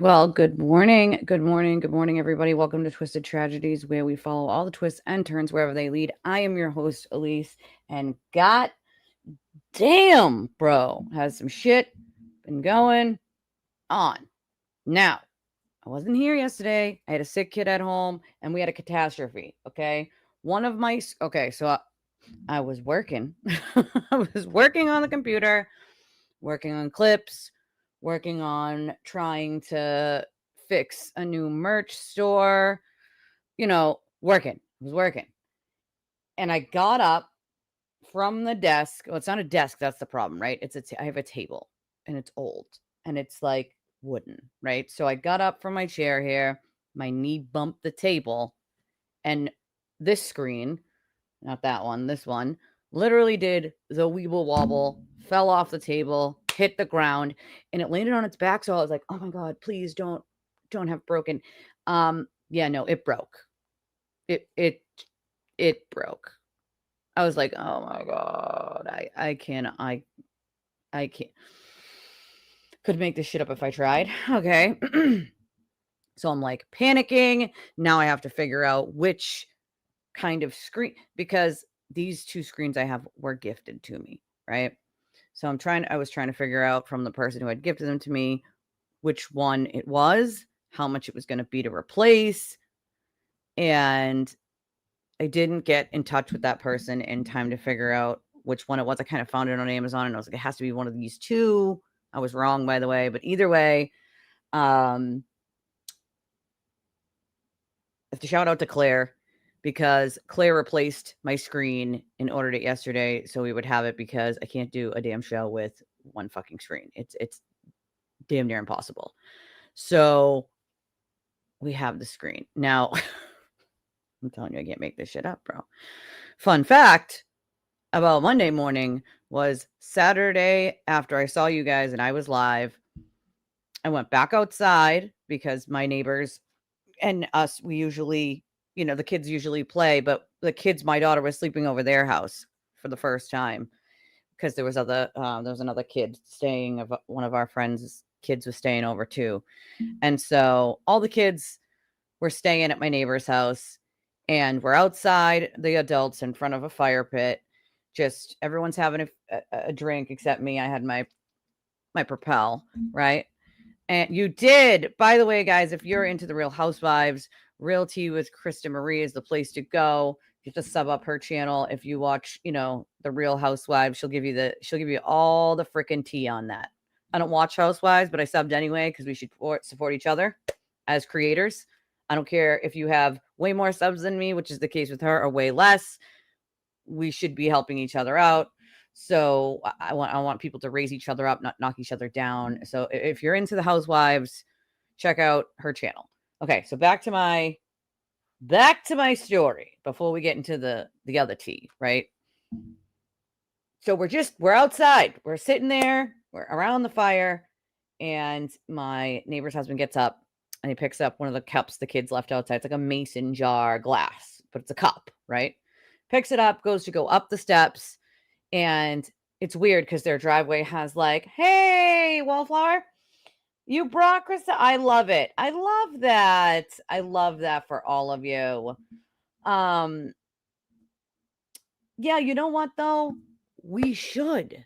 Well, good morning. Good morning. Good morning, everybody. Welcome to Twisted Tragedies, where we follow all the twists and turns wherever they lead. I am your host, Elise, and god damn, bro, has some shit been going on. Now, I wasn't here yesterday. I had a sick kid at home, and we had a catastrophe, okay? So I was working. I was working on the computer, working on clips, working on trying to fix a new merch store, working. I was working. And I got up from the desk. Well, it's not a desk, that's the problem, right? I have a table and it's old and it's like wooden, right? So I got up from my chair here, my knee bumped the table, and this screen, not that one, this one, literally did the weeble wobble, fell off the table, hit the ground, and it landed on its back. So I was like, oh my God, please don't have broken. Yeah, no, it broke. It broke. I was like, oh my God, I can't. Could make this shit up if I tried. Okay. So I'm like panicking. Now I have to figure out which kind of screen, because these two screens I have were gifted to me, right? So I was trying to figure out from the person who had gifted them to me which one it was, how much it was going to be to replace. And I didn't get in touch with that person in time to figure out which one it was. I kind of found it on Amazon and I was like, it has to be one of these two. I was wrong, by the way, but either way, I have to shout out to Claire, because Claire replaced my screen and ordered it yesterday so we would have it, because I can't do a damn show with one fucking screen. It's damn near impossible. So we have the screen. Now, I'm telling you, I can't make this shit up, bro. Fun fact about Monday morning was Saturday after I saw you guys and I was live. I went back outside because my neighbors and us, we usually, the kids usually play, but my daughter was sleeping over their house for the first time, because there was another kid staying, of one of our friends' kids was staying over too. And so all the kids were staying at my neighbor's house, and we're outside, the adults, in front of a fire pit. Just everyone's having a drink except me. I had my Propel, right? And you did. By the way, guys, if you're into the Real Housewives, Real Tea with Krista Marie is the place to go. You just sub up her channel. If you watch, the Real Housewives, she'll give you all the freaking tea on that. I don't watch Housewives, but I subbed anyway because we should support each other as creators. I don't care if you have way more subs than me, which is the case with her, or way less. We should be helping each other out. So I want people to raise each other up, not knock each other down. So if you're into the Housewives, check out her channel. Okay, so back to my story before we get into the other tea, right? So we're outside. We're sitting there. We're around the fire, and my neighbor's husband gets up and he picks up one of the cups the kids left outside. It's like a mason jar glass, but it's a cup, right? Picks it up, goes to go up the steps, and it's weird because their driveway has like, hey, Wallflower, you brought Krista. I love it. I love that. I love that for all of you. Yeah, you know what though? We should.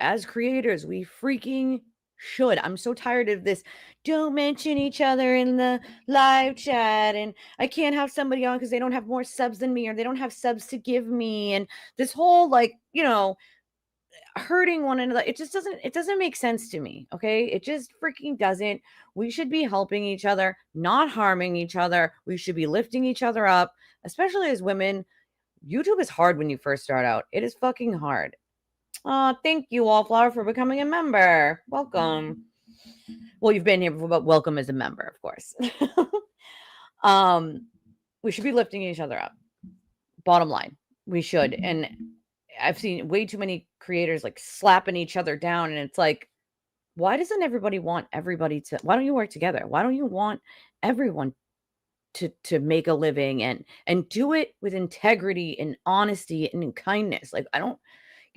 As creators, we freaking should. I'm so tired of this. Don't mention each other in the live chat, and I can't have somebody on because they don't have more subs than me, or they don't have subs to give me, and this whole hurting one another. It doesn't make sense to me. Okay, it just freaking doesn't. We should be helping each other, not harming each other. We should be lifting each other up, especially as women. YouTube is hard when you first start out. It is fucking hard. Thank you, Wallflower, for becoming a member. Welcome. Well, you've been here before, but welcome as a member, of course. We should be lifting each other up. Bottom line, we should. And I've seen way too many creators like slapping each other down, and it's like, why doesn't everybody want everybody to? Why don't you work together? Why don't you want everyone to make a living and do it with integrity and honesty and kindness? Like, I don't.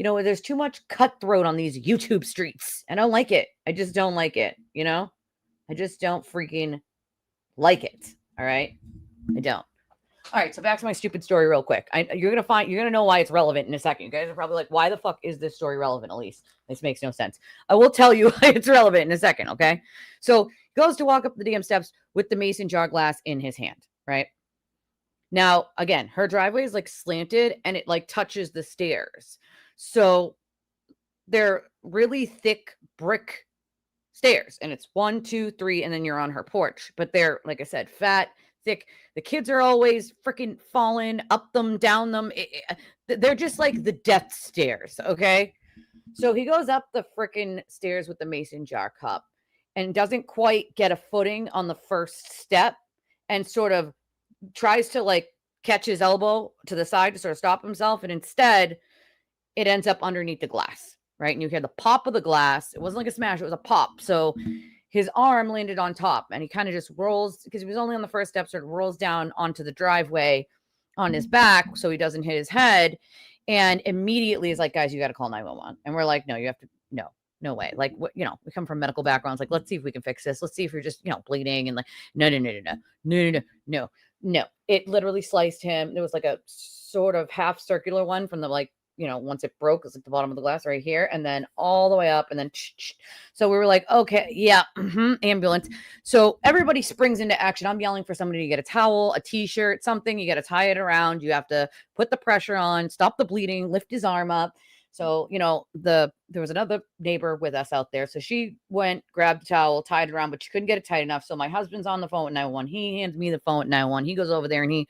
There's too much cutthroat on these YouTube streets. I don't like it. I just don't like it, I just don't freaking like it. All right. I don't. All right, so back to my stupid story real quick. You're gonna know why it's relevant in a second. You guys are probably like, why the fuck is this story relevant, Elise? This makes no sense. I will tell you why it's relevant in a second, okay? So he goes to walk up the damn steps with the mason jar glass in his hand, right? Now, again, her driveway is like slanted and it like touches the stairs. So they're really thick brick stairs, and it's 1, 2, 3, and then you're on her porch. But they're, like I said, fat, thick. The kids are always freaking falling up them, down them. They're just like the death stairs, okay? So he goes up the freaking stairs with the mason jar cup and doesn't quite get a footing on the first step and sort of tries to like catch his elbow to the side to sort of stop himself. And instead, it ends up underneath the glass, right? And you hear the pop of the glass. It wasn't like a smash, it was a pop. So his arm landed on top and he kind of just rolls, because he was only on the first step, sort of rolls down onto the driveway on his back so he doesn't hit his head. And immediately is like, guys, you got to call 911. And we're like, no, you have to, no way. Like, what, we come from medical backgrounds. Like, let's see if we can fix this. Let's see if you're just, bleeding. And like, no. It literally sliced him. There was like a sort of half circular one from the like, once it broke, it's like the bottom of the glass right here, and then all the way up, and then so we were like, okay, yeah, ambulance. So everybody springs into action. I'm yelling for somebody to get a towel, a t-shirt, something. You got to tie it around. You have to put the pressure on, stop the bleeding, lift his arm up. So, there was another neighbor with us out there. So she went, grabbed the towel, tied it around, but she couldn't get it tight enough. So my husband's on the phone at 911. He hands me the phone at 911. He goes over there and he,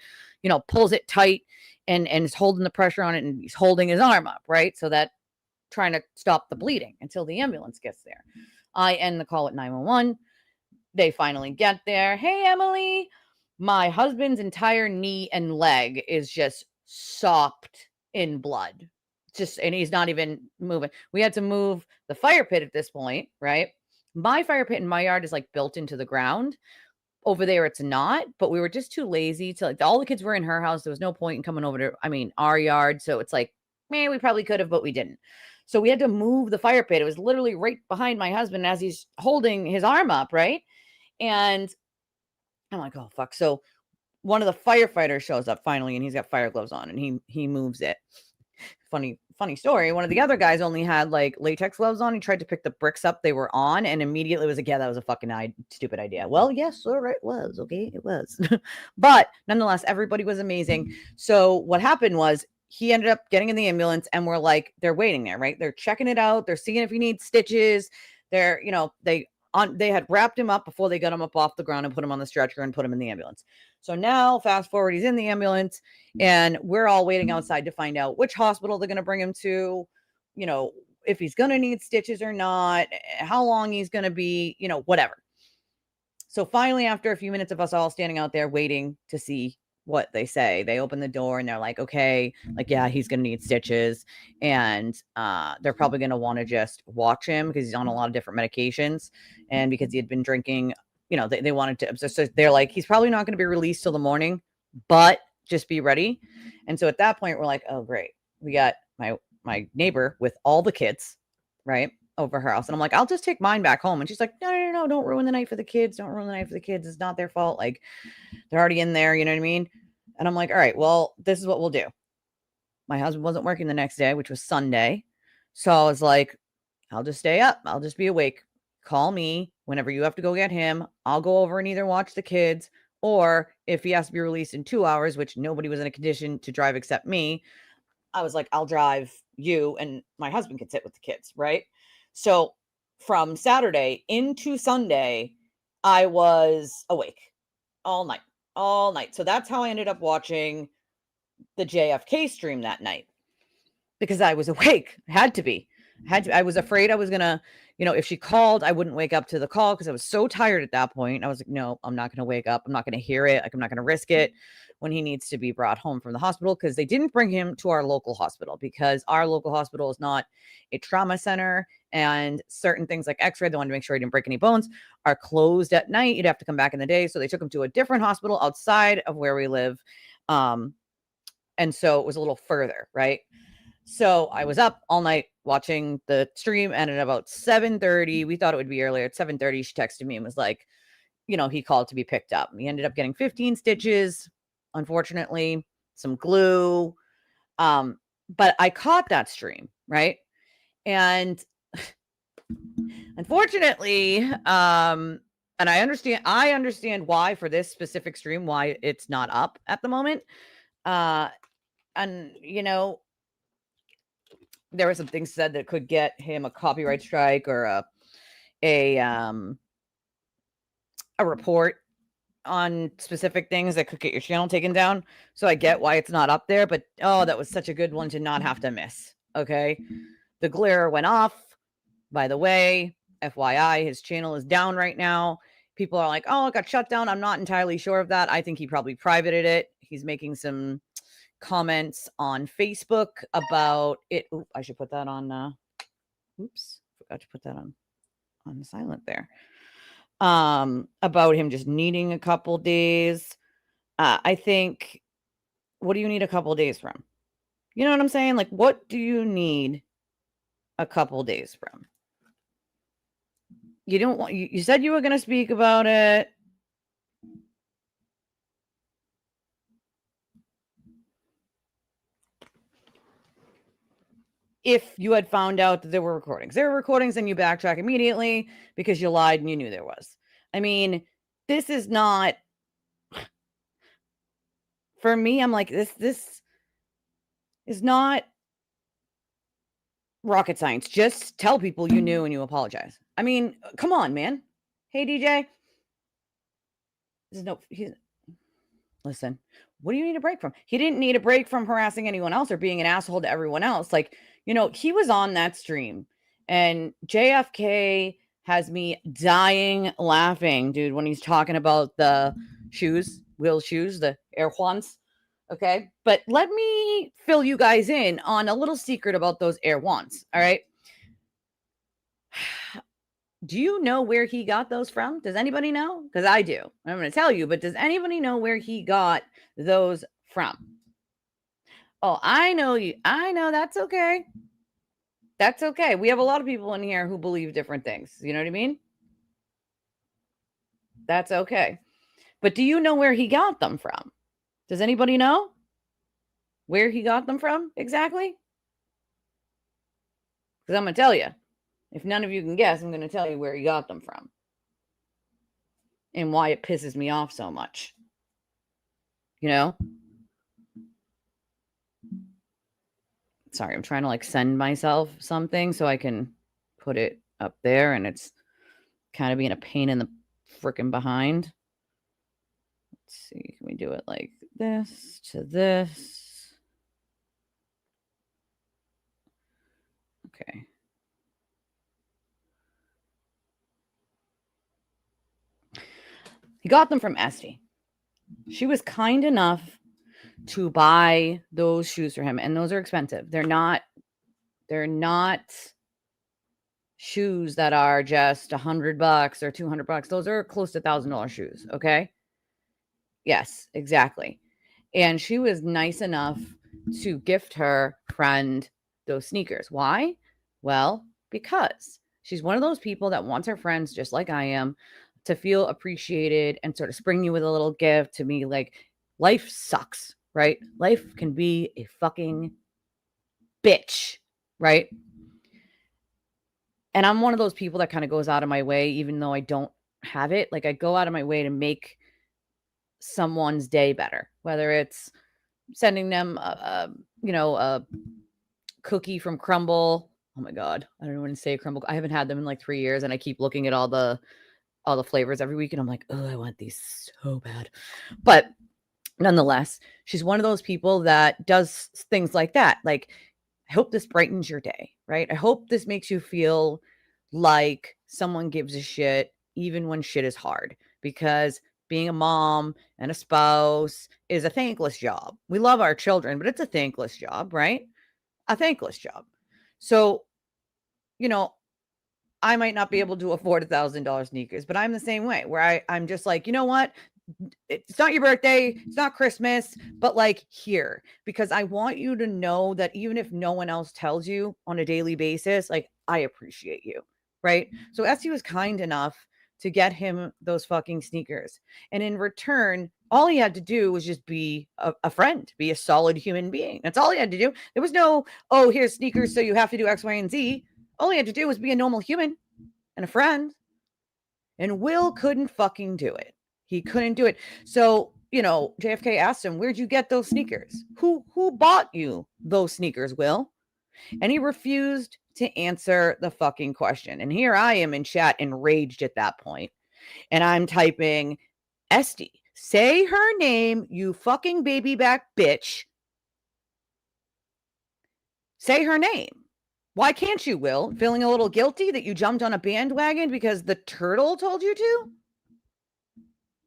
pulls it tight and is holding the pressure on it, and he's holding his arm up, right? So that trying to stop the bleeding until the ambulance gets there. I end the call at 911. They finally get there. Hey, Emily. My husband's entire knee and leg is just sopped in blood. And he's not even moving. We had to move the fire pit at this point, right? My fire pit in my yard is like built into the ground. Over there, it's not, but we were just too lazy to, like, all the kids were in her house. There was no point in coming over to, our yard. So it's like, we probably could have, but we didn't. So we had to move the fire pit. It was literally right behind my husband as he's holding his arm up, right? And I'm like, oh, fuck. So one of the firefighters shows up finally, and he's got fire gloves on, and he moves it. Funny story. One of the other guys only had like latex gloves on. He tried to pick the bricks up they were on, and immediately was like, yeah, that was a fucking stupid idea. Well, yes, sir, it was. Okay, it was. But nonetheless, everybody was amazing. So what happened was he ended up getting in the ambulance, and we're like, they're waiting there, right? They're checking it out. They're seeing if he needs stitches. They're, they had wrapped him up before they got him up off the ground and put him on the stretcher and put him in the ambulance. So now, fast forward, he's in the ambulance, and we're all waiting outside to find out which hospital they're going to bring him to, if he's going to need stitches or not, how long he's going to be, whatever. So finally, after a few minutes of us all standing out there waiting to see what they say, they open the door and they're like, okay, like, yeah, he's going to need stitches. And they're probably going to want to just watch him because he's on a lot of different medications. And because he had been drinking, they wanted to, so they're like, he's probably not going to be released till the morning, but just be ready. And so at that point, we're like, oh, great. We got my neighbor with all the kids, right, over her house. And I'm like, I'll just take mine back home. And she's like, no, don't ruin the night for the kids. Don't ruin the night for the kids. It's not their fault. Like, they're already in there. You know what I mean? And I'm like, all right, well, this is what we'll do. My husband wasn't working the next day, which was Sunday. So I was like, I'll just stay up. I'll just be awake. Call me whenever you have to go get him. I'll go over and either watch the kids, or if he has to be released in 2 hours, which nobody was in a condition to drive except me, I was like, I'll drive you and my husband can sit with the kids, right? So from Saturday into Sunday, I was awake all night. So that's how I ended up watching the JFK stream that night, because I was awake. Had to be. I was afraid I was going to, if she called, I wouldn't wake up to the call because I was so tired at that point. I was like, no, I'm not going to wake up. I'm not going to hear it. Like, I'm not going to risk it when he needs to be brought home from the hospital, because they didn't bring him to our local hospital because our local hospital is not a trauma center, and certain things like x-ray, they wanted to make sure he didn't break any bones, are closed at night. You'd have to come back in the day. So they took him to a different hospital outside of where we live. And so it was a little further, right? So I was up all night watching the stream, and at about 7:30, we thought it would be earlier. At 7:30, she texted me and was like, he called to be picked up. He ended up getting 15 stitches, unfortunately, some glue. But I caught that stream, right? And unfortunately, and I understand why for this specific stream, why it's not up at the moment. And there were some things said that could get him a copyright strike or a report on specific things that could get your channel taken down. So I get why it's not up there, but that was such a good one to not have to miss. Okay. The glare went off. By the way, FYI, his channel is down right now. People are like, oh, it got shut down. I'm not entirely sure of that. I think he probably privated it. He's making some comments on Facebook about it. Ooh, I should put that on. Oops, forgot to put that on silent there. About him just needing a couple days. I think, what do you need a couple days from? You know what I'm saying? Like, what do you need a couple days from? You don't want, you said you were going to speak about it. If you had found out that there were recordings, and you backtrack immediately because you lied and you knew there was. I mean, this is not, for me, I'm like, this is not rocket science. Just tell people you knew and you apologize. I mean, come on, man. Hey, DJ. Listen, what do you need a break from? He didn't need a break from harassing anyone else or being an asshole to everyone else. Like, he was on that stream, and JFK has me dying laughing, dude, when he's talking about the wheel shoes, the Air Ones. Okay. But let me fill you guys in on a little secret about those Air Ones. All right. Do you know where he got those from? Does anybody know? Because I do. I'm going to tell you, but does anybody know where he got those from? Oh, I know you. I know. That's okay. That's okay. We have a lot of people in here who believe different things. You know what I mean? That's okay. But do you know where he got them from? Does anybody know where he got them from exactly? Because I'm going to tell you. If none of you can guess, I'm going to tell you where he got them from and why it pisses me off so much. Sorry, I'm trying to send myself something so I can put it up there, and it's kind of being a pain in the freaking behind. Let's see, can we do it like this to this? Okay. He got them from Esty. She was kind enough to buy those shoes for him, and those are expensive. They're not shoes that are just $100 or $200. Those are close to $1,000 shoes. Okay. Yes, exactly. And she was nice enough to gift her friend those sneakers. Why? Well, because she's one of those people that wants her friends, just like I am, to feel appreciated and sort of spring you with a little gift to me. Like, life sucks, right? Life can be a fucking bitch, right? And I'm one of those people that kind of goes out of my way, even though I don't have it. Like, I go out of my way to make someone's day better, whether it's sending them a cookie from Crumble. Oh my God. I don't know when to say Crumble. I haven't had them in like 3 years, and I keep looking at all the flavors every week, and I'm like, oh, I want these so bad. But nonetheless, she's one of those people that does things like that. Like, I hope this brightens your day, right? I hope this makes you feel like someone gives a shit even when shit is hard, because being a mom and a spouse is a thankless job. We love our children, but it's a thankless job, right? A thankless job. So, I might not be able to afford $1,000 sneakers, but I'm the same way, where I'm just like, you know what? it's not your birthday, it's not Christmas, but like here, because I want you to know that even if no one else tells you on a daily basis, like I appreciate you, right? So Esty was kind enough to get him those fucking sneakers. And in return, all he had to do was just be a friend, be a solid human being. That's all he had to do. There was no, oh, here's sneakers, so you have to do X, Y, and Z. All he had to do was be a normal human and a friend. And Will couldn't fucking do it. He couldn't do it. So, you know, JFK asked him, where'd you get those sneakers? Who bought you those sneakers, Will? And he refused to answer the fucking question. And here I am in chat enraged at that point. And I'm typing, Esty, say her name, you fucking baby back bitch. Say her name. Why can't you, Will? Feeling a little guilty that you jumped on a bandwagon because the turtle told you to?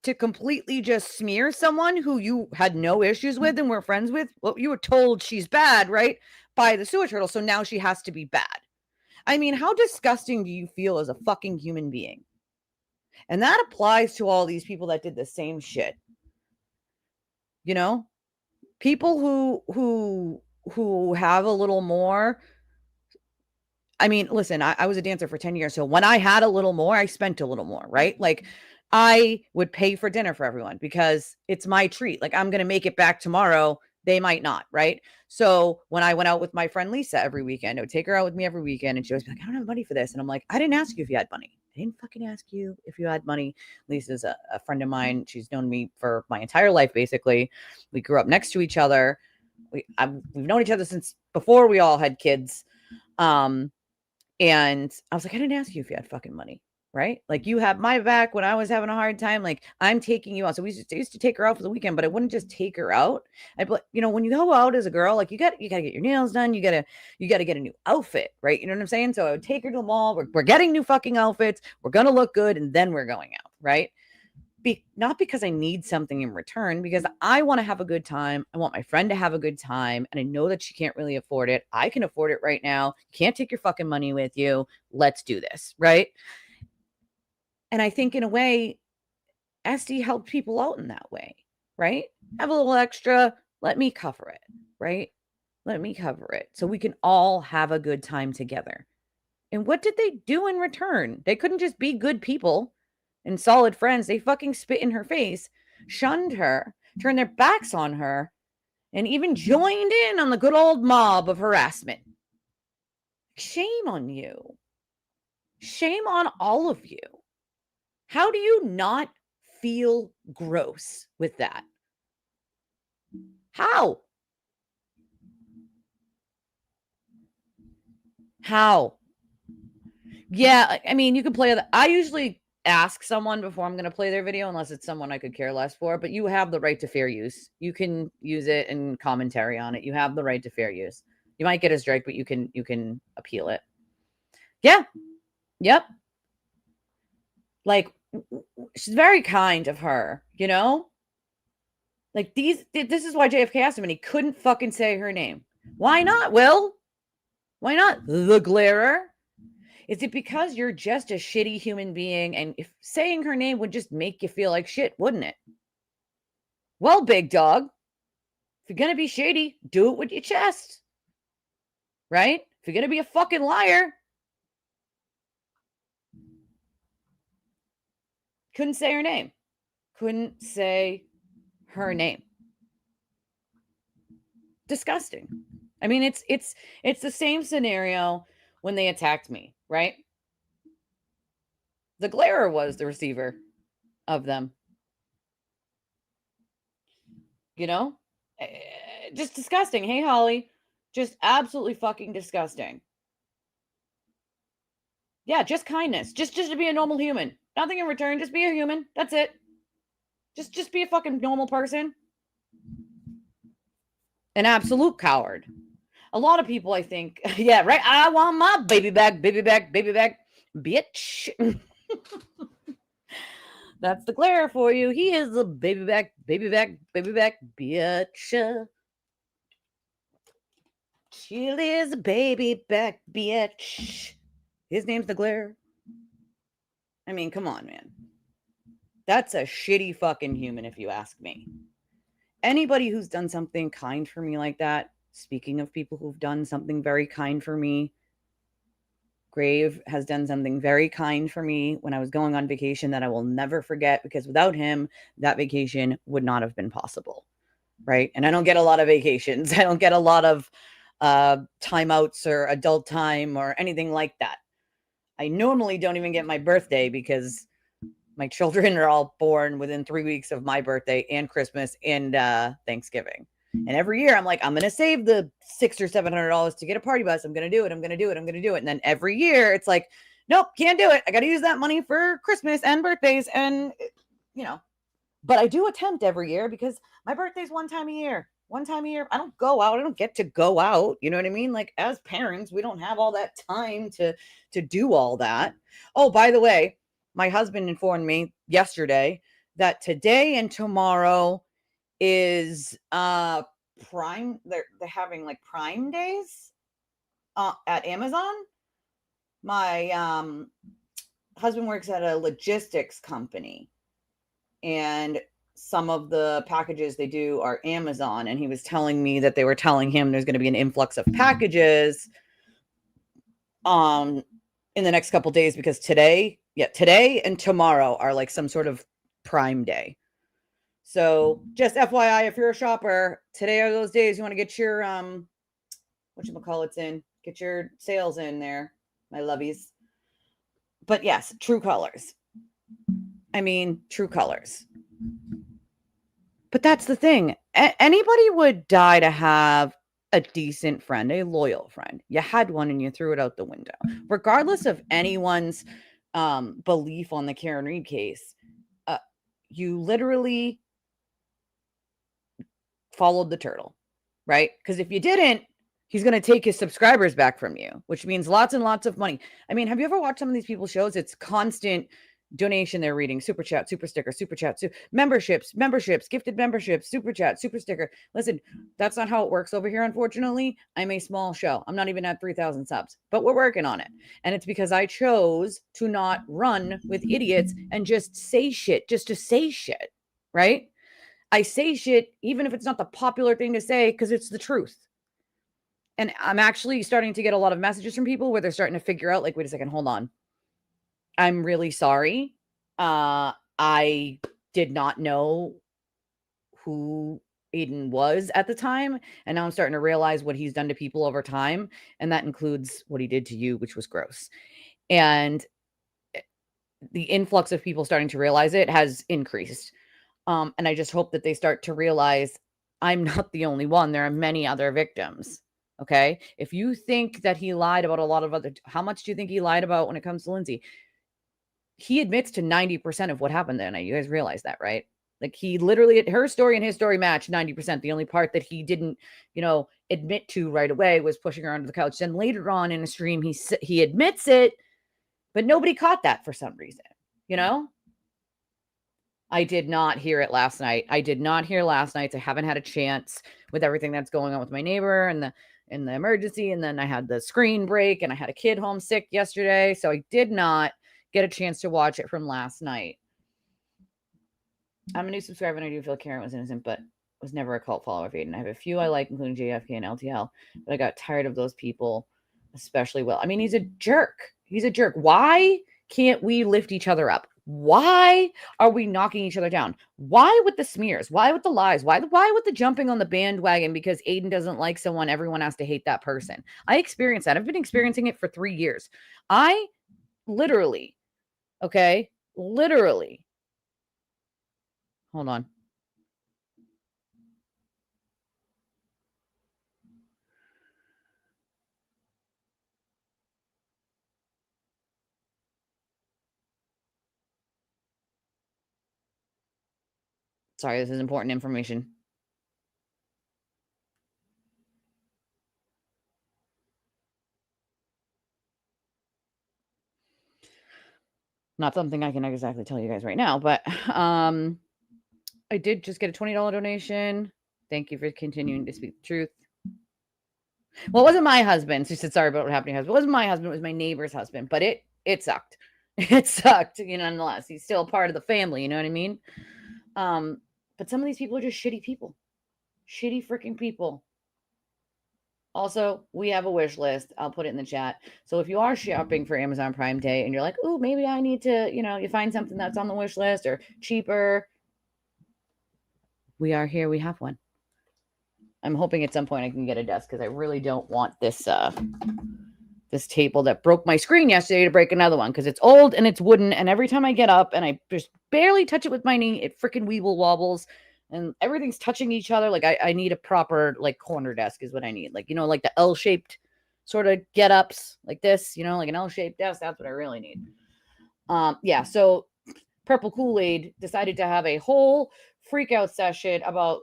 To completely just smear someone who you had no issues with and were friends with? Well, you were told she's bad, right? By the sewer turtle, so now she has to be bad. I mean, how disgusting do you feel as a fucking human being? And that applies to all these people that did the same shit. You know? People who have a little more. I mean, listen, I was a dancer for 10 years. So when I had a little more, I spent a little more, right? Like I would pay for dinner for everyone because it's my treat. Like I'm going to make it back tomorrow. They might not, right? So when I went out with my friend Lisa every weekend, I would take her out with me every weekend and she always be like, I don't have money for this. And I'm like, I didn't ask you if you had money. I didn't fucking ask you if you had money. Lisa's a friend of mine. She's known me for my entire life, basically. We grew up next to each other. We've known each other since before we all had kids. And I was like, I didn't ask you if you had fucking money, right? Like you have my back when I was having a hard time. Like I'm taking you out. So we used to take her out for the weekend, but I wouldn't just take her out. I'd be like, you know, when you go out as a girl, like you gotta get your nails done. You gotta get a new outfit, right? You know what I'm saying? So I would take her to the mall. We're getting new fucking outfits. We're gonna look good, and then we're going out, right? Not because I need something in return, because I want to have a good time. I want my friend to have a good time. And I know that she can't really afford it. I can afford it right now. You can't take your fucking money with you. Let's do this. Right. And I think in a way, SD helped people out in that way. Right. Have a little extra. Let me cover it. Right. Let me cover it so we can all have a good time together. And what did they do in return? They couldn't just be good people and solid friends. They fucking spit in her face, shunned her, turned their backs on her, and even joined in on the good old mob of harassment. Shame on you. Shame on all of you. How do you not feel gross with that? How? How? Yeah, I mean, you can play. I usually ask someone before I'm going to play their video, unless it's someone I could care less for. But you have the right to fair use. You can use it and commentary on it. You have the right to fair use. You might get a strike, but you can appeal it. Yeah. Yep. Like she's very kind of her, you know? Like this is why JFK asked him and he couldn't fucking say her name. Why not, Will? Why not? The glarer. Is it because you're just a shitty human being and if saying her name would just make you feel like shit, wouldn't it? Well, big dog, if you're going to be shady, do it with your chest. Right? If you're going to be a fucking liar. Couldn't say her name. Couldn't say her name. Disgusting. I mean, it's the same scenario when they attacked me, right? The glarer was the receiver of them. You know? Just disgusting. Hey, Holly. Just absolutely fucking disgusting. Yeah, just kindness. Just to be a normal human. Nothing in return. Just be a human. That's it. Just be a fucking normal person. An absolute coward. A lot of people, I think, yeah, right. I want my baby back, bitch. That's the glare for you. He is the baby back, bitch. She is a baby back, bitch. His name's the glare. I mean, come on, man. That's a shitty fucking human, if you ask me. Anybody who's done something kind for me like that, speaking of people who've done something very kind for me, Grave has done something very kind for me when I was going on vacation that I will never forget, because without him, that vacation would not have been possible. Right. And I don't get a lot of vacations. I don't get a lot of timeouts or adult time or anything like that. I normally don't even get my birthday because my children are all born within 3 weeks of my birthday and Christmas and Thanksgiving. And every year I'm like, I'm going to save the $600 or $700 to get a party bus. I'm going to do it. I'm going to do it. I'm going to do it. And then every year it's like, nope, can't do it. I got to use that money for Christmas and birthdays. And, but I do attempt every year because my birthday's one time a year. One time a year. I don't go out. I don't get to go out. You know what I mean? Like, as parents, we don't have all that time to do all that. Oh, by the way, my husband informed me yesterday that today and tomorrow is Prime. They're having like Prime days at Amazon. My husband works at a logistics company, and some of the packages they do are Amazon. And he was telling me that they were telling him there's going to be an influx of packages in the next couple days, because today and tomorrow are like some sort of Prime day. So just FYI, if you're a shopper, today are those days you want to get your whatchamacallits in, get your sales in there, my lovies. But yes, true colors. I mean, true colors. But that's the thing. Anybody would die to have a decent friend, a loyal friend. You had one and you threw it out the window. Regardless of anyone's belief on the Karen Read case, you literally followed the turtle, right? Because if you didn't, he's going to take his subscribers back from you, which means lots and lots of money. I mean, have you ever watched some of these people's shows? It's constant donation they're reading, super chat, super sticker, super chat, memberships, gifted memberships, super chat, super sticker. Listen, that's not how it works over here, unfortunately. I'm a small show. I'm not even at 3,000 subs, but we're working on it. And it's because I chose to not run with idiots and just say shit just to say shit, right? I say shit even if it's not the popular thing to say, because it's the truth. And I'm actually starting to get a lot of messages from people where they're starting to figure out, like, wait a second, hold on. I'm really sorry. I did not know who Aiden was at the time. And now I'm starting to realize what he's done to people over time. And that includes what he did to you, which was gross. And the influx of people starting to realize it has increased. And I just hope that they start to realize I'm not the only one. There are many other victims. Okay. If you think that he lied about a lot of other, how much do you think he lied about when it comes to Lindsay? He admits to 90% of what happened that night. You guys realize that, right? Like, he literally, her story and his story matched 90%. The only part that he didn't, admit to right away was pushing her under the couch. Then later on in a stream, he admits it, but nobody caught that for some reason, I did not hear it last night. I did not hear last night. I haven't had a chance with everything that's going on with my neighbor and the emergency. And then I had the screen break and I had a kid homesick yesterday. So I did not get a chance to watch it from last night. I'm a new subscriber and I do feel Karen was innocent, but was never a cult follower of Aiden. I have a few I like, including JFK and LTL, but I got tired of those people, especially Will. I mean, he's a jerk. He's a jerk. Why can't we lift each other up? Why are we knocking each other down? Why with the smears? Why with the lies? Why with the jumping on the bandwagon because Aiden doesn't like someone, everyone has to hate that person? I experienced that. I've been experiencing it for 3 years. I literally, hold on. Sorry, this is important information. Not something I can exactly tell you guys right now, but I did just get a $20 donation. Thank you for continuing to speak the truth. Well, it wasn't my husband. She said, sorry about what happened to your husband. It wasn't my husband. It was my neighbor's husband, but it sucked. It sucked, nonetheless. He's still part of the family, you know what I mean? But some of these people are just shitty people. Shitty freaking people. Also, we have a wish list. I'll put it in the chat. So if you are shopping for Amazon Prime Day and you're like, oh, maybe I need to, you find something that's on the wish list or cheaper. We are here. We have one. I'm hoping at some point I can get a desk because I really don't want this this table that broke my screen yesterday to break another one because it's old and it's wooden. And every time I get up and I just barely touch it with my knee, it freaking weeble wobbles and everything's touching each other. Like I need a proper like corner desk is what I need. Like, like the L-shaped sort of get ups like this, like an L-shaped desk. That's what I really need. Yeah. So Purple Kool-Aid decided to have a whole freak out session about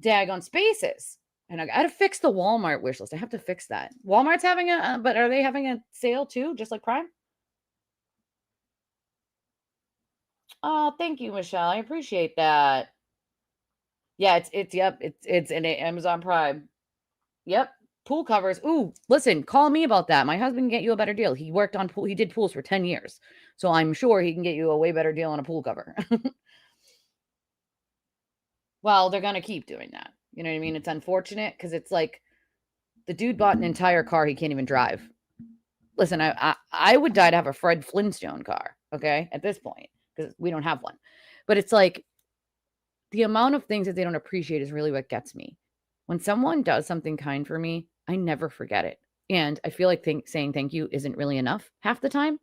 daggone spaces. And I got to fix the Walmart wish list. I have to fix that. Walmart's having but are they having a sale too, just like Prime? Oh, thank you, Michelle. I appreciate that. Yeah, it's in Amazon Prime. Yep, pool covers. Ooh, listen, call me about that. My husband can get you a better deal. He worked on pool. He did pools for 10 years, so I'm sure he can get you a way better deal on a pool cover. Well, they're gonna keep doing that. You know what I mean? It's unfortunate because it's like the dude bought an entire car he can't even drive. Listen, I would die to have a Fred Flintstone car, okay, at this point, because we don't have one. But it's like the amount of things that they don't appreciate is really what gets me. When someone does something kind for me, I never forget it. And I feel like saying thank you isn't really enough half the time.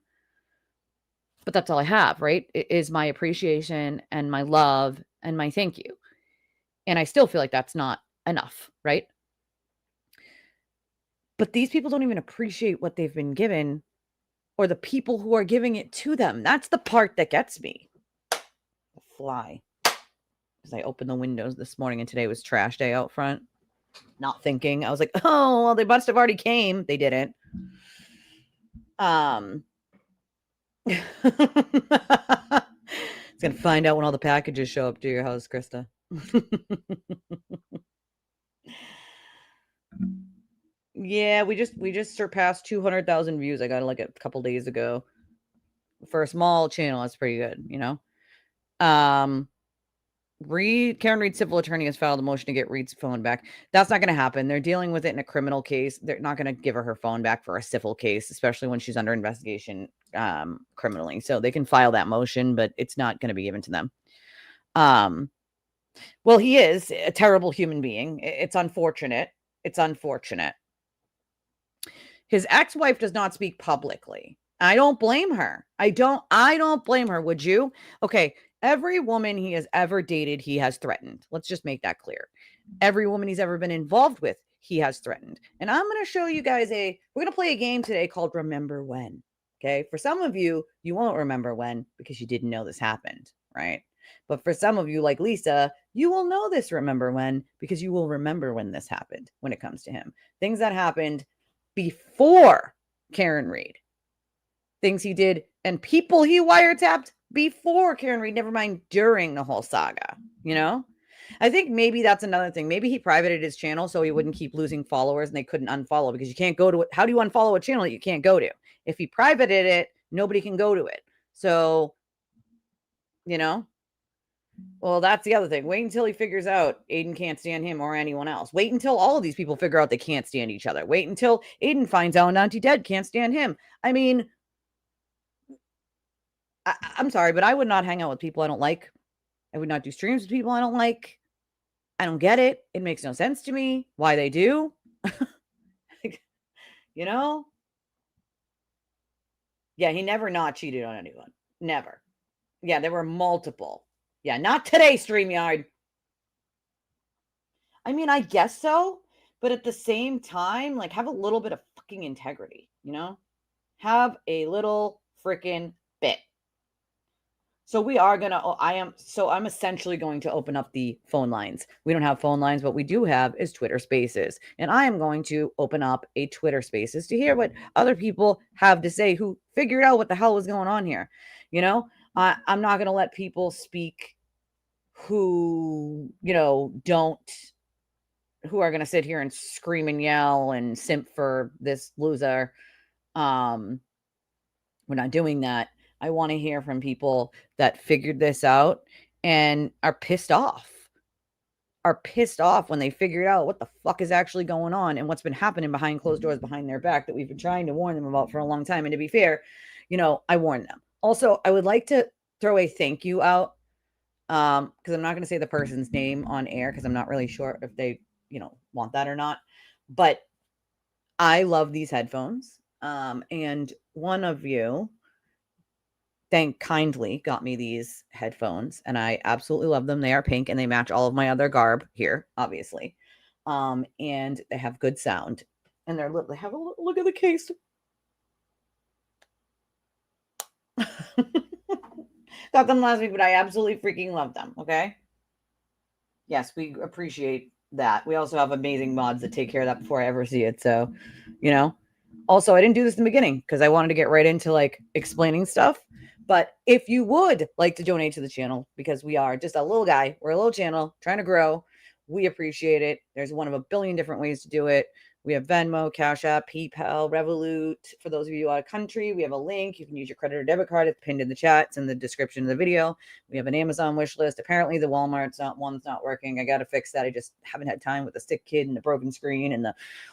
But that's all I have, right? It is my appreciation and my love and my thank you. And I still feel like that's not enough, right? But these people don't even appreciate what they've been given or the people who are giving it to them. That's the part that gets me. The fly. Because I opened the windows this morning and today was trash day out front. Not thinking. I was like, oh, well, they must have already came. They didn't. It's going to find out when all the packages show up to your house, Krista. Yeah, we just surpassed 200,000 views. I got like a couple days ago. For a small channel, that's pretty good, Karen Reed's civil attorney has filed a motion to get Reed's phone back. That's not going to happen. They're dealing with it in a criminal case. They're not going to give her phone back for a civil case, especially when she's under investigation criminally. So they can file that motion, but it's not going to be given to them. Well, he is a terrible human being. It's unfortunate. It's unfortunate. His ex-wife does not speak publicly. I don't blame her. I don't blame her. Would you? Okay. Every woman he has ever dated, he has threatened. Let's just make that clear. Every woman he's ever been involved with, he has threatened. And I'm going to show you guys we're going to play a game today called Remember When. Okay. For some of you, you won't remember when because you didn't know this happened, right? But for some of you, like Lisa, you will know this Remember When because you will remember when this happened when it comes to him. Things that happened before Karen Reed. Things he did and people he wiretapped before Karen Reed, never mind during the whole saga, I think maybe that's another thing. Maybe he privated his channel so he wouldn't keep losing followers and they couldn't unfollow because you can't go to it. How do you unfollow a channel that you can't go to? If he privated it, nobody can go to it. So, well, that's the other thing. Wait until he figures out Aiden can't stand him or anyone else. Wait until all of these people figure out they can't stand each other. Wait until Aiden finds out Auntie Dead can't stand him. I mean, I'm sorry, but I would not hang out with people I don't like. I would not do streams with people I don't like. I don't get it. It makes no sense to me why they do. Yeah, he never not cheated on anyone. Never. Yeah, there were multiple. Yeah, not today, StreamYard. I mean, I guess so. But at the same time, like, have a little bit of fucking integrity, Have a little freaking bit. So we are going to, I'm essentially going to open up the phone lines. We don't have phone lines. What we do have is Twitter Spaces. And I am going to open up a Twitter Spaces to hear what other people have to say who figured out what the hell was going on here. I'm not going to let people speak who, who are going to sit here and scream and yell and simp for this loser. We're not doing that. I want to hear from people that figured this out and are pissed off when they figured out what the fuck is actually going on and what's been happening behind closed doors behind their back that we've been trying to warn them about for a long time. And to be fair, I warned them. Also, I would like to throw a thank you out, because I'm not going to say the person's name on air because I'm not really sure if they, want that or not. But I love these headphones. And one of you kindly got me these headphones, and I absolutely love them. They are pink and they match all of my other garb here, obviously. And they have good sound, and they have a look at the case. Got them last week, but I absolutely freaking love them. Okay. Yes, we appreciate that. We also have amazing mods that take care of that before I ever see it. So, also, I didn't do this in the beginning because I wanted to get right into like explaining stuff. But if you would like to donate to the channel, because we are just a little guy, we're a little channel trying to grow. We appreciate it. There's one of a billion different ways to do it. We have Venmo, Cash App, PayPal, Revolut. For those of you out of country, we have a link. You can use your credit or debit card. It's pinned in the chat. It's in the description of the video. We have an Amazon wish list. Apparently the Walmart's one's not working. I got to fix that. I just haven't had time with the sick kid and the broken screen and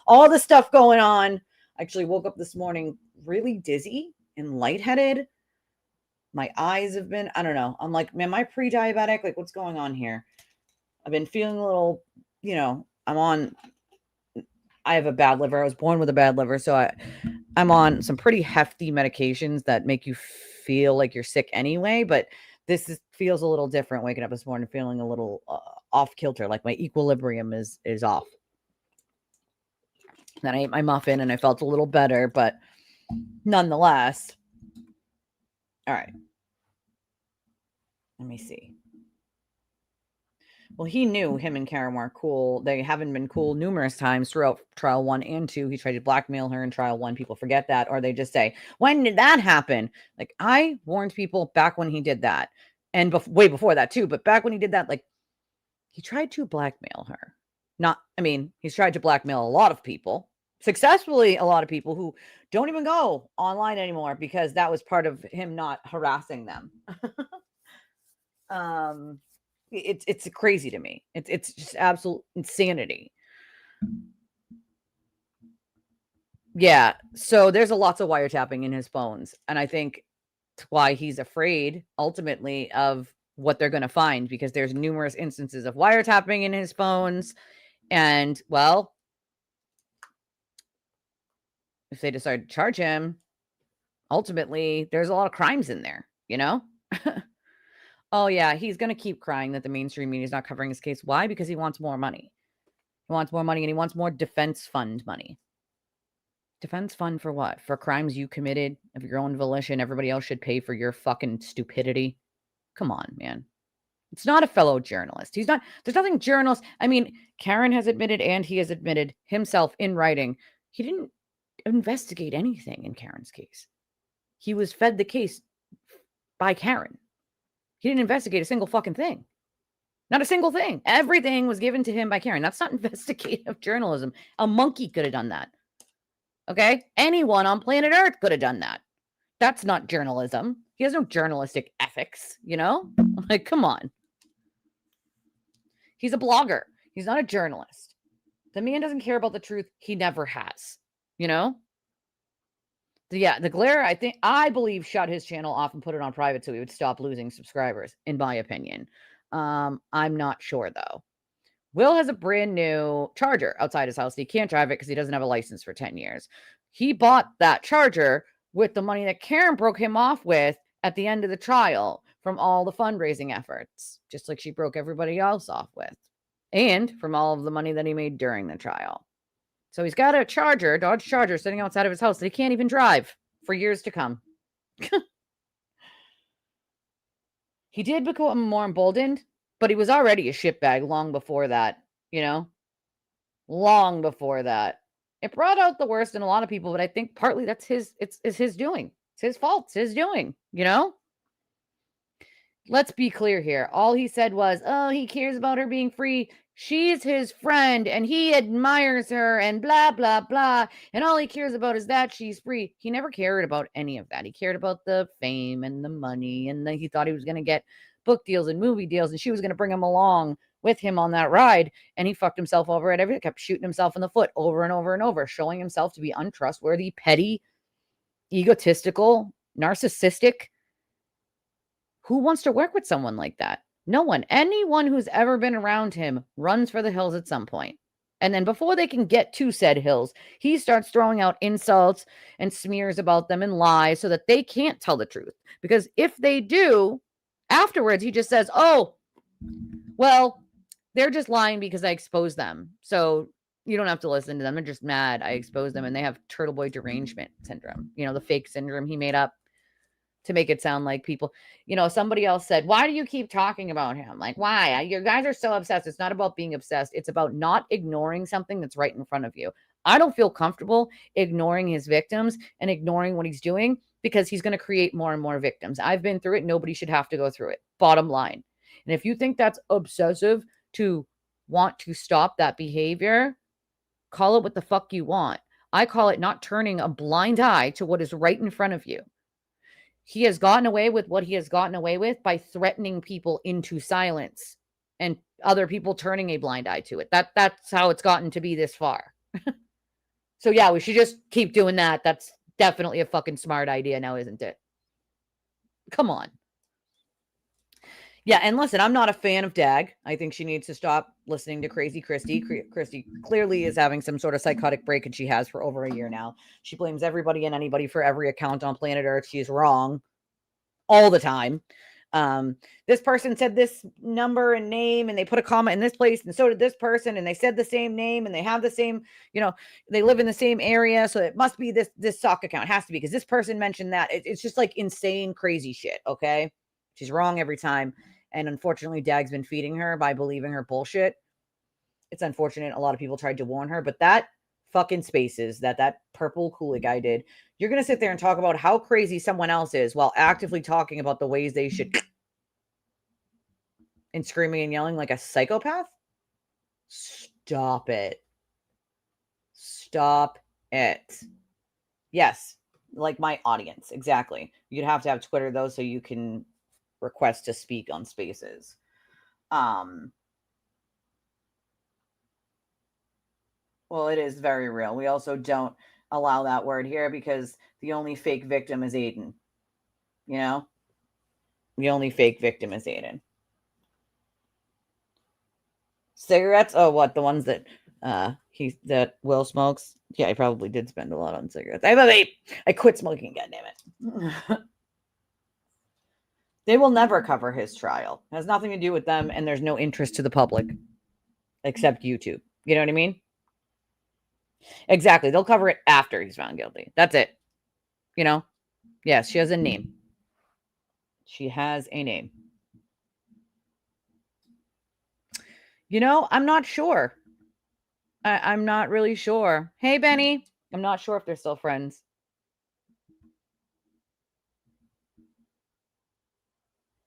all the stuff going on. I actually woke up this morning really dizzy and lightheaded. My eyes have been, I don't know. I'm like, man, am I pre-diabetic? Like, what's going on here? I've been feeling a little, I have a bad liver. I was born with a bad liver. So I'm on some pretty hefty medications that make you feel like you're sick anyway. But this feels a little different waking up this morning, feeling a little off kilter, like my equilibrium is off. Then I ate my muffin and I felt a little better, but nonetheless. All right. Let me see. Well, he knew him and Karen weren't cool. They haven't been cool numerous times throughout trial 1 and 2. He tried to blackmail her in trial 1. People forget that, or they just say, when did that happen? Like, I warned people back when he did that, and way before that too, but back when he did that, like, he tried to blackmail her. He's tried to blackmail a lot of people, successfully a lot of people who don't even go online anymore because that was part of him not harassing them. It's crazy to me. It's just absolute insanity. Yeah. So there's lots of wiretapping in his phones. And I think that's why he's afraid ultimately of what they're going to find, because there's numerous instances of wiretapping in his phones. And well, if they decide to charge him, ultimately there's a lot of crimes in there, Oh, yeah, he's going to keep crying that the mainstream media is not covering his case. Why? Because he wants more money. He wants more money, and he wants more defense fund money. Defense fund for what? For crimes you committed of your own volition. Everybody else should pay for your fucking stupidity. Come on, man. It's not a fellow journalist. There's nothing journalist. Karen has admitted, and he has admitted himself in writing, he didn't investigate anything in Karen's case. He was fed the case by Karen. He didn't investigate a single fucking thing. Not a single thing. Everything was given to him by Karen. That's not investigative journalism. A monkey could have done that. Okay? Anyone on planet Earth could have done that. That's not journalism. He has no journalistic ethics, Like, come on. He's a blogger. He's not a journalist. The man doesn't care about the truth. He never has, The glare, I believe, shut his channel off and put it on private so he would stop losing subscribers, in my opinion. I'm not sure, though. Will has a brand new Charger outside his house. He can't drive it because he doesn't have a license for 10 years. He bought that Charger with the money that Karen broke him off with at the end of the trial from all the fundraising efforts, just like she broke everybody else off with, and from all of the money that he made during the trial. So he's got a Dodge Charger, sitting outside of his house that he can't even drive for years to come. He did become more emboldened, but he was already a shitbag long before that, Long before that. It brought out the worst in a lot of people, but I think partly that's his doing. It's his fault. It's his doing, Let's be clear here. All he said was, oh, he cares about her being free. she's his friend and he admires her and blah, blah, blah. And all he cares about is that she's free. He never cared about any of that. He cared about the fame and the money. And he thought he was going to get book deals and movie deals. And she was going to bring him along with him on that ride. And he fucked himself over at everything, kept shooting himself in the foot over and over and over, showing himself to be untrustworthy, petty, egotistical, narcissistic. Who wants to work with someone like that? No one. Anyone who's ever been around him runs for the hills at some point. And then before they can get to said hills, he starts throwing out insults and smears about them and lies so that they can't tell the truth. Because if they do, afterwards, he just says, oh, well, they're just lying because I exposed them. So you don't have to listen to them. They're just mad I exposed them. And they have Turtleboy derangement syndrome, the fake syndrome he made up to make it sound like people, somebody else said, why do you keep talking about him? Like, why? You guys are so obsessed. It's not about being obsessed. It's about not ignoring something that's right in front of you. I don't feel comfortable ignoring his victims and ignoring what he's doing because he's going to create more and more victims. I've been through it. Nobody should have to go through it. Bottom line. And if you think that's obsessive to want to stop that behavior, call it what the fuck you want. I call it not turning a blind eye to what is right in front of you. He has gotten away with what he has gotten away with by threatening people into silence and other people turning a blind eye to it. That's how it's gotten to be this far. So yeah, we should just keep doing that. That's definitely a fucking smart idea now, isn't it? Come on. Yeah, and listen, I'm not a fan of Dag. I think she needs to stop listening to Crazy Christy. Christy clearly is having some sort of psychotic break, and she has for over a year now. She blames everybody and anybody for every account on planet Earth. She's wrong all the time. This person said this number and name, and they put a comma in this place, and so did this person, and they said the same name, and they have the same, they live in the same area, so it must be this sock account. It has to be because this person mentioned that. It's just like insane, crazy shit. Okay, she's wrong every time. And unfortunately, Dag's been feeding her by believing her bullshit. It's unfortunate. A lot of people tried to warn her, but that fucking Spaces that purple Kool-Aid guy did, you're going to sit there and talk about how crazy someone else is while actively talking about the ways they should and screaming and yelling like a psychopath? Stop it. Stop it. Yes, like my audience. Exactly. You'd have to have Twitter, though, so you can request to speak on Spaces. Well, it is very real. We also don't allow that word here because the only fake victim is Aiden. The only fake victim is Aiden. Cigarettes? Oh, what? The ones that Will smokes? Yeah, he probably did spend a lot on cigarettes. I have a vape. I quit smoking, goddammit. They will never cover his trial. It has nothing to do with them, and there's no interest to the public except YouTube. You know what I mean? Exactly. They'll cover it after he's found guilty. That's it. Yes, she has a name. She has a name. I'm not sure. I'm not really sure. Hey, Benny. I'm not sure if they're still friends.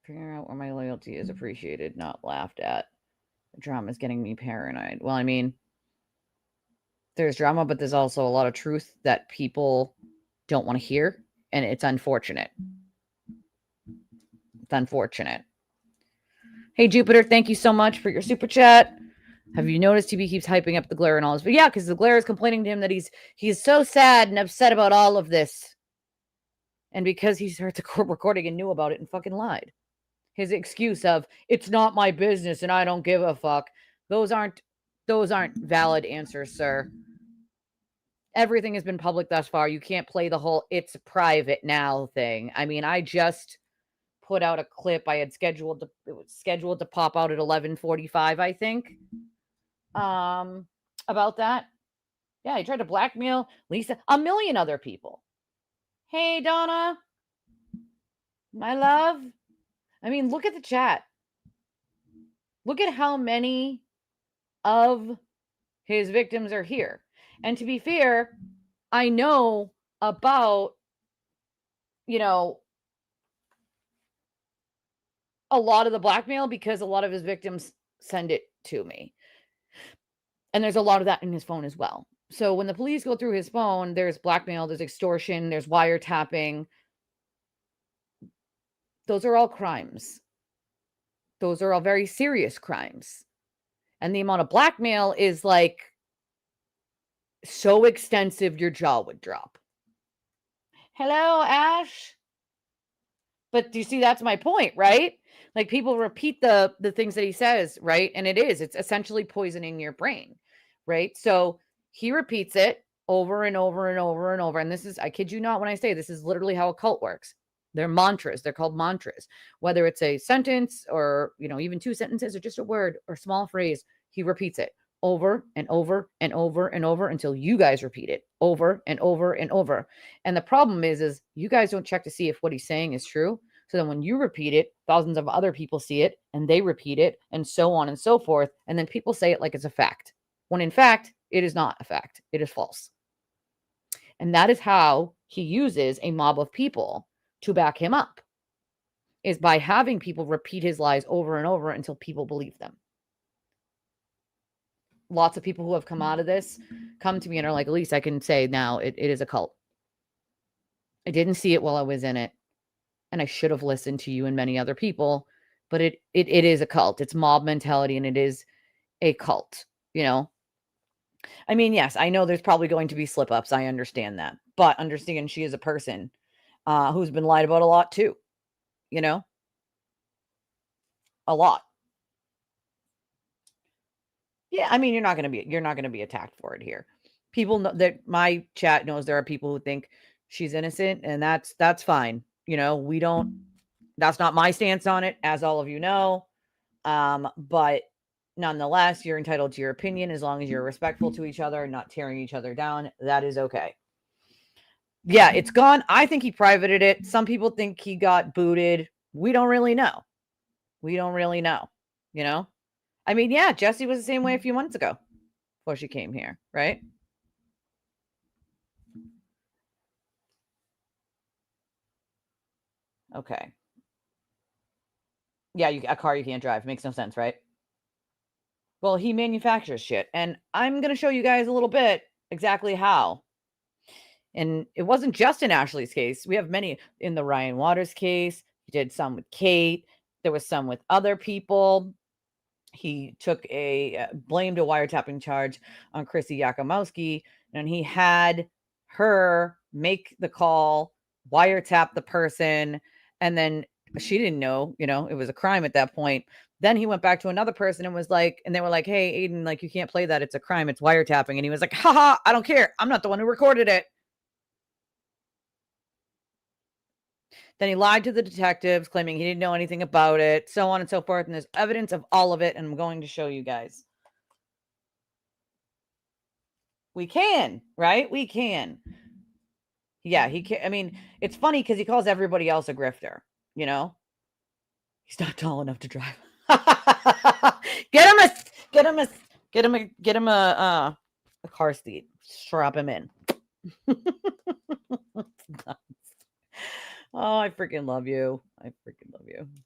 Figure out where my loyalty is appreciated, not laughed at. The drama is getting me paranoid. Well, I mean, there's drama, but there's also a lot of truth that people don't want to hear, and it's unfortunate. It's unfortunate. Hey, Jupiter, thank you so much for your super chat. Have you noticed TV keeps hyping up the glare and all this? But yeah, because the glare is complaining to him that he's so sad and upset about all of this. And because he heard the recording and knew about it and fucking lied. His excuse of, it's not my business and I don't give a fuck. Those aren't valid answers, sir. Everything has been public thus far. You can't play the whole it's private now thing. I mean, I just put out a clip I had scheduled to pop out at 11:45, I think. About that. Yeah, he tried to blackmail Lisa, a million other people. Hey, Donna. My love. I mean, look at the chat. Look at how many of his victims are here. And to be fair, I know about, a lot of the blackmail because a lot of his victims send it to me. And there's a lot of that in his phone as well. So when the police go through his phone, there's blackmail, there's extortion, there's wiretapping. Those are all crimes. Those are all very serious crimes. And the amount of blackmail is like so extensive your jaw would drop. Hello, Ash. But do you see, that's my point, right? Like, people repeat the things that he says, right? And it's essentially poisoning your brain, right? So he repeats it over and over and over and over. And this is, I kid you not when I say this is literally how a cult works. They're mantras. They're called mantras. Whether it's a sentence or, even 2 sentences or just a word or small phrase, he repeats it over and over and over and over until you guys repeat it over and over and over. And the problem is you guys don't check to see if what he's saying is true. So then when you repeat it, thousands of other people see it and they repeat it and so on and so forth. And then people say it like it's a fact, when in fact, it is not a fact. It is false. And that is how he uses a mob of people to back him up, is by having people repeat his lies over and over until people believe them. Lots of people who have come out of this come to me and are like, at least I can say now it is a cult. I didn't see it while I was in it. And I should have listened to you and many other people, but it is a cult. It's mob mentality and it is a cult, I mean, yes, I know there's probably going to be slip ups. I understand that, but understand she is a person who's been lied about a lot too, a lot. Yeah, I mean, you're not going to be attacked for it here. People know that my chat knows there are people who think she's innocent, and that's fine. That's not my stance on it, as all of you know. But nonetheless, you're entitled to your opinion as long as you're respectful to each other, not tearing each other down. That is okay. Yeah, it's gone. I think he privated it. Some people think he got booted. We don't really know. I mean, yeah, Jessie was the same way a few months ago before she came here, right? Okay. Yeah, a car you can't drive. Makes no sense, right? Well, he manufactures shit. And I'm going to show you guys a little bit exactly how. And it wasn't just in Ashley's case. We have many in the Ryan Waters case. He did some with Kate. There was some with other people. He took blamed a wiretapping charge on Chrissy Yakomowski, and he had her make the call, wiretap the person, and then she didn't know, it was a crime at that point. Then he went back to another person and was like, and they were like, hey, Aiden, like, you can't play that. It's a crime. It's wiretapping. And he was like, haha, I don't care. I'm not the one who recorded it. Then he lied to the detectives, claiming he didn't know anything about it, so on and so forth. And there's evidence of all of it, and I'm going to show you guys. We can, right? We can. Yeah, he can. I mean, it's funny because he calls everybody else a grifter, He's not tall enough to drive. Get him a car seat. Strap him in. Oh, I freaking love you.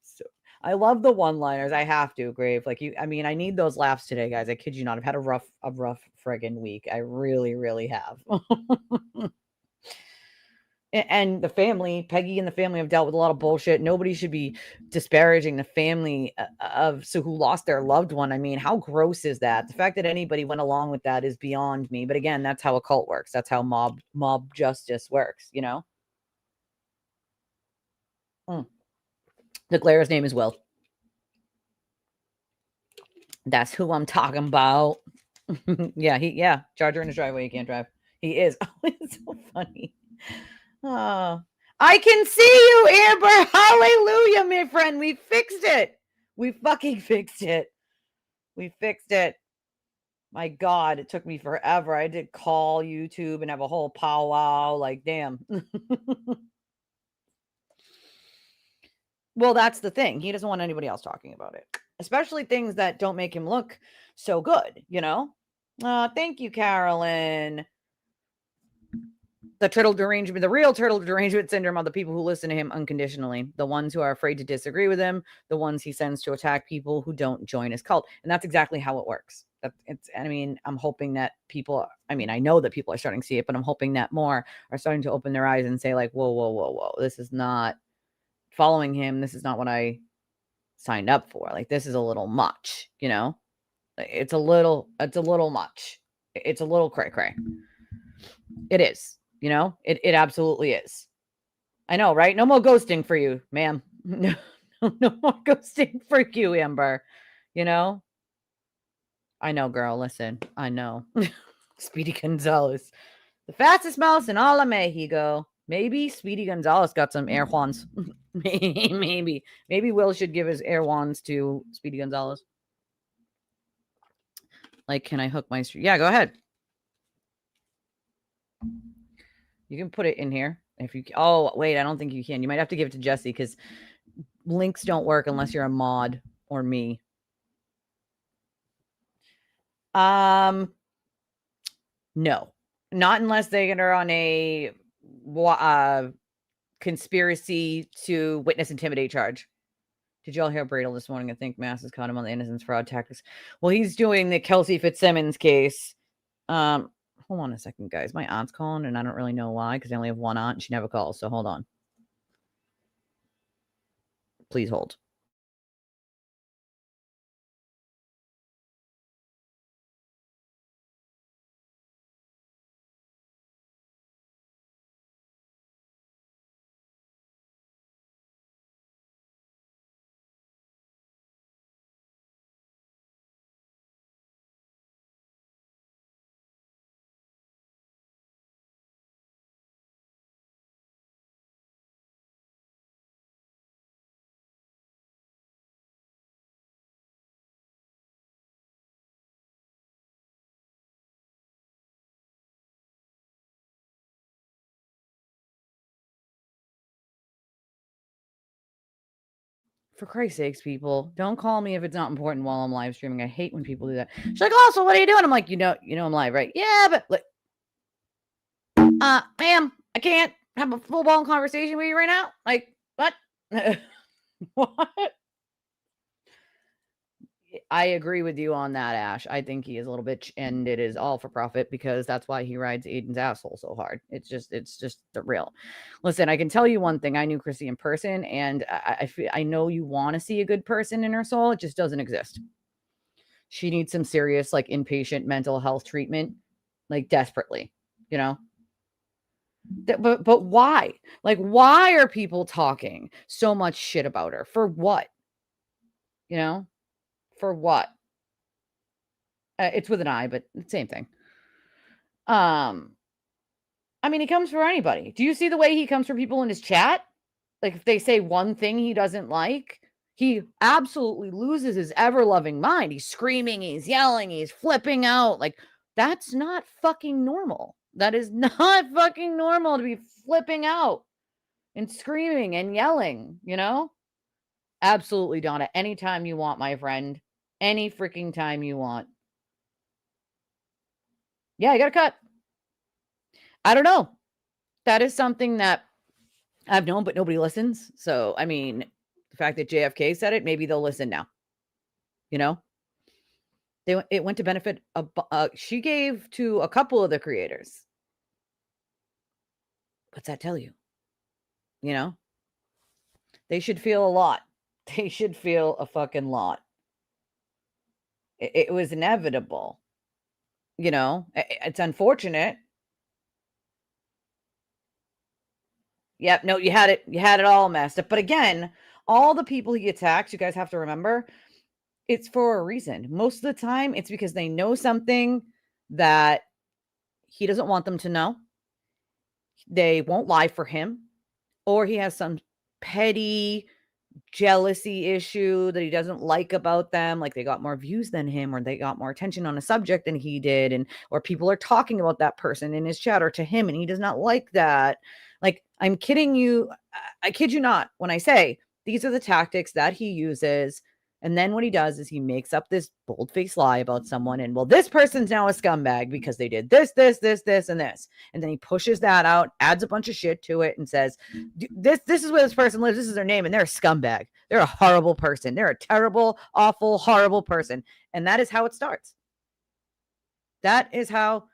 So I love the one-liners. I have to, Grave. Like, I mean, I need those laughs today, guys. I kid you not. I've had a rough friggin' week. I really, really have. And the family, Peggy and the family have dealt with a lot of bullshit. Nobody should be disparaging the family who lost their loved one. I mean, how gross is that? The fact that anybody went along with that is beyond me. But again, that's how a cult works. That's how mob justice works, The Claire's name is Will. That's who I'm talking about. Yeah, Charger in his driveway. You can't drive. He is. Oh, it's so funny. Oh, I can see you, Amber. Hallelujah, my friend. We fixed it. We fucking fixed it. We fixed it. My God, it took me forever. I had to call YouTube and have a whole powwow. Like, damn. Well, that's the thing. He doesn't want anybody else talking about it, especially things that don't make him look so good, Thank you, Carolyn. The turtle derangement, the real turtle derangement syndrome are the people who listen to him unconditionally, the ones who are afraid to disagree with him, the ones he sends to attack people who don't join his cult. And that's exactly how it works. I mean, I'm hoping that people, I mean, I know that people are starting to see it, but I'm hoping that more are starting to open their eyes and say, like, whoa, whoa, whoa, whoa, this is not following him. This is not what I signed up for. Like, this is a little much, you know? It's a little much. It's a little cray cray. It is. You know, it absolutely is. I know, right? No more ghosting for you, ma'am. No more ghosting for you, Amber. You know? I know, girl. Listen, I know. Speedy Gonzalez. The fastest mouse in all of Mexico. Maybe Speedy Gonzalez got some air wands. Maybe Will should give his air wands to Speedy Gonzalez. Like, can I hook my stream? Yeah, go ahead. You can put it in here if you. Oh, wait, I don't think you can. You might have to give it to Jesse because links don't work unless you're a mod or me. No, not unless they are on a conspiracy to witness intimidate charge. Did y'all hear Bradle this morning? I think Mass has caught him on the innocence fraud tactics. Well, he's doing the Kelsey Fitzsimmons case. Hold on a second, guys. My aunt's calling, and I don't really know why, because I only have one aunt, and she never calls, so hold on. Please hold. For Christ's sakes, people, don't call me if it's not important while I'm live streaming. I hate when people do that. She's like, "Oh, so what are you doing?" I'm like, you know, I'm live, right? Yeah, but like, ma'am, I can't have a full-blown conversation with you right now. Like, what? What? I agree with you on that, Ash. I think he is a little bitch, and it is all for profit because that's why he rides Aiden's asshole so hard. It's just the real. Listen, I can tell you one thing. I knew Chrissy in person, and I know you want to see a good person in her soul. It just doesn't exist. She needs some serious, like, inpatient mental health treatment, like, desperately, you know? But why? Like, why are people talking so much shit about her? For what? You know? For what? It's with an I, but same thing. I mean, he comes for anybody. Do you see the way he comes for people in his chat? Like, if they say one thing he doesn't like, he absolutely loses his ever-loving mind. He's screaming, he's yelling, he's flipping out. Like, that's not fucking normal. That is not fucking normal to be flipping out and screaming and yelling, you know? Absolutely, Donna. Anytime you want, my friend. Any freaking time you want. Yeah, you got to cut. I don't know. That is something that I've known, but nobody listens. So, I mean, the fact that JFK said it, maybe they'll listen now. You know? It went to benefit she gave to a couple of the creators. What's that tell you? You know? They should feel a lot. They should feel a fucking lot. It was inevitable. You know? It's unfortunate. Yep, no, you had it all messed up. But again, all the people he attacks, you guys have to remember, it's for a reason. Most of the time, it's because they know something that he doesn't want them to know. They won't lie for him, or he has some petty jealousy issue that he doesn't like about them, like they got more views than him, or they got more attention on a subject than he did, and or people are talking about that person in his chat or to him, and he does not like that. Like, I'm kidding you. I kid you not when I say these are the tactics that he uses, And then what he does is he makes up this bold-faced lie about someone and, well, this person's now a scumbag because they did this, this, this, this, and this. And then he pushes that out, adds a bunch of shit to it and says, this is where this person lives. This is their name. And they're a scumbag. They're a horrible person. They're a terrible, awful, horrible person. And that is how it starts. That is how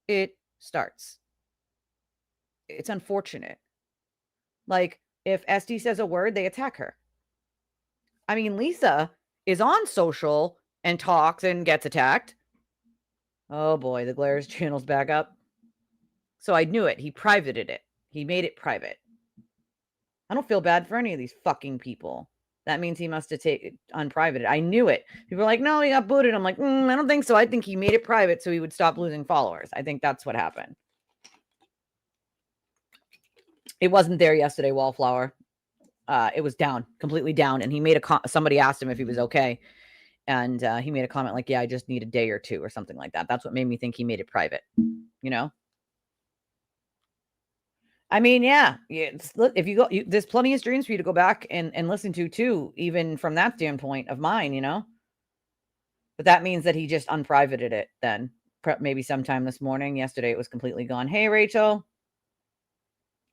it starts. It's unfortunate. Like, if SD says a word, they attack her. I mean, Lisa is on social and talks and gets attacked. Oh boy, the Glares channel's back up. So I knew it. He privated it. He made it private. I don't feel bad for any of these fucking people. That means he must have unprivated it. I knew it. People are like, no, he got booted. I'm like, I don't think so. I think he made it private so he would stop losing followers. I think that's what happened. It wasn't there yesterday, Wallflower. It was down, completely down. And he made somebody asked him if he was okay. And he made a comment like, yeah, I just need a day or two or something like that. That's what made me think he made it private, you know? I mean, yeah, if you go, there's plenty of streams for you to go back and listen to too, even from that standpoint of mine, you know? But that means that he just unprivated it then, maybe sometime this morning. Yesterday, it was completely gone. Hey, Rachel.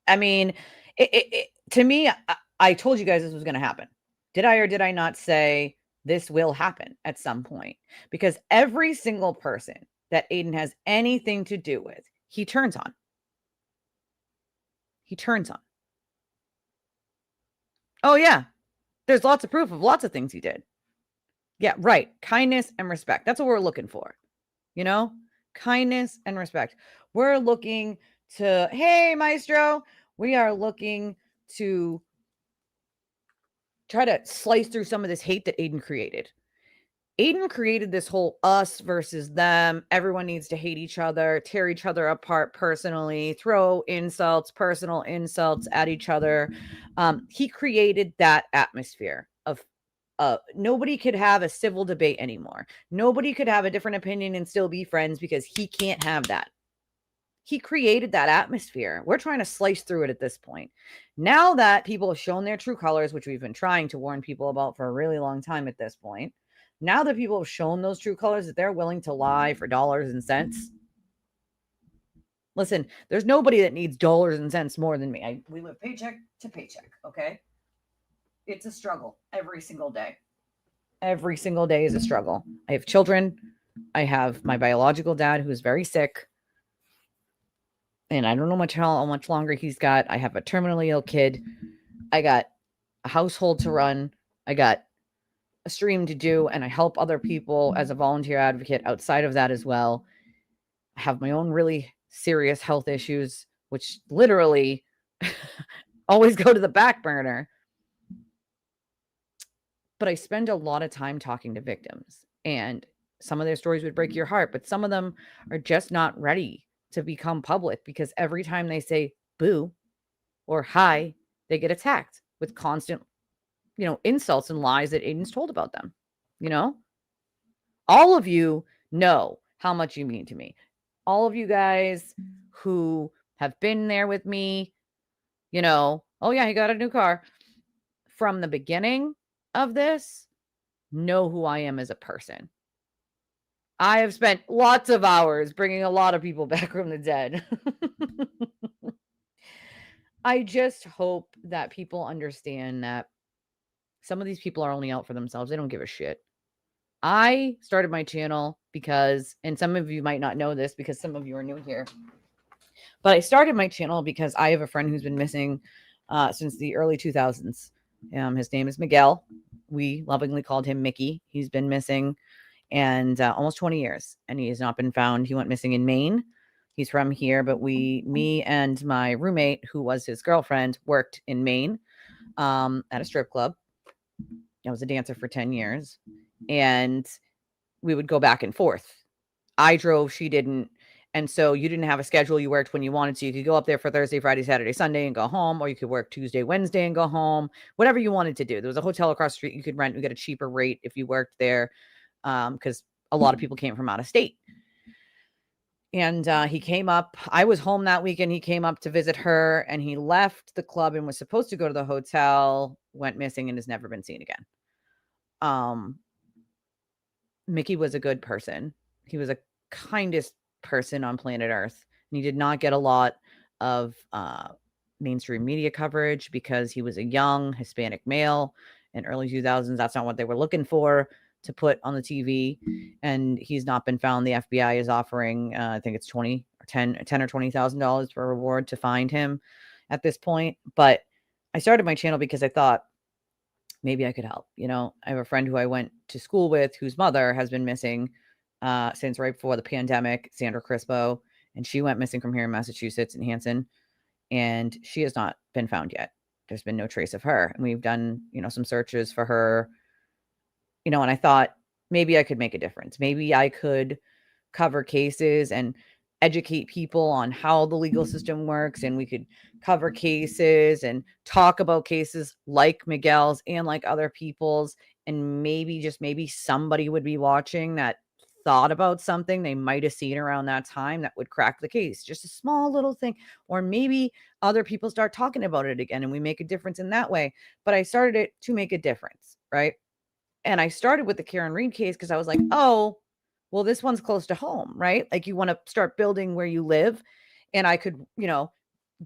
I mean, to me, I told you guys this was going to happen. Did I or did I not say this will happen at some point? Because every single person that Aiden has anything to do with, he turns on. He turns on. Oh, yeah. There's lots of proof of lots of things he did. Yeah, right. Kindness and respect. That's what we're looking for. You know? Kindness and respect. We're looking to, hey, Maestro, we are looking to try to slice through some of this hate that Aiden created. Aiden created this whole us versus them. Everyone needs to hate each other, tear each other apart personally, throw personal insults at each other. He created that atmosphere of nobody could have a civil debate anymore. Nobody could have a different opinion and still be friends because he can't have that. He created that atmosphere. We're trying to slice through it at this point. Now that people have shown their true colors, which we've been trying to warn people about for a really long time at this point, now that people have shown those true colors, that they're willing to lie for dollars and cents. Listen, there's nobody that needs dollars and cents more than me. We live paycheck to paycheck, okay? It's a struggle every single day. Every single day is a struggle. I have children. I have my biological dad who's very sick. And I don't know how much longer he's got. I have a terminally ill kid. I got a household to run. I got a stream to do, and I help other people as a volunteer advocate outside of that as well. I have my own really serious health issues, which literally always go to the back burner. But I spend a lot of time talking to victims, and some of their stories would break your heart, but some of them are just not ready to become public because every time they say boo or hi, they get attacked with constant, insults and lies that Aiden's told about them. All of you know how much you mean to me. All of you guys who have been there with me, oh yeah, he got a new car. From the beginning of this, know who I am as a person. I have spent lots of hours bringing a lot of people back from the dead. I just hope that people understand that some of these people are only out for themselves. They don't give a shit. I started my channel because, and some of you might not know this because some of you are new here, but I started my channel because I have a friend who's been missing since the early 2000s. His name is Miguel. We lovingly called him Mickey. He's been missing and almost 20 years, and he has not been found. He went missing in Maine. He's from here, but me and my roommate, who was his girlfriend, worked in Maine at a strip club. I was a dancer for 10 years, and we would go back and forth. I drove, she didn't. And so you didn't have a schedule. You worked when you wanted to. You could go up there for Thursday, Friday, Saturday, Sunday and go home, or you could work Tuesday, Wednesday and go home, whatever you wanted to do. There was a hotel across the street you could rent. You get a cheaper rate if you worked there because a lot of people came from out of state. And he came up. I was home that weekend. He came up to visit her, and he left the club and was supposed to go to the hotel, went missing, and has never been seen again. Mickey was a good person. He was the kindest person on planet Earth. And he did not get a lot of mainstream media coverage because he was a young Hispanic male in early 2000s. That's not what they were looking for to put on the TV. And he's not been found. The FBI is offering, I think it's $10 or $20,000 for a reward to find him at this point. But I started my channel because I thought, maybe I could help. You know, I have a friend who I went to school with whose mother has been missing since right before the pandemic, Sandra Crispo, and she went missing from here in Massachusetts in Hanson, and she has not been found yet. There's been no trace of her. And we've done, some searches for her, and I thought maybe I could make a difference. Maybe I could cover cases and educate people on how the legal system works, and we could cover cases and talk about cases like Miguel's and like other people's, and maybe somebody would be watching that thought about something they might have seen around that time that would crack the case. Just a small little thing, or maybe other people start talking about it again and we make a difference in that way. But I started it to make a difference, right? And I started with the Karen Reed case because I was like, oh, well, this one's close to home, right? Like, you want to start building where you live. And I could,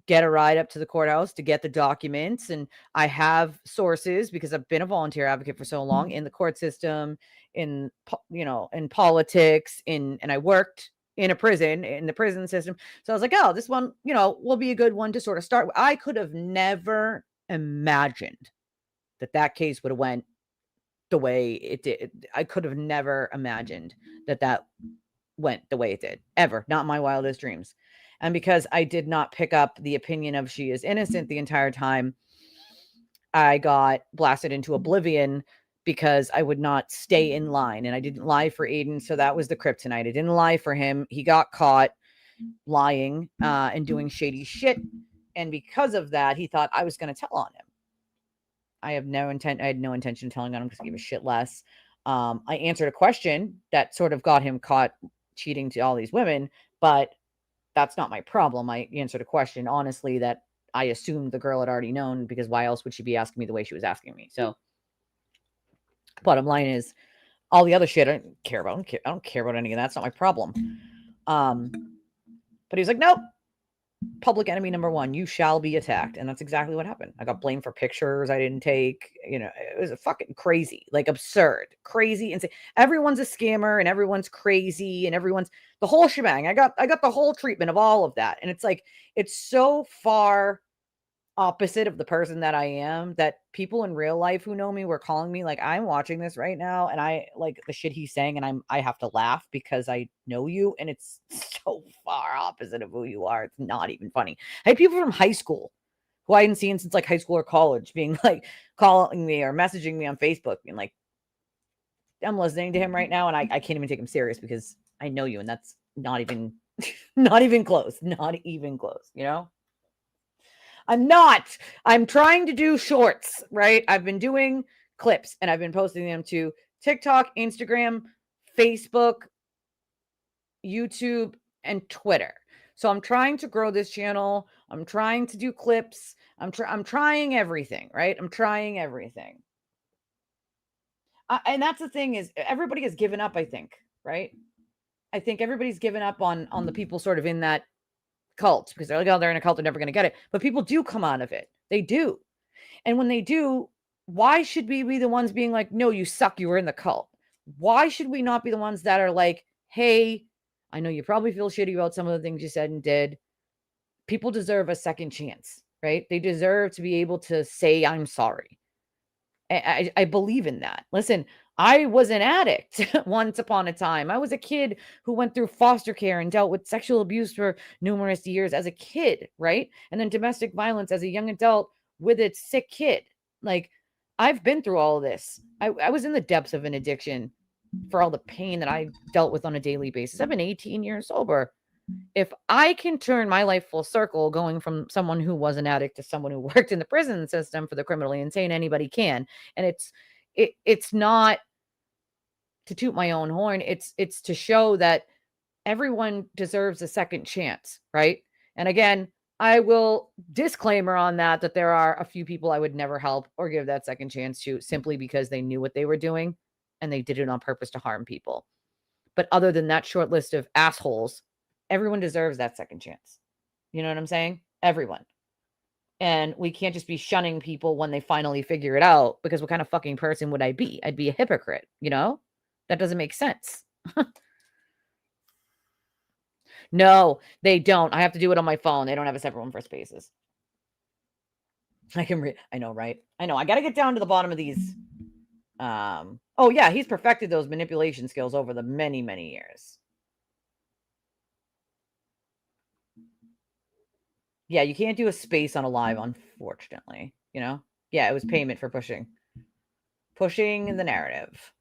get a ride up to the courthouse to get the documents. And I have sources because I've been a volunteer advocate for so long in the court system, in politics, and I worked in a prison, in the prison system. So I was like, oh, this one, will be a good one to sort of start with. I could have never imagined that case would have went the way it did. I could have never imagined that went the way it did, ever, not in my wildest dreams. And because I did not pick up the opinion of she is innocent the entire time, I got blasted into oblivion because I would not stay in line, and I didn't lie for Aiden. So that was the kryptonite. I didn't lie for him. He got caught lying and doing shady shit. And because of that, he thought I was going to tell on him. I had no intention of telling on him because I gave a shit less. I answered a question that sort of got him caught cheating to all these women, but that's not my problem. I answered a question, honestly, that I assumed the girl had already known, because why else would she be asking me the way she was asking me? So bottom line is, all the other shit I don't care about. I don't care about any of that. It's not my problem. But he's like, nope. Public enemy number one, you shall be attacked. And that's exactly what happened. I got blamed for pictures I didn't take. It was a fucking crazy, like absurd, crazy, insane. Everyone's a scammer and everyone's crazy and everyone's the whole shebang. I got the whole treatment of all of that. And it's like, it's so far opposite of the person that I am that people in real life who know me were calling me like, I'm watching this right now and I like the shit he's saying and I have to laugh because I know you, and it's so far opposite of who you are. It's not even funny. I had people from high school who I hadn't seen since like high school or college being like calling me or messaging me on Facebook being like, I'm listening to him right now and I can't even take him serious because I know you, and that's not even not even close. I'm trying to do shorts, right? I've been doing clips and I've been posting them to TikTok, Instagram, Facebook, YouTube, and Twitter. So I'm trying to grow this channel. I'm trying to do clips. I'm trying everything, right? I'm trying everything. And that's the thing, is everybody has given up, I think, right? I think everybody's given up on the people sort of in that cult, because they're like, oh, they're in a cult, they're never going to get it. But people do come out of it. They do. And when they do, why should we be the ones being like, no, you suck, you were in the cult? Why should we not be the ones that are like, hey, I know you probably feel shitty about some of the things you said and did. People deserve a second chance, right? They deserve to be able to say, I'm sorry. I believe in that. Listen, I was an addict once upon a time. I was a kid who went through foster care and dealt with sexual abuse for numerous years as a kid, right? And then domestic violence as a young adult with a sick kid. Like, I've been through all of this. I was in the depths of an addiction for all the pain that I dealt with on a daily basis. I've been 18 years sober. If I can turn my life full circle, going from someone who was an addict to someone who worked in the prison system for the criminally insane, anybody can. And it's not to toot my own horn. It's to show that everyone deserves a second chance, right? And again, I will disclaimer on that there are a few people I would never help or give that second chance to simply because they knew what they were doing and they did it on purpose to harm people. But other than that short list of assholes, everyone deserves that second chance. You know what I'm saying? Everyone. And we can't just be shunning people when they finally figure it out, because what kind of fucking person would I be? I'd be a hypocrite, you know? That doesn't make sense. No, they don't. I have to do it on my phone. They don't have a separate one for spaces. I know, right? I know. I got to get down to the bottom of these. Oh yeah, he's perfected those manipulation skills over the many, many years. Yeah, you can't do a space on a live, unfortunately, you know? Yeah, it was payment for pushing the narrative.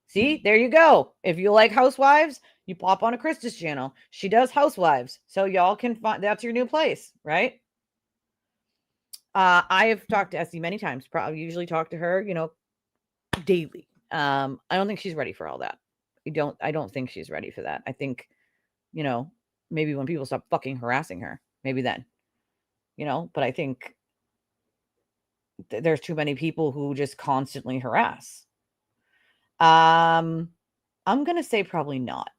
See, there you go. If you like housewives, you pop on a Krista's channel. She does housewives. So y'all can find, that's your new place, right? I have talked to Essie many times. Probably usually talk to her, you know, daily. I don't think she's ready for all that. I don't think she's ready for that. I think, you know, maybe when people stop fucking harassing her, maybe then, you know, but I think there's too many people who just constantly harass. I'm going to say probably not.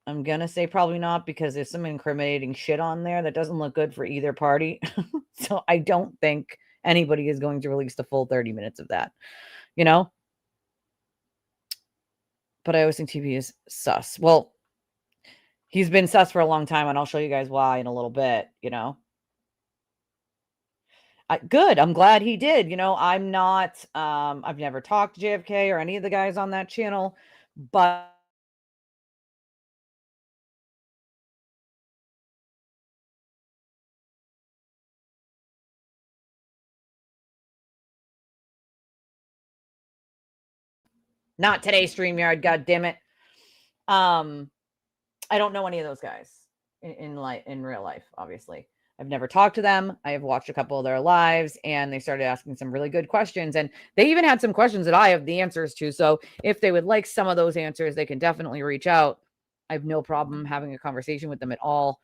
Because there's some incriminating shit on there that doesn't look good for either party. So I don't think anybody is going to release the full 30 minutes of that, you know? But I always think TV is sus. Well, he's been sus for a long time, and I'll show you guys why in a little bit, you know? Good. I'm glad he did. You know, I'm not, I've never talked to JFK or any of the guys on that channel, but not today, StreamYard, God damn it. I don't know any of those guys in real life, obviously. I've never talked to them. I have watched a couple of their lives, and they started asking some really good questions. And they even had some questions that I have the answers to. So if they would like some of those answers, they can definitely reach out. I have no problem having a conversation with them at all.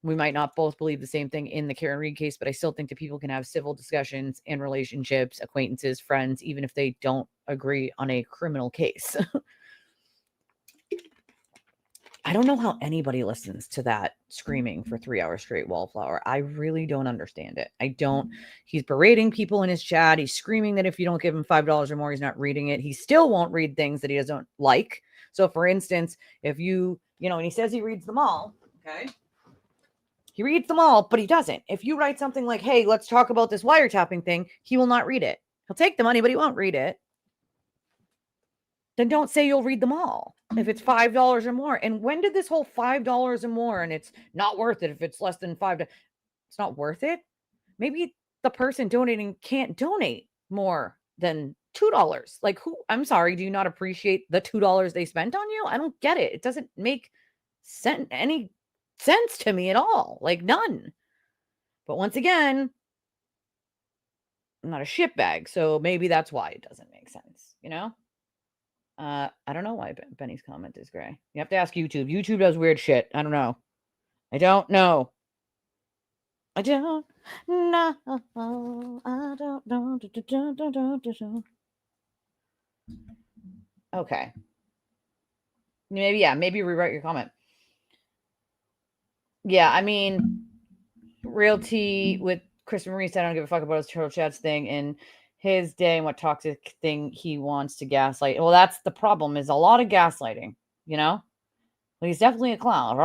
We might not both believe the same thing in the Karen Reed case, but I still think that people can have civil discussions and relationships, acquaintances, friends, even if they don't agree on a criminal case. I don't know how anybody listens to that screaming for 3 hours straight, Wallflower. I really don't understand it. He's berating people in his chat. He's screaming that if you don't give him $5 or more, he's not reading it. He still won't read things that he doesn't like. So for instance, if you know, and he says he reads them all, okay? He reads them all, but he doesn't. If you write something like, hey, let's talk about this wiretapping thing, he will not read it. He'll take the money, but he won't read it. Then don't say you'll read them all if it's $5 or more. And when did this whole $5 or more and it's not worth it if it's less than $5? It's not worth it. Maybe the person donating can't donate more than $2. Like, who? I'm sorry. Do you not appreciate the $2 they spent on you? I don't get it. It doesn't make any sense to me at all. Like, none. But once again, I'm not a shitbag, so maybe that's why it doesn't make sense, you know? I don't know why Benny's comment is gray. You have to ask YouTube. YouTube does weird shit. I don't know. I don't know. I don't know. I don't know. Okay. Maybe rewrite your comment. Yeah, I mean, Realty with Chris Marie said, I don't give a fuck about his Turtle Chats thing in his day and what toxic thing he wants to gaslight. Well, that's the problem, is a lot of gaslighting, you know? But he's definitely a clown.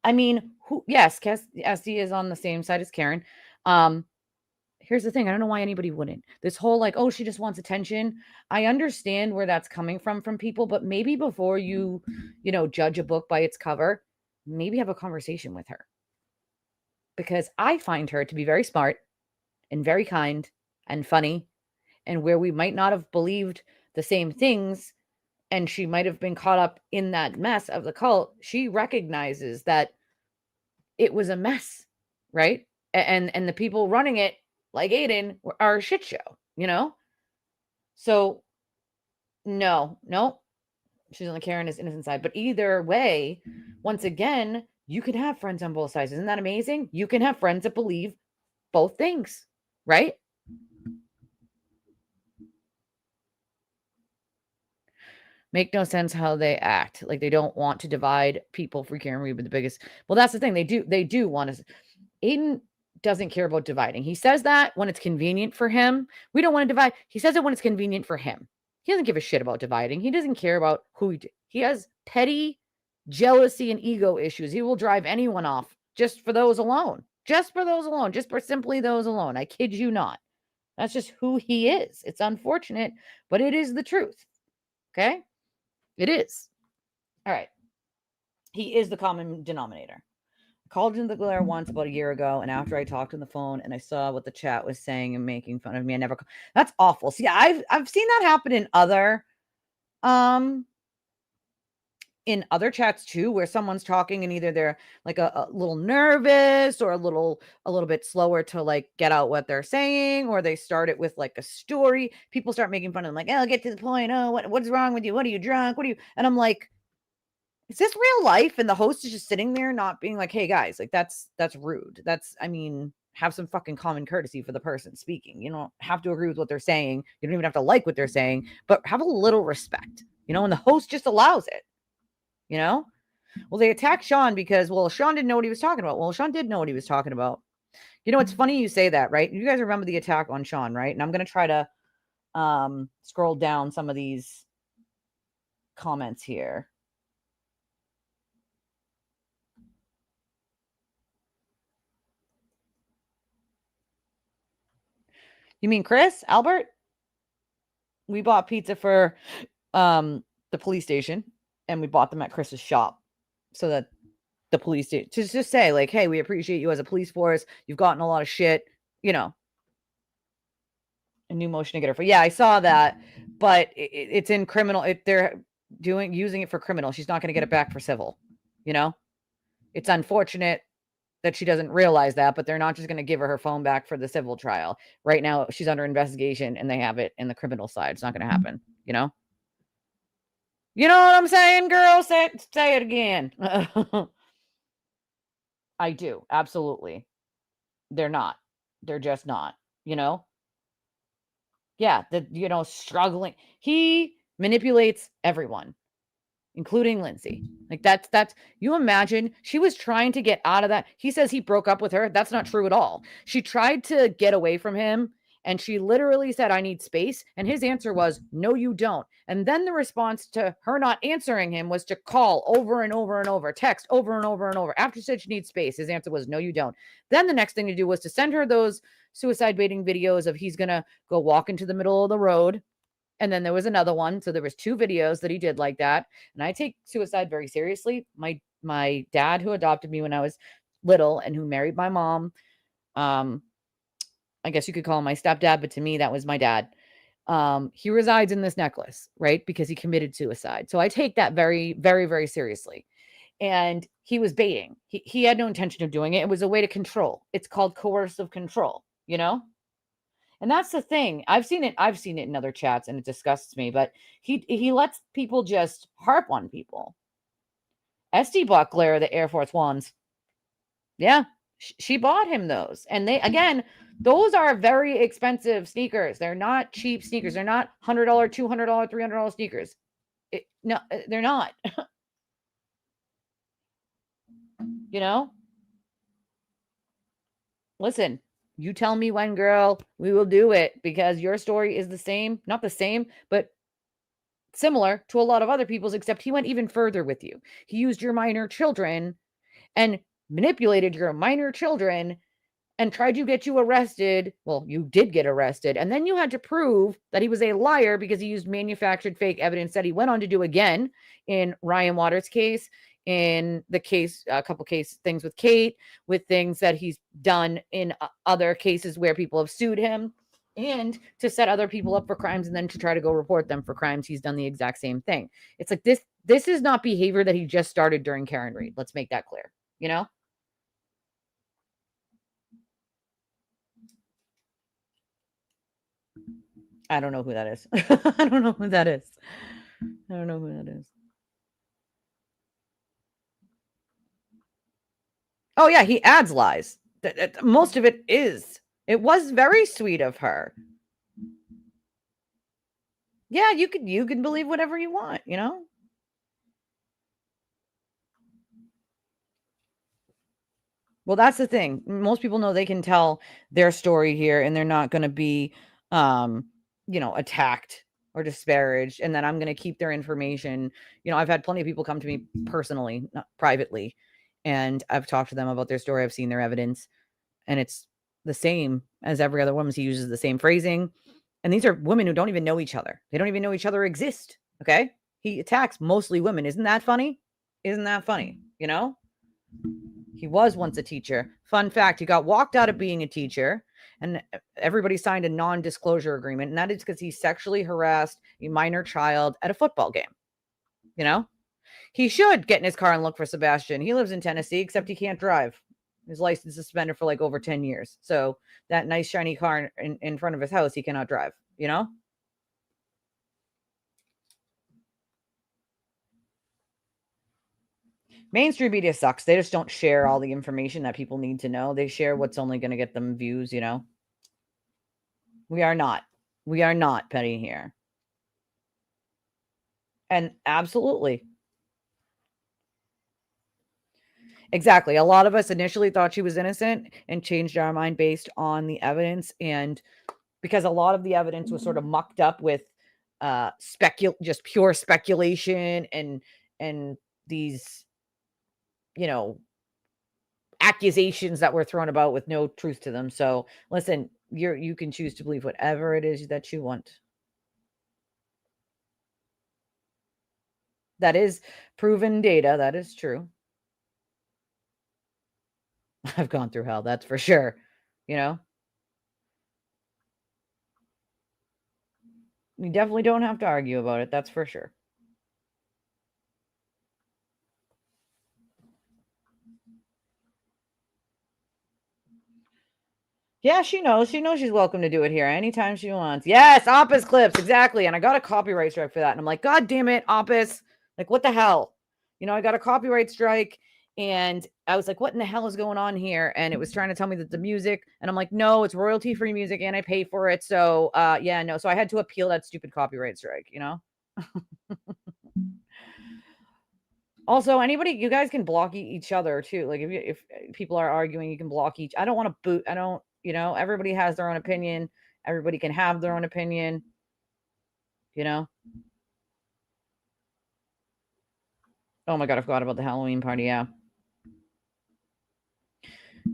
I mean, yes, SD is on the same side as Karen. Here's the thing. I don't know why anybody wouldn't. This whole like, oh, she just wants attention. I understand where that's coming from people, but maybe before you judge a book by its cover, maybe have a conversation with her. Because I find her to be very smart and very kind and funny, and where we might not have believed the same things, and she might have been caught up in that mess of the cult, she recognizes that it was a mess, right? And the people running it, like Aiden, are a shit show, you know? So, no, she's on the Karen is innocent side. But either way, once again, You can have friends on both sides. Isn't that amazing? You can have friends that believe both things, right? Make no sense how they act. Like they don't want to divide people for caring we were the biggest. Well, that's the thing. They do want to. Aiden doesn't care about dividing. He says that when it's convenient for him. We don't want to divide. He says it when it's convenient for him. He doesn't give a shit about dividing. He doesn't care about who he has petty jealousy and ego issues. He will drive anyone off just for those alone. Just for those alone. Just for simply those alone. I kid you not. That's just who he is. It's unfortunate, but it is the truth. Okay? It is. All right. He is the common denominator. I called into the glare once about a year ago, and after I talked on the phone and I saw what the chat was saying and making fun of me, I never. That's awful. See, I've seen that happen in other chats too, where someone's talking and either they're like a little nervous or a little bit slower to like get out what they're saying, or they start it with like a story. People start making fun of them, like, "Oh, get to the point. Oh, what's wrong with you? What are you drunk? What are you?" And I'm like, is this real life? And the host is just sitting there not being like, "Hey guys, like that's rude. I mean, have some fucking common courtesy for the person speaking. You don't have to agree with what they're saying. You don't even have to like what they're saying, but have a little respect, and the host just allows it, Well, they attacked Sean because, Sean didn't know what he was talking about. Well, Sean did know what he was talking about. It's funny you say that, right? You guys remember the attack on Sean, right? And I'm going to try to scroll down some of these comments here. You mean Chris, Albert? We bought pizza for the police station, and we bought them at Chris's shop so that the police to just say like, "Hey, we appreciate you as a police force. You've gotten a lot of shit, A new motion to get her for. Yeah, I saw that, but it's in criminal. They're using it for criminal. She's not going to get it back for civil. It's unfortunate that she doesn't realize that, but they're not just going to give her phone back for the civil trial. Right now, she's under investigation, and they have it in the criminal side. It's not going to happen. You know what I'm saying, girl? Say it again. I do. Absolutely. They're not. They're just not, Yeah, struggling. He manipulates everyone, including Lindsay. Like that's you imagine she was trying to get out of that. He says he broke up with her. That's not true at all. She tried to get away from him, and she literally said, "I need space." And his answer was, "No, you don't." And then the response to her not answering him was to call over and over and over, text over and over and over. After she said she needs space, his answer was, "No, you don't." Then the next thing to do was to send her those suicide baiting videos of he's gonna go walk into the middle of the road. And then there was another one. So there was 2 videos that he did like that. And I take suicide very seriously. My dad, who adopted me when I was little and who married my mom, I guess you could call him my stepdad, but to me, that was my dad. He resides in this necklace, right? Because he committed suicide. So I take that very, very, very seriously. And he was baiting. He had no intention of doing it. It was a way to control. It's called coercive control, And that's the thing. I've seen it in other chats, and it disgusts me, but he lets people just harp on people. SD bought Glare the Air Force Ones. Yeah, she bought him those. And those are very expensive sneakers. They're not cheap sneakers. They're not $100, $200, $300 sneakers. No, they're not. Listen, you tell me when, girl, we will do it, because your story is the same, not the same, but similar to a lot of other people's, except he went even further with you. He used your minor children and manipulated your minor children and tried to get you arrested. Well, you did get arrested. And then you had to prove that he was a liar because he used manufactured fake evidence that he went on to do again in Ryan Waters' case, in the case, a couple things with Kate, with things that he's done in other cases where people have sued him, and to set other people up for crimes and then to try to go report them for crimes. He's done the exact same thing. It's like this is not behavior that he just started during Karen Read. Let's make that clear, I don't know who that is. I don't know who that is. I don't know who that is. Oh yeah, he adds lies. Most of it is. It was very sweet of her. Yeah, you can believe whatever you want, you know? Well, that's the thing. Most people know they can tell their story here and they're not going to be attacked or disparaged, and then I'm going to keep their information. I've had plenty of people come to me personally, not privately, and I've talked to them about their story. I've seen their evidence, and it's the same as every other woman. He uses the same phrasing. And these are women who don't even know each other. They don't even know each other exist. Okay. He attacks mostly women. Isn't that funny? Isn't that funny? He was once a teacher. Fun fact, he got walked out of being a teacher, and everybody signed a non-disclosure agreement. And that is because he sexually harassed a minor child at a football game. He should get in his car and look for Sebastian. He lives in Tennessee, except he can't drive. His license is suspended for like over 10 years. So that nice shiny car in front of his house, he cannot drive, Mainstream media sucks. They just don't share all the information that people need to know. They share what's only going to get them views, We are not. We are not petty here. And absolutely. Exactly. A lot of us initially thought she was innocent and changed our mind based on the evidence, and because a lot of the evidence was sort of mucked up with just pure speculation and these accusations that were thrown about with no truth to them. So listen, you can choose to believe whatever it is that you want. That is proven data. That is true. I've gone through hell, that's for sure. You definitely don't have to argue about it. That's for sure. Yeah, she knows. She knows she's welcome to do it here anytime she wants. Yes, Opus clips, exactly. And I got a copyright strike for that. And I'm like, God damn it, Opus. Like, what the hell? I got a copyright strike, and I was like, what in the hell is going on here? And it was trying to tell me that the music, and I'm like, no, it's royalty-free music and I pay for it. So yeah, no. So I had to appeal that stupid copyright strike, Also, anybody, you guys can block each other too. Like if people are arguing, you can block each. I don't want to boot. I don't, everybody has their own opinion. Everybody can have their own opinion, you know. Oh my god, I forgot about the Halloween party. Yeah.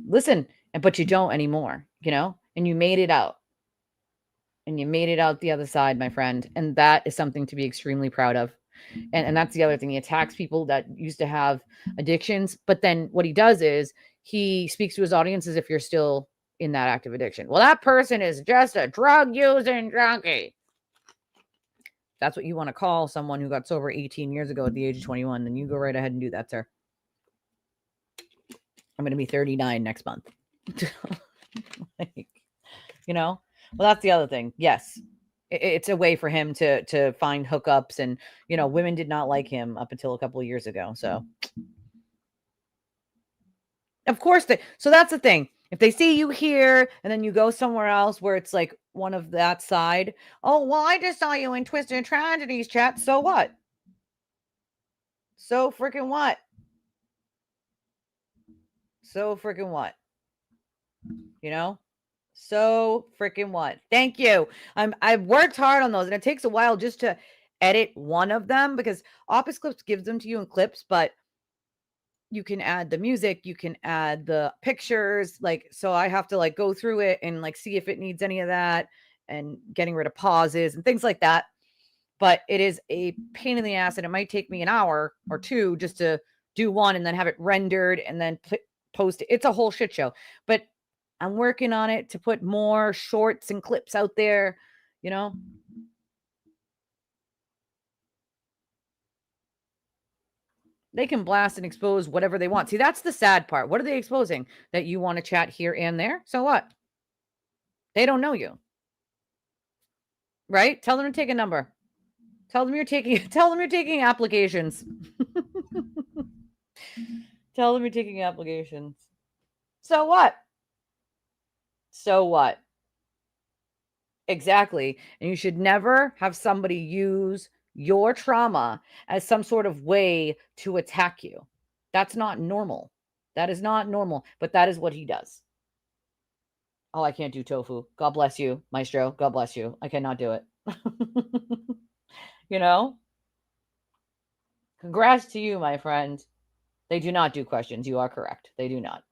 Listen, but you don't anymore, and you made it out. And you made it out the other side, my friend. And that is something to be extremely proud of. And that's the other thing. He attacks people that used to have addictions. But then what he does is he speaks to his audience as if you're still in that active addiction. Well, that person is just a drug using junkie. That's what you want to call someone who got sober 18 years ago at the age of 21. Then you go right ahead and do that, sir. I'm going to be 39 next month. Well, that's the other thing. Yes. It's a way for him to find hookups, and women did not like him up until a couple of years ago. So of course so that's the thing. If they see you here and then you go somewhere else where it's like one of that side, oh well, I just saw you in Twisted Tragedies chat. So what? So freaking what? So freaking what? So freaking what? Thank you. I've worked hard on those, and it takes a while just to edit one of them because Opus Clips gives them to you in clips, but you can add the music, you can add the pictures, so I have to go through it and see if it needs any of that, and getting rid of pauses and things like that. But it is a pain in the ass, and it might take me an hour or two just to do one and then have it rendered and then post it. It's a whole shit show. But I'm working on it to put more shorts and clips out there, They can blast and expose whatever they want. See, that's the sad part. What are they exposing? That you want to chat here and there? So what? They don't know you. Right? Tell them to take a number. Tell them you're taking applications. Tell them you're taking applications. So what? So what? Exactly. And you should never have somebody use your trauma as some sort of way to attack you. That's not normal. That is not normal, but that is what he does. Oh, I can't do tofu. God bless you, Maestro. God bless you. I cannot do it. You know? Congrats to you, my friend. They do not do questions. You are correct. They do not.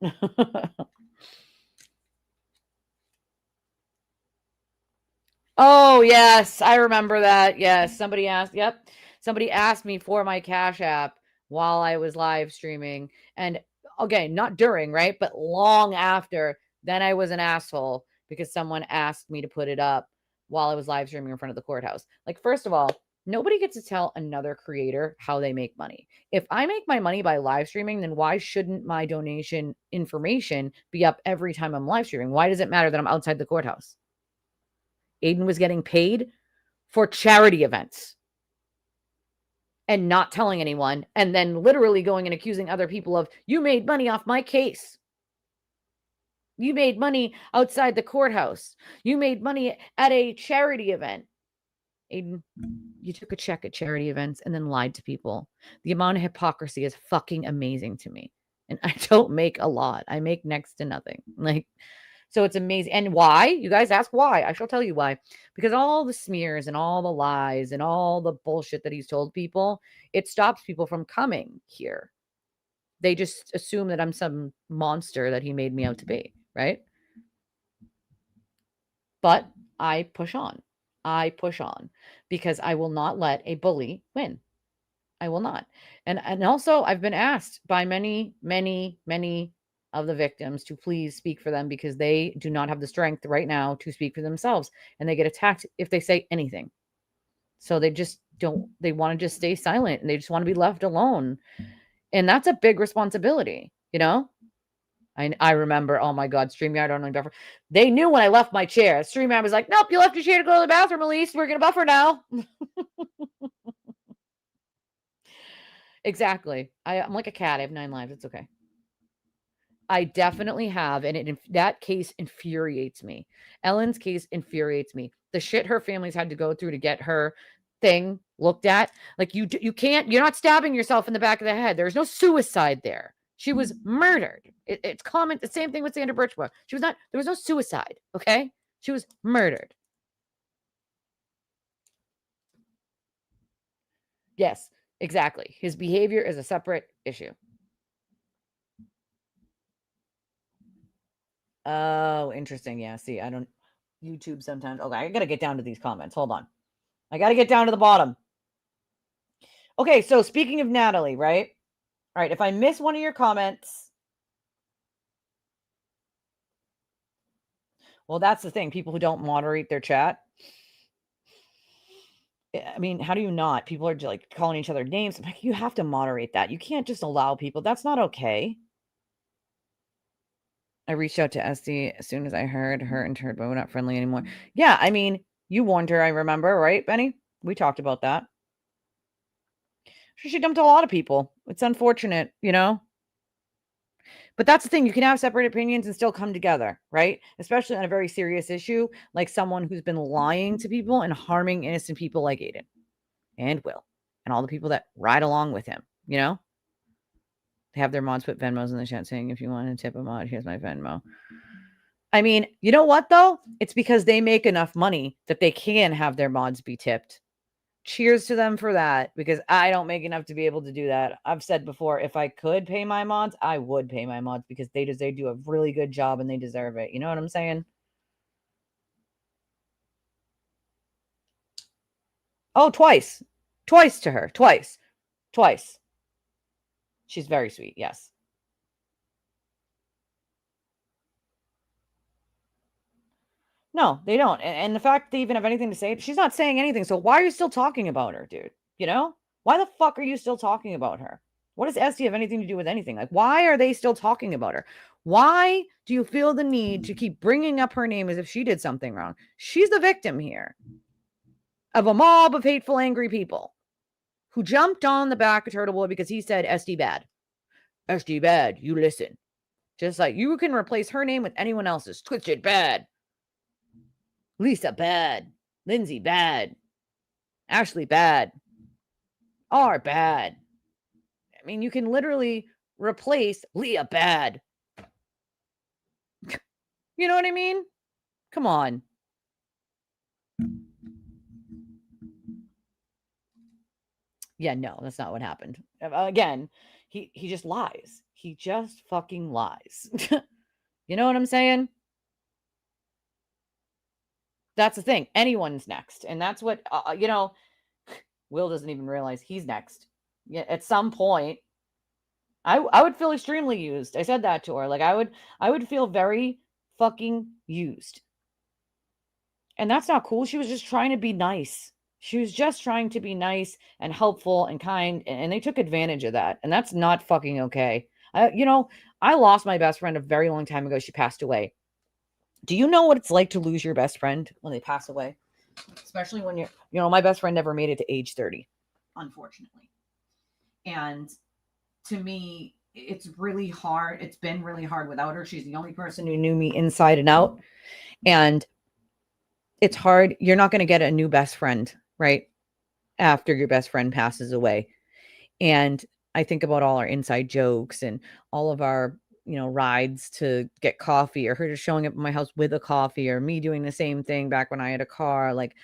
Oh, yes. I remember that. Yes. Somebody asked, yep. Somebody asked me for my Cash App while I was live streaming. And okay, not during, right? But long after, then I was an asshole because someone asked me to put it up while I was live streaming in front of the courthouse. Like, first of all, nobody gets to tell another creator how they make money. If I make my money by live streaming, then why shouldn't my donation information be up every time I'm live streaming? Why does it matter that I'm outside the courthouse? Aiden was getting paid for charity events and not telling anyone, and then literally going and accusing other people of, you made money off my case. You made money outside the courthouse. You made money at a charity event. Aiden, you took a check at charity events and then lied to people. The amount of hypocrisy is fucking amazing to me. And I don't make a lot. I make next to nothing. Like, so it's amazing. And why? You guys ask why. I shall tell you why. Because all the smears and all the lies and all the bullshit that he's told people, it stops people from coming here. They just assume that I'm some monster that he made me out to be, right? But I push on. I push on because I will not let a bully win. I will not. And also I've been asked by many, many, many of the victims to please speak for them because they do not have the strength right now to speak for themselves and they get attacked if they say anything. So they just don't, they want to just stay silent and they just want to be left alone. And that's a big responsibility, you know? I remember, oh my God, StreamYard only buffer. They knew when I left my chair. StreamYard was like, nope, you left your chair to go to the bathroom, Elise. We're going to buffer now. Exactly. I'm like a cat. I have 9 lives. It's okay. I definitely have, and that case infuriates me. Ellen's case infuriates me. The shit her family's had to go through to get her thing looked at. Like you can't. You're not stabbing yourself in the back of the head. There's no suicide there. She was murdered. It's common. The same thing with Sandra Birchwood. She was not. There was no suicide. Okay, she was murdered. Yes, exactly. His behavior is a separate issue. Oh, interesting. Yeah. See, I don't YouTube sometimes. Okay, I gotta get down to these comments. Hold on. I gotta get down to the bottom. Okay, so speaking of Natalie, right? All right, if I miss one of your comments, well, that's the thing. People who don't moderate their chat. I mean, how do you not? People are just like calling each other names. I'm like, you have to moderate that. You can't just allow people. That's not okay. I reached out to Esty as soon as I heard her and Turtleboy were not friendly anymore. Yeah, I mean, you warned her, I remember, right, Benny? We talked about that. She dumped a lot of people. It's unfortunate, you know? But that's the thing. You can have separate opinions and still come together, right? Especially on a very serious issue, like someone who's been lying to people and harming innocent people like Aiden and Will and all the people that ride along with him, you know? They have their mods put Venmos in the chat saying, if you want to tip a mod, here's my Venmo. I mean, you know what, though? It's because they make enough money that they can have their mods be tipped. Cheers to them for that, because I don't make enough to be able to do that. I've said before, if I could pay my mods, I would pay my mods because they do a really good job and they deserve it. You know what I'm saying? Oh, twice. Twice to her. Twice. Twice. She's very sweet. Yes. No, they don't. And the fact they even have anything to say, she's not saying anything. So why are you still talking about her, dude? You know? Why the fuck are you still talking about her? What does Esty have anything to do with anything? Like, why are they still talking about her? Why do you feel the need to keep bringing up her name as if she did something wrong? She's the victim here of a mob of hateful, angry people who jumped on the back of Turtleboy because he said, Esty bad. Esty bad. You listen. Just like you can replace her name with anyone else's. Twitch it bad. Lisa bad. Lindsay bad. Ashley bad. R bad. I mean, you can literally replace Leah bad. You know what I mean? Come on. Yeah, no, that's not what happened. Again, he just lies. He just fucking lies. You know what I'm saying? That's the thing. Anyone's next. And that's what, Will doesn't even realize he's next. Yeah, at some point, I would feel extremely used. I said that to her. Like I would feel very fucking used. And that's not cool. She was just trying to be nice. She was just trying to be nice and helpful and kind, and they took advantage of that. And that's not fucking okay. I lost my best friend a very long time ago. She passed away. Do you know what it's like to lose your best friend when they pass away? Especially when my best friend never made it to age 30, unfortunately. And to me, it's really hard. It's been really hard without her. She's the only person who knew me inside and out. And it's hard. You're not going to get a new best friend, right? After your best friend passes away. And I think about all our inside jokes and all of our, rides to get coffee, or her just showing up at my house with a coffee, or me doing the same thing back when I had a car. Like,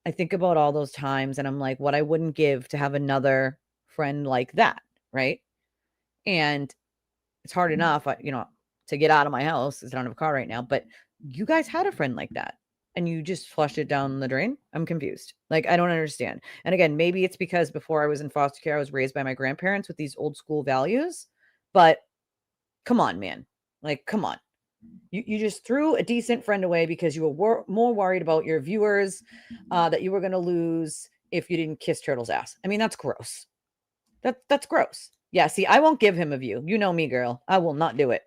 I think about all those times and I'm like, what I wouldn't give to have another friend like that, right? And it's hard enough, to get out of my house because I don't have a car right now. But you guys had a friend like that and you just flushed it down the drain. I'm confused. Like, I don't understand. And again, maybe it's because before I was in foster care, I was raised by my grandparents with these old school values. But come on, man. Like, come on. You just threw a decent friend away because you were more worried about your viewers that you were going to lose if you didn't kiss Turtle's ass. I mean, that's gross. That's gross. Yeah, see, I won't give him a view. You know me, girl. I will not do it.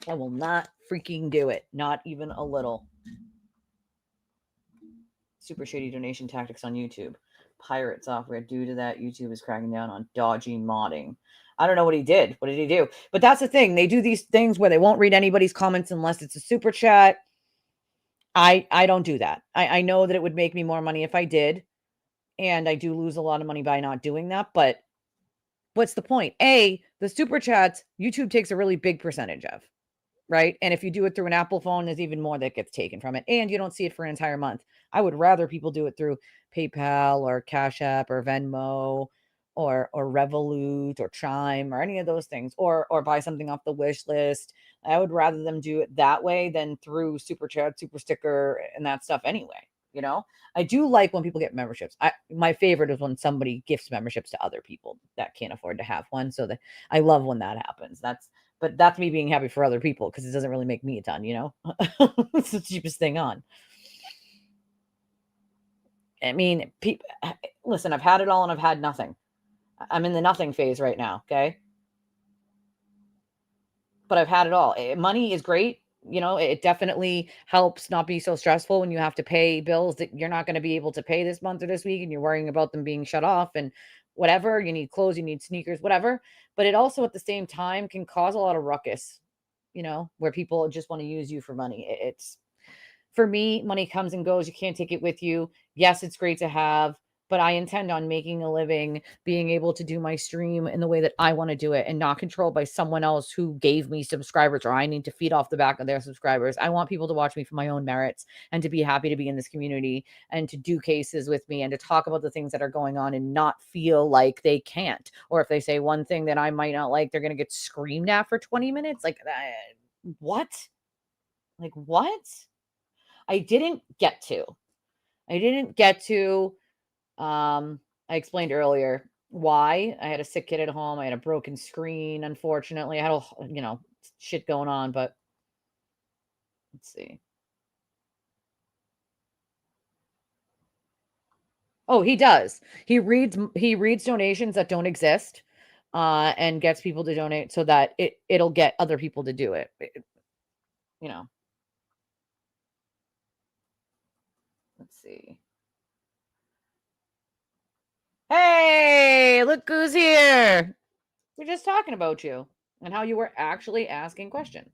I will not freaking do it. Not even a little. Super shady donation tactics on YouTube. Pirate software. Due to that, YouTube is cracking down on dodgy modding. I don't know what he did. What did he do? But that's the thing. They do these things where they won't read anybody's comments unless it's a super chat. I don't do that. I know that it would make me more money if I did. And I do lose a lot of money by not doing that. But what's the point? The super chats, YouTube takes a really big percentage of, right? And if you do it through an Apple phone, there's even more that gets taken from it. And you don't see it for an entire month. I would rather people do it through PayPal or Cash App or Venmo or Revolut or Chime or any of those things, or buy something off the wish list. I would rather them do it that way than through super chat, super sticker, and that stuff anyway. I do like when people get memberships. My favorite is when somebody gifts memberships to other people that can't afford to have one. So that I love when that happens. But that's me being happy for other people because it doesn't really make me a ton, It's the cheapest thing on. I mean, listen, I've had it all and I've had nothing. I'm in the nothing phase right now, okay? But I've had it all. Money is great. It definitely helps not be so stressful when you have to pay bills that you're not going to be able to pay this month or this week and you're worrying about them being shut off and whatever. You need clothes, you need sneakers, whatever. But it also at the same time can cause a lot of ruckus, where people just want to use you for money. It's for me, money comes and goes. You can't take it with you. Yes, it's great to have, but I intend on making a living, being able to do my stream in the way that I want to do it and not controlled by someone else who gave me subscribers or I need to feed off the back of their subscribers. I want people to watch me for my own merits and to be happy to be in this community and to do cases with me and to talk about the things that are going on and not feel like they can't. Or if they say one thing that I might not like, they're going to get screamed at for 20 minutes. Like, what? Like, what? I didn't get to. I explained earlier why. I had a sick kid at home. I had a broken screen, unfortunately. I had shit going on, but let's see. Oh, he does. He reads donations that don't exist, and gets people to donate so that it'll get other people to do it. Let's see. Hey, look who's here. We're just talking about you. and how you were actually asking questions.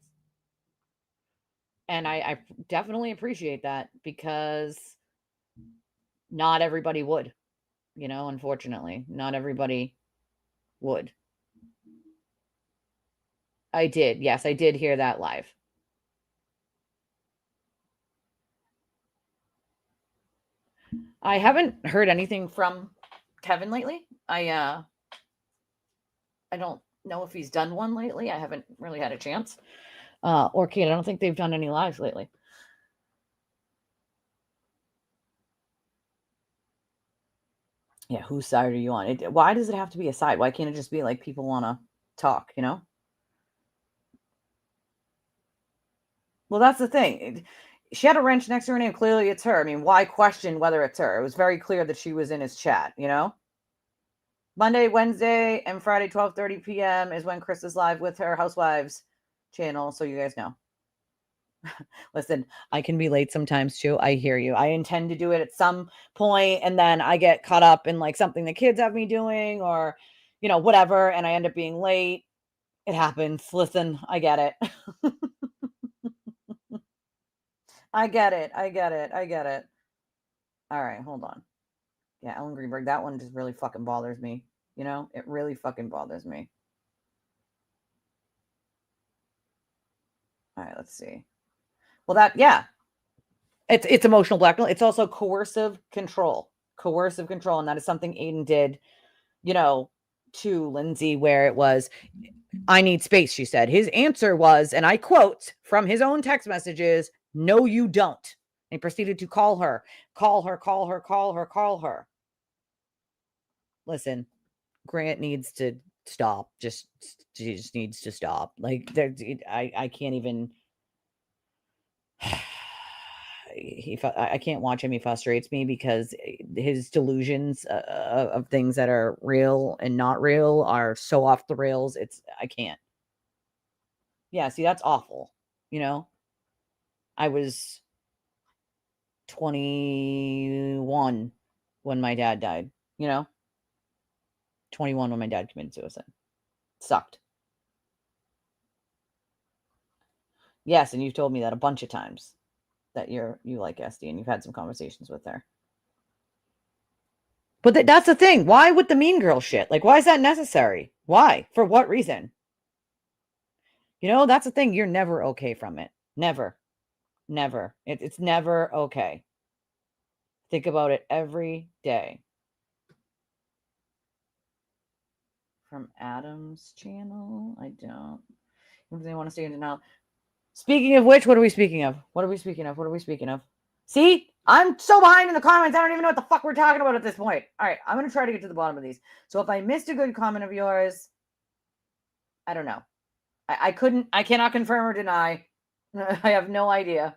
And I definitely appreciate that, because not everybody would, unfortunately, not everybody would. I did. Yes, I did hear that live. I haven't heard anything from Kevin lately. I don't know if he's done one lately. I haven't really had a chance. Or Kate, I don't think they've done any lives lately. Yeah, whose side are you on? Why does it have to be a side? Why can't it just be like people want to talk, Well, that's the thing. She had a wrench next to her name. Clearly it's her. I mean, why question whether it's her? It was very clear that she was in his chat, Monday, Wednesday, and Friday, 12:30 p.m. is when Chris is live with her Housewives channel, so you guys know. Listen, I can be late sometimes too. I hear you. I intend to do it at some point, and then I get caught up in like something the kids have me doing, or whatever, and I end up being late. It happens. Listen, I get it. I get it. All right, hold on. Yeah, Ellen Greenberg, that one just really fucking bothers me. It really fucking bothers me. All right, let's see. Well, yeah. It's emotional blackmail. It's also coercive control. And that is something Aiden did, to Lindsay, where it was, I need space, she said. His answer was, and I quote from his own text messages, no, you don't. And he proceeded to call her. Listen, Grant needs to stop. She just needs to stop. Like, I can't even. I can't watch him. He frustrates me because his delusions of things that are real and not real are so off the rails. I can't. Yeah, see, that's awful. I was 21 when my dad died. 21 when my dad committed suicide. Sucked. Yes, and you've told me that a bunch of times, that you like Esty, and you've had some conversations with her. But that's the thing. Why with the mean girl shit? Like, why is that necessary? Why? For what reason? That's the thing. You're never okay from it. Never. It's never okay. Think about it every day. From Adam's channel? I don't. They want to stay in denial. Speaking of which, what are we speaking of? See? I'm so behind in the comments. I don't even know what the fuck we're talking about at this point. All right, I'm going to try to get to the bottom of these. So if I missed a good comment of yours, I don't know. I cannot confirm or deny. I have no idea.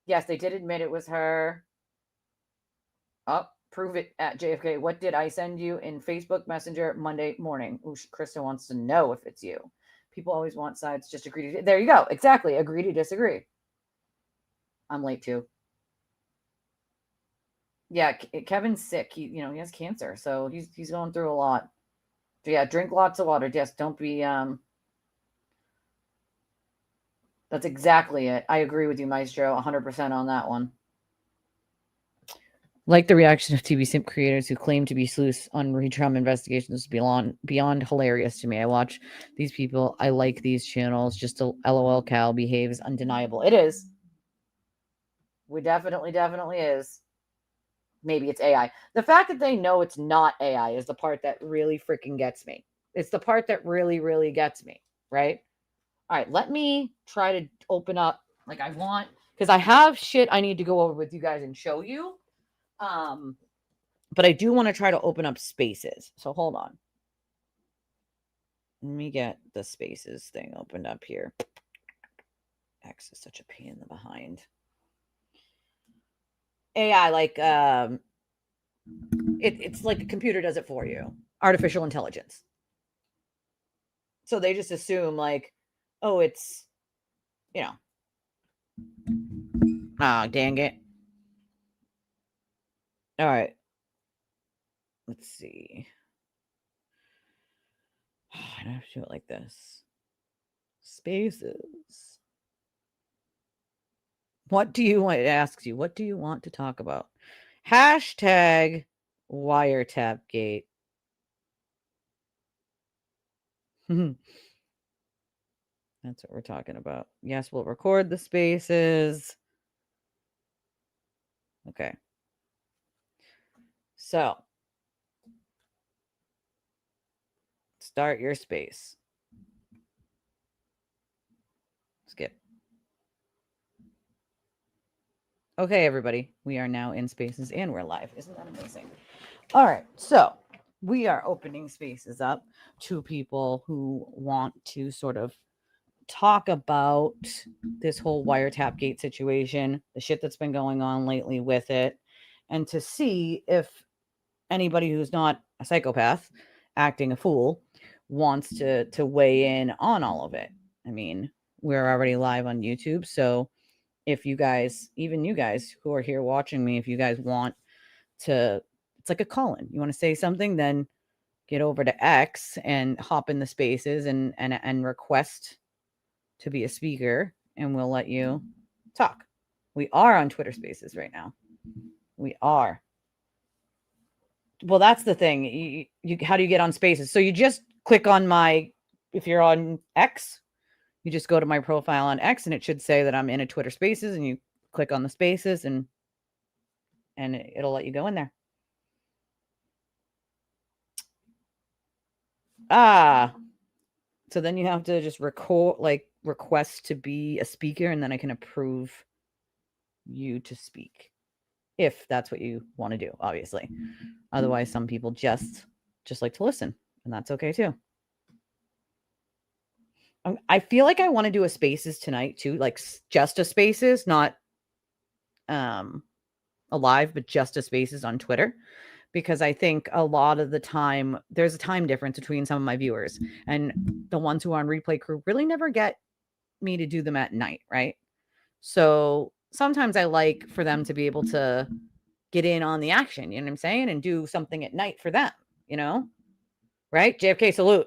Yes, they did admit it was her. Oh, prove it at JFK. What did I send you in Facebook Messenger Monday morning? Ooh, Krista wants to know if it's you. People always want sides. Just agree to. There you go. Exactly. Agree to disagree. I'm late too. Yeah, Kevin's sick. He has cancer, so he's going through a lot. So yeah, drink lots of water. Yes, don't be. That's exactly it. I agree with you, Maestro, 100% on that one. Like the reaction of TV Simp creators who claim to be sleuths on Trump investigations beyond hilarious to me. I watch these people. I like these channels. Just a LOL Cal behaves undeniable. It is. We definitely is. Maybe it's AI. The fact that they know it's not AI is the part that really freaking gets me. It's the part that really, really gets me, right? All right, let me try to open up. Like I want, because I have shit I need to go over with you guys and show you. But I do want to try to open up spaces. So hold on. Let me get the spaces thing opened up here. X is such a pain in the behind. AI, like it's like a computer does it for you. Artificial intelligence. So they just assume like, oh, it's, dang it. All right. Let's see. I have to do it like this. Spaces. What do you want? It asks you, what do you want to talk about? Hashtag wiretap gate. That's what we're talking about. Yes, we'll record the spaces. Okay. So, start your space. Skip. Okay, everybody. We are now in spaces and we're live. Isn't that amazing? All right. So, we are opening spaces up to people who want to sort of talk about this whole wiretap gate situation, the shit that's been going on lately with it, and to see if anybody who's not a psychopath acting a fool wants to weigh in on all of it. I mean, we're already live on YouTube, so if you guys, even you guys who are here watching me, if you guys want to, it's like a call-in. You want to say something, then get over to X and hop in the spaces and request to be a speaker, and we'll let you talk. We are on Twitter Spaces right now. We are. Well, that's the thing. You how do you get on Spaces? So you just click on my, if you're on X, you just go to my profile on X and it should say that I'm in a Twitter Spaces, and you click on the Spaces and it'll let you go in there. So then you have to just request to be a speaker, and then I can approve you to speak, if that's what you want to do, obviously. Otherwise, some people just like to listen, and that's okay too. I feel like I want to do a spaces tonight too, like just a spaces, not a live, but just a spaces on Twitter, because I think a lot of the time there's a time difference between some of my viewers, and the ones who are on replay crew really never get me to do them at night, right? So sometimes I like for them to be able to get in on the action, you know what I'm saying, and do something at night for them, you know, right? JFK salute.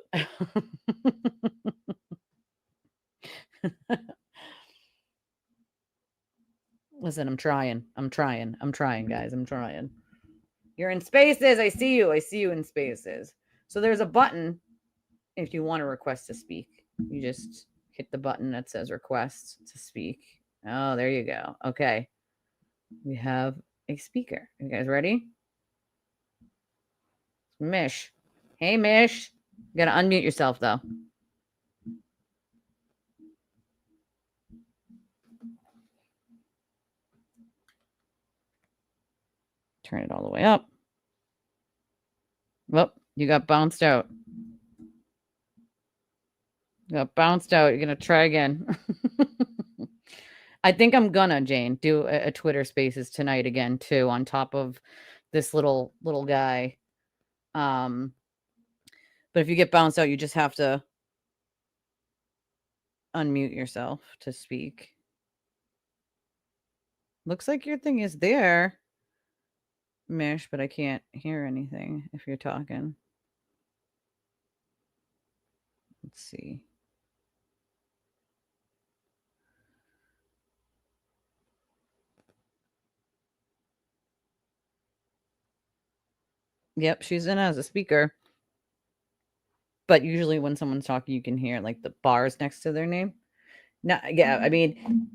Listen, I'm trying, guys. I'm trying. You're in spaces. I see you in spaces. So there's a button if you want to request to speak. You just hit the button that says request to speak. Oh, there you go. Okay. We have a speaker. You guys ready? Mish. Hey, Mish. You gotta unmute yourself, though. Turn it all the way up. Well, you got bounced out. You got bounced out. You're gonna try again. I think I'm gonna, Jane, do a Twitter Spaces tonight again too, on top of this little guy. But if you get bounced out, you just have to unmute yourself to speak. Looks like your thing is there, Mish, but I can't hear anything if you're talking. Let's see. Yep, she's in as a speaker. But usually when someone's talking, you can hear like the bars next to their name. No, yeah, I mean,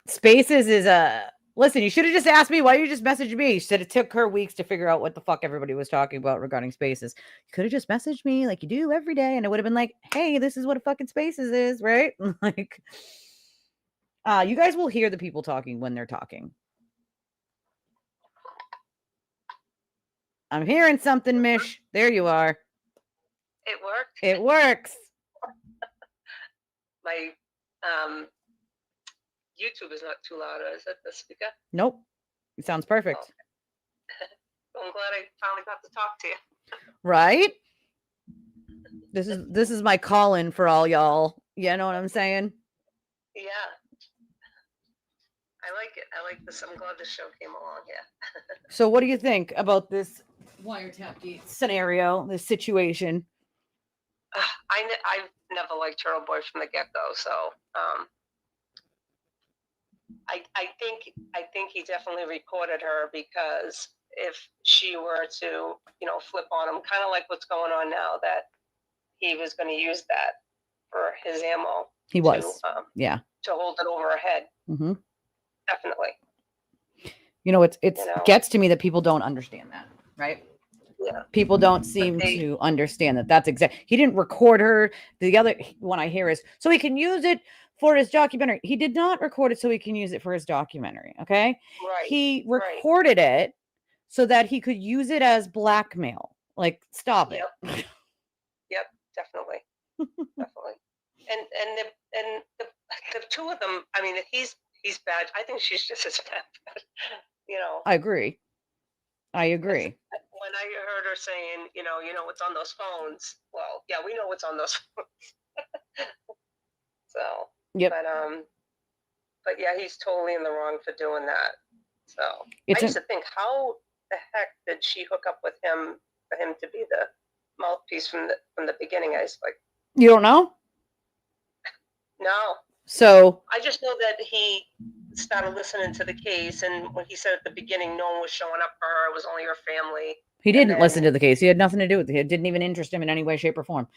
Spaces is a listen. You should have just asked me. Why you just messaged me? She said it took her weeks to figure out what the fuck everybody was talking about regarding Spaces. You could have just messaged me like you do every day, and it would have been like, "Hey, this is what a fucking Spaces is," right? Like, you guys will hear the people talking when they're talking. I'm hearing something, Mish. There you are. It worked. It works. My YouTube is not too loud, is it? The speaker? Nope. It sounds perfect. Oh. I'm glad I finally got to talk to you. Right? This is my call-in for all y'all. You know what I'm saying? Yeah. I like it. I like this. I'm glad this show came along. Yeah. So what do you think about this wiretap gate scenario, this situation? I've never liked Turtleboy from the get go. So I think he definitely recorded her, because if she were to flip on him, kind of like what's going on now, that he was going to use that for his ammo. He was, yeah, to hold it over her head. Mm-hmm. Definitely. It gets to me that people don't understand that, right? Yeah. People don't seem to understand that. That's he didn't record her. The other one I hear is so he can use it for his documentary. He did not record it so he can use it for his documentary. Okay. Right. He recorded it so that he could use it as blackmail. Like, stop it. Yep. Definitely. Definitely. And the two of them, I mean, he's bad. I think she's just as bad. I agree. When I heard her saying, what's on those phones. Well, yeah, we know what's on those phones. So, yep. But yeah, he's totally in the wrong for doing that. So I used to think, how the heck did she hook up with him for him to be the mouthpiece from the beginning? I was like, you don't know? No. So I just know that he started listening to the case, and when he said at the beginning no one was showing up for her, it was only her family. He didn't listen to the case. He had nothing to do with it. It didn't even interest him in any way, shape, or form.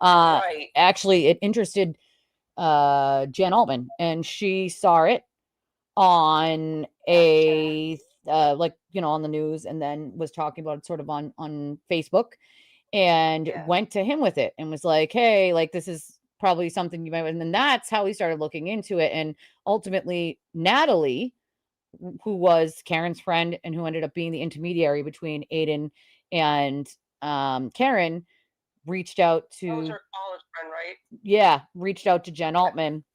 Right. Actually, it interested Jen Altman, and she saw it on a on the news, and then was talking about it sort of on Facebook, and went to him with it and was like, hey, like, this is probably something you might. And then that's how he started looking into it. And ultimately, Natalie, who was Karen's friend and who ended up being the intermediary between Aiden and Karen, reached out to her college friend, right? Yeah, reached out to Jen Altman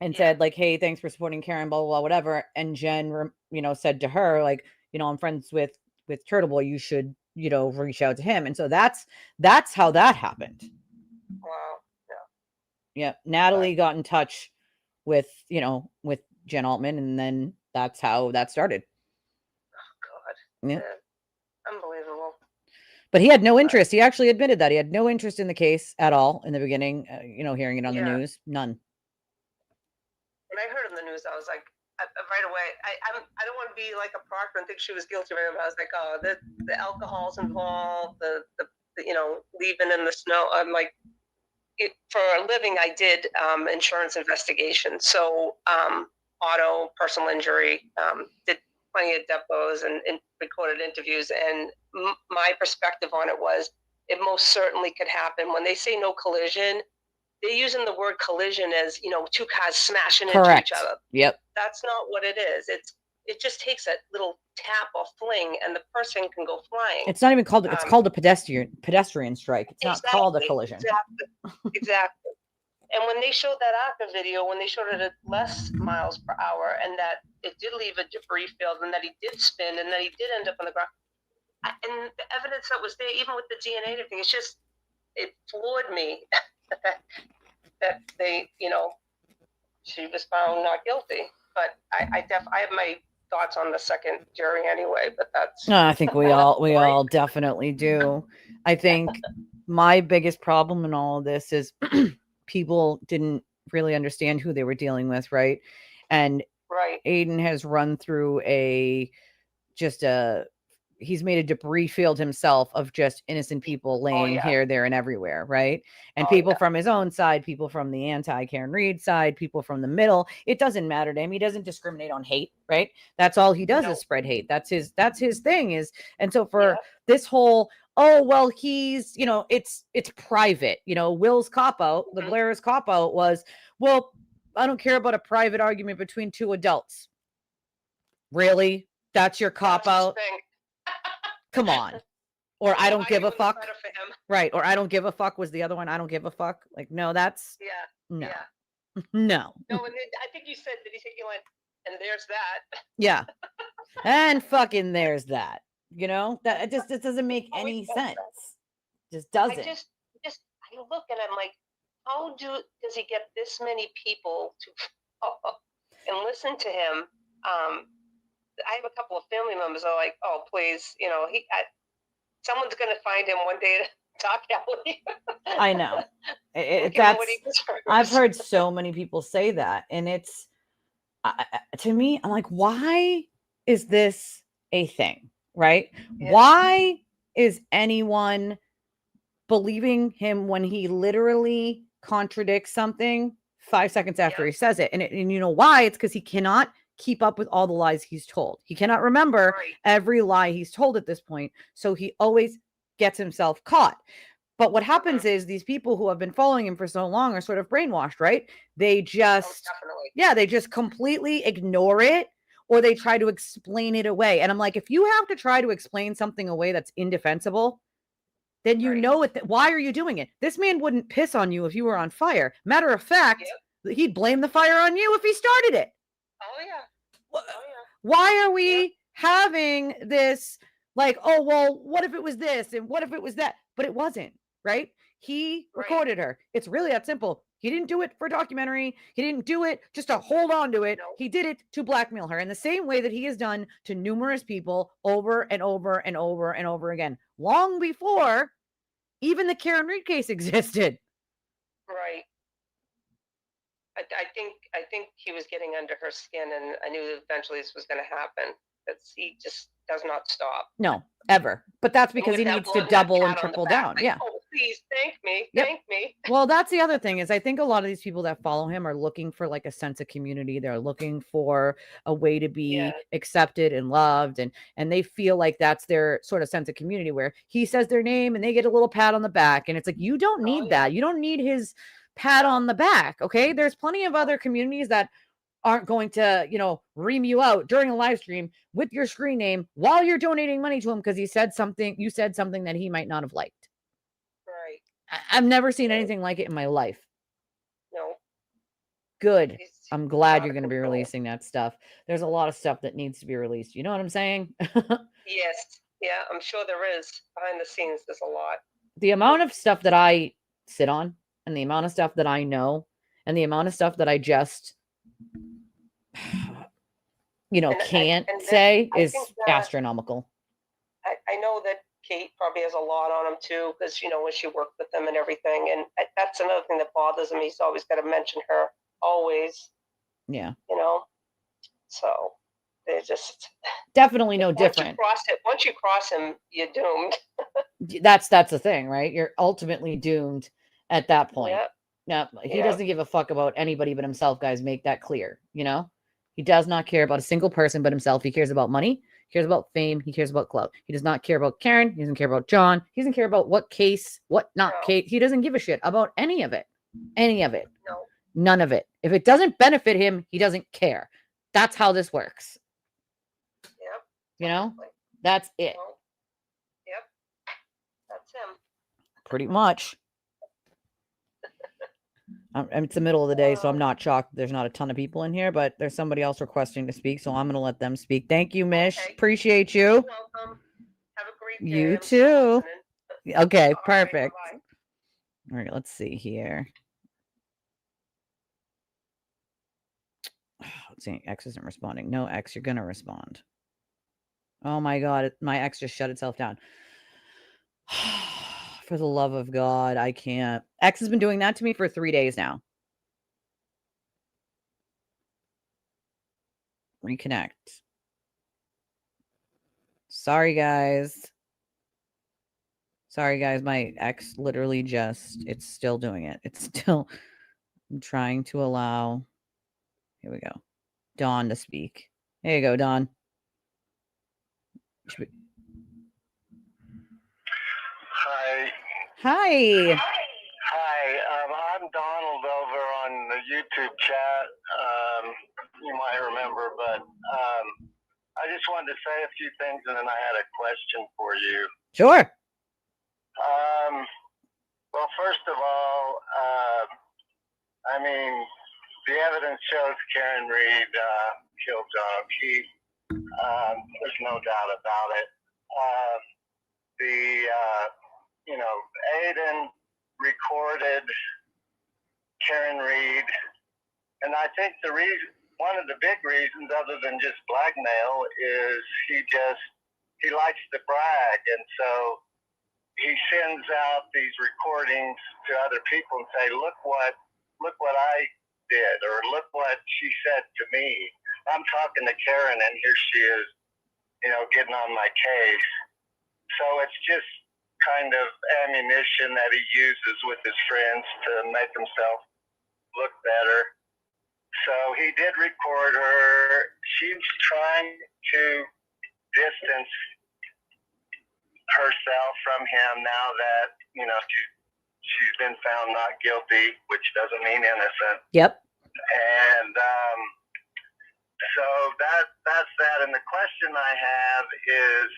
and said, like, hey, thanks for supporting Karen, blah, blah, blah, whatever. And Jen, said to her, like, I'm friends with Turtleboy. You should, reach out to him. And so that's how that happened. Wow. Yeah. Natalie got in touch with Jen Altman, and then that's how that started. Oh, God. Yeah. Unbelievable. But he had no interest. He actually admitted that he had no interest in the case at all in the beginning, hearing it on the news. None. When I heard in the news, I was like, right away, I don't want to be like a Proctor and think she was guilty of it. I was like, oh, the alcohol's involved, the leaving in the snow. I'm like, for a living, I did insurance investigation. So auto, personal injury, did plenty of depots and recorded interviews. And my perspective on it was, it most certainly could happen. When they say no collision, they're using the word collision as, two cars smashing into each other. Yep. That's not what it is. It just takes a little tap or fling, and the person can go flying. It's not even called. It's called a pedestrian strike. It's not called a collision. Exactly. And when they showed that ARCA video, when they showed it at less miles per hour, and that it did leave a debris field, and that he did spin, and that he did end up on the ground, and the evidence that was there, even with the DNA and everything, it floored me that they, she was found not guilty. But I have my thoughts on the second jury anyway. But that's. No, I think we all definitely do. I think my biggest problem in all of this is people didn't really understand who they were dealing with, right? And Aiden has run through he's made a debris field himself of just innocent people laying here, there, and everywhere, right? And people from his own side, people from the anti-Karen Reed side, people from the middle. It doesn't matter to him. He doesn't discriminate on hate, right? That's all he does is spread hate. That's his thing is. And so for this whole, oh, well, he's, it's private. Will's cop-out, the Blair's cop-out was, well, I don't care about a private argument between two adults. Really? That's your cop-out? Come on. Or I don't give a fuck. Right. Or I don't give a fuck was the other one. I don't give a fuck. Like, no, that's. No. Yeah. No. No, and I think you said, did he think you went, and there's that. Yeah. And fucking there's that. That it doesn't make any sense. Just doesn't. I look and I'm like, how does he get this many people to and listen to him? I have a couple of family members that are like, oh, please, someone's going to find him one day Talk Kelly. I know. Give him what he I've deserves. heard so many people say that, and it's to me, I'm like, why is this a thing, right? Yeah. Why is anyone believing him when he literally contradicts something 5 seconds after he says it? And you know why? It's because he cannot keep up with all the lies he's told. He cannot remember every lie he's told at this point, so he always gets himself caught. But what happens is these people who have been following him for so long are sort of brainwashed, right? They just, they just completely ignore it, or they try to explain it away. And I'm like, if you have to try to explain something away that's indefensible, then you know it. Why are you doing it? This man wouldn't piss on you if you were on fire. Matter of fact, he'd blame the fire on you if he started it. Oh, yeah. Why are we having this like, oh, well, what if it was this? And what if it was that? But it wasn't, right? He recorded her. It's really that simple. He didn't do it for a documentary. He didn't do it just to hold on to it. He did it to blackmail her in the same way that he has done to numerous people over and over and over and over again, long before even the Karen Reed case existed. Right. I think he was getting under her skin, and I knew eventually this was going to happen. Because he just does not stop. No, ever. But that's because he needs to double and triple down. Like, yeah. Oh, please, thank me. Thank me. Well, that's the other thing is I think a lot of these people that follow him are looking for like a sense of community. They're looking for a way to be accepted and loved. And they feel like that's their sort of sense of community where he says their name and they get a little pat on the back. And it's like, you don't need that. You don't need his pat on the back. Okay. There's plenty of other communities that aren't going to, ream you out during a live stream with your screen name while you're donating money to him because you said something that he might not have liked. Right. I've never seen anything like it in my life. No. Good. I'm glad you're going to be releasing that stuff. There's a lot of stuff that needs to be released. You know what I'm saying? Yes. Yeah, I'm sure there is. Behind the scenes, there's a lot. The amount of stuff that I sit on and the amount of stuff that I know and the amount of stuff that I just can't say is astronomical. I know that Kate probably has a lot on him too, because when she worked with him and everything, and that's another thing that bothers him. He's always got to mention her, always. Yeah. So they're just definitely no different. Once you cross him, you're doomed. That's the thing, right? You're ultimately doomed at that point. Yeah. Now, he doesn't give a fuck about anybody but himself, guys. Make that clear. He does not care about a single person but himself. He cares about money. He cares about fame. He cares about clout. He does not care about Karen. He doesn't care about John. He doesn't care about what case, what not case. He doesn't give a shit about any of it. Any of it. No. None of it. If it doesn't benefit him, he doesn't care. That's how this works. Yep. That's it. Yep. That's him. Pretty much. It's the middle of the day, so I'm not shocked there's not a ton of people in here, but there's somebody else requesting to speak, so I'm going to let them speak. Thank you, Mish. Okay. Appreciate you. You're welcome. Have a great day. You too. Okay, perfect. All right, let's see here. Let's see, X isn't responding. No, X, you're going to respond. Oh my God, my X just shut itself down. For the love of God, I can't. X has been doing that to me for 3 days now. Reconnect. Sorry, guys. My X literally it's still doing it. I'm trying to allow, here we go, Dawn to speak. There you go, Dawn. Hi. I'm Donald over on the YouTube chat. You might remember, but I just wanted to say a few things, and then I had a question for you. Sure. Well, first of all, the evidence shows Karen Reed killed John O'Keefe. There's no doubt about it. Aiden recorded Karen Reed, and I think one of the big reasons, other than just blackmail, is he likes to brag, and so he sends out these recordings to other people and say, look what I did, or look what she said to me. I'm talking to Karen, and here she is, getting on my case. So it's just kind of ammunition that he uses with his friends to make himself look better. So he did record her. She's trying to distance herself from him now that, she's been found not guilty, which doesn't mean innocent. Yep. And so that's that. And the question I have is,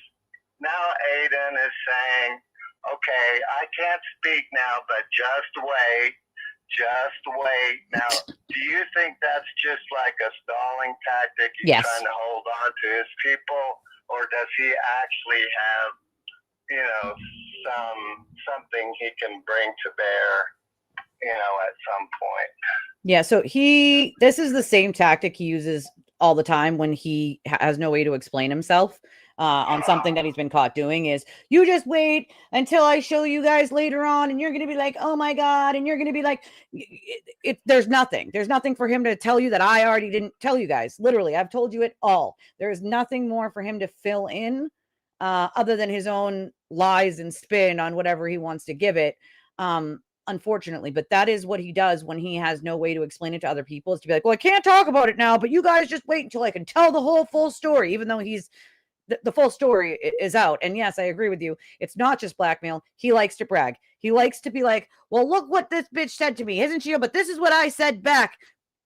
now Aiden is saying, okay, I can't speak now, but just wait. Now, do you think that's just like a stalling tactic? He's Yes. trying to hold on to his people, or does he actually have, something he can bring to bear, at some point? Yeah, so this is the same tactic he uses all the time when he has no way to explain himself on something that he's been caught doing. Is, you just wait until I show you guys later on, and you're going to be like, oh my God, and you're going to be like, there's nothing for him to tell you that I already didn't tell you guys. Literally, I've told you it all. There is nothing more for him to fill in other than his own lies and spin on whatever he wants to give it. Unfortunately, but that is what he does when he has no way to explain it to other people, is to be like, well, I can't talk about it now, but you guys just wait until I can tell the whole full story, even though the full story is out. And yes, I agree with you. It's not just blackmail. He likes to brag. He likes to be like, well, look what this bitch said to me. Isn't she? But this is what I said back.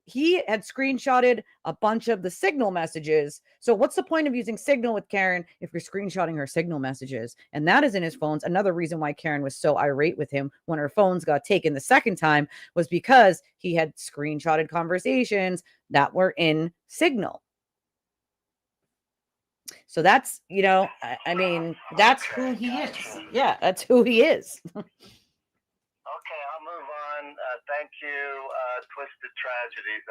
He had screenshotted a bunch of the Signal messages. So what's the point of using Signal with Karen if you're screenshotting her Signal messages? And that is in his phones. Another reason why Karen was so irate with him when her phones got taken the second time was because he had screenshotted conversations that were in Signal. So that's, I mean, that's who he is. Yeah, that's who he is. Okay, I'll move on. Thank you, Twisted Tragedies.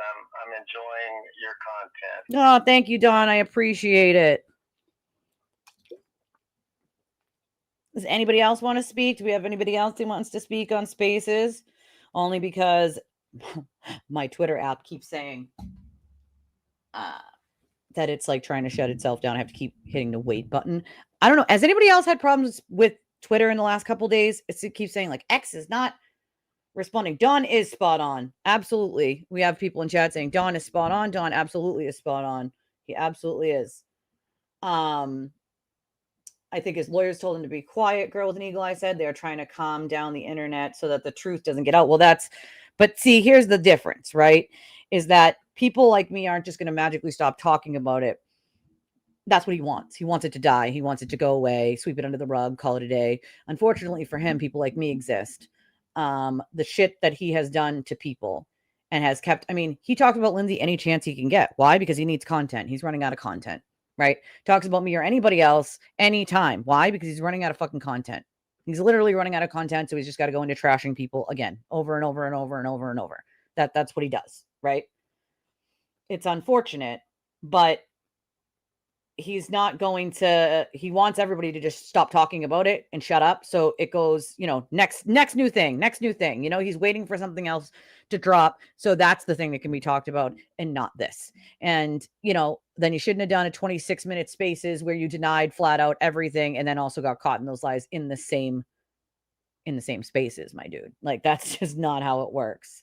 I'm enjoying your content. Oh, thank you, Don. I appreciate it. Does anybody else want to speak? Do we have anybody else who wants to speak on Spaces? Only because my Twitter app keeps saying that it's like trying to shut itself down. I have to keep hitting the wait button. I don't know. Has anybody else had problems with Twitter in the last couple of days? It keeps saying like X is not responding. Dawn is spot on. Absolutely. We have people in chat saying Dawn is spot on. Dawn absolutely is spot on. He absolutely is. I think his lawyers told him to be quiet. Girl with an eagle eye said they're trying to calm down the internet so that the truth doesn't get out. Well, but see, here's the difference, right? Is that people like me aren't just going to magically stop talking about it. That's what he wants. He wants it to die. He wants it to go away, sweep it under the rug, call it a day. Unfortunately for him, people like me exist. The shit that he has done to people and has kept, he talked about Lindsay any chance he can get. Why? Because he needs content. He's running out of content, right? Talks about me or anybody else anytime. Why? Because he's running out of fucking content. He's literally running out of content. So he's just got to go into trashing people again, over and over and over and over and over. That's what he does, right? It's unfortunate, but he's not going to, he wants everybody to just stop talking about it and shut up. So it goes, next new thing. He's waiting for something else to drop. So that's the thing that can be talked about and not this. And, then you shouldn't have done a 26-minute Spaces where you denied flat out everything and then also got caught in those lies in the same Spaces, my dude. Like, that's just not how it works.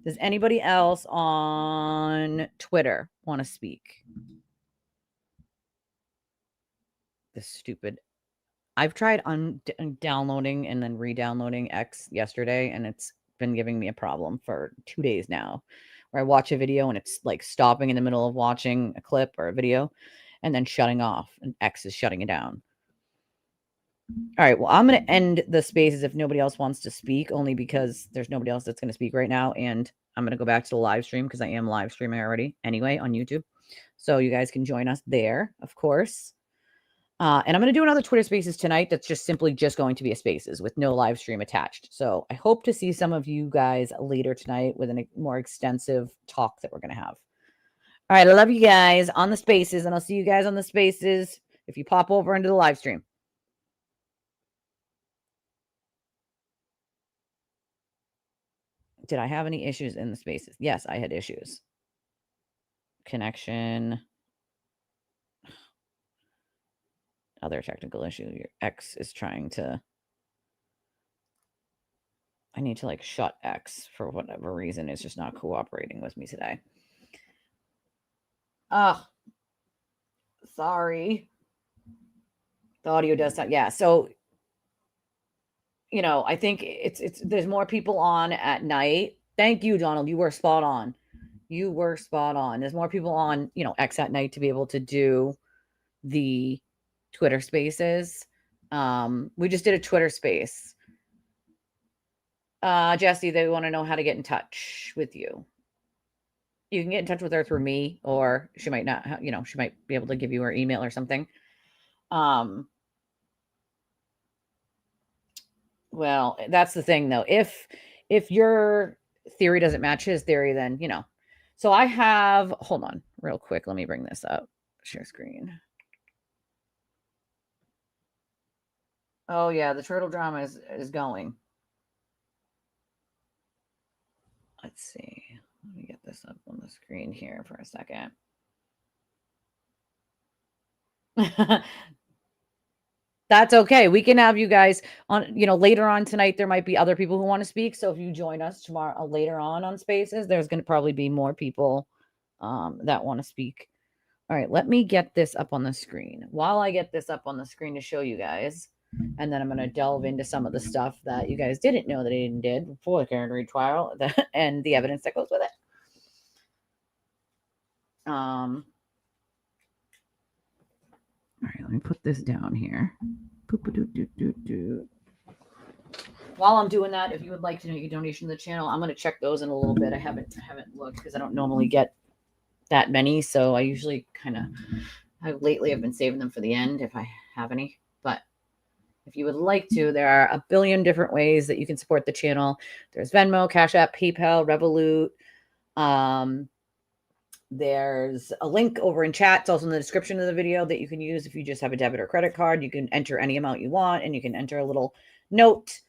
Does anybody else on Twitter want to speak? This stupid. I've tried downloading and then re-downloading X yesterday, and it's been giving me a problem for 2 days now, where I watch a video and it's like stopping in the middle of watching a clip or a video and then shutting off, and X is shutting it down. All right, well, I'm going to end the Spaces if nobody else wants to speak, only because there's nobody else that's going to speak right now, and I'm going to go back to the live stream because I am live streaming already anyway on YouTube. So you guys can join us there, of course. And I'm going to do another Twitter Spaces tonight that's just simply going to be a Spaces with no live stream attached. So I hope to see some of you guys later tonight with a more extensive talk that we're going to have. All right, I love you guys on the Spaces, and I'll see you guys on the Spaces if you pop over into the live stream. Did I have any issues in the spaces? Yes, I had issues. Connection. Other technical issue. Your X is trying to... I need to like shut X for whatever reason. It's just not cooperating with me today. Oh, sorry. The audio does not. Yeah. So, you know, I think there's more people on at night. Thank you, Donald. You were spot on. You were spot on. There's more people on, you know, X at night to be able to do the Twitter spaces. We just did a Twitter space. Jesse, they want to know how to get in touch with you. You can get in touch with her through me, or she might not, you know, she might be able to give you her email or something. Well, that's the thing though. If your theory doesn't match his theory, then, you know. So I have, hold on real quick. Let me bring this up. Share screen. Oh yeah, the turtle drama is going. Let's see. Let me get this up on the screen here for a second. That's okay. We can have you guys on, you know, later on tonight. There might be other people who want to speak. So if you join us tomorrow, later on Spaces, there's going to probably be more people that want to speak. All right, let me get this up on the screen. While I get this up on the screen to show you guys, and then I'm going to delve into some of the stuff that you guys didn't know that Aiden did before the Karen Reed trial and the evidence that goes with it. All right, let me put this down here. While I'm doing that, if you would like to make a donation to the channel, I'm going to check those in a little bit. I haven't looked because I don't normally get that many, so I usually lately I've been saving them for the end if I have any. But if you would like to, there are a billion different ways that you can support the channel. There's Venmo, Cash App, PayPal, Revolut. There's a link over in chat. It's also in the description of the video that you can use if you just have a debit or credit card. You can enter any amount you want, and you can enter a little note.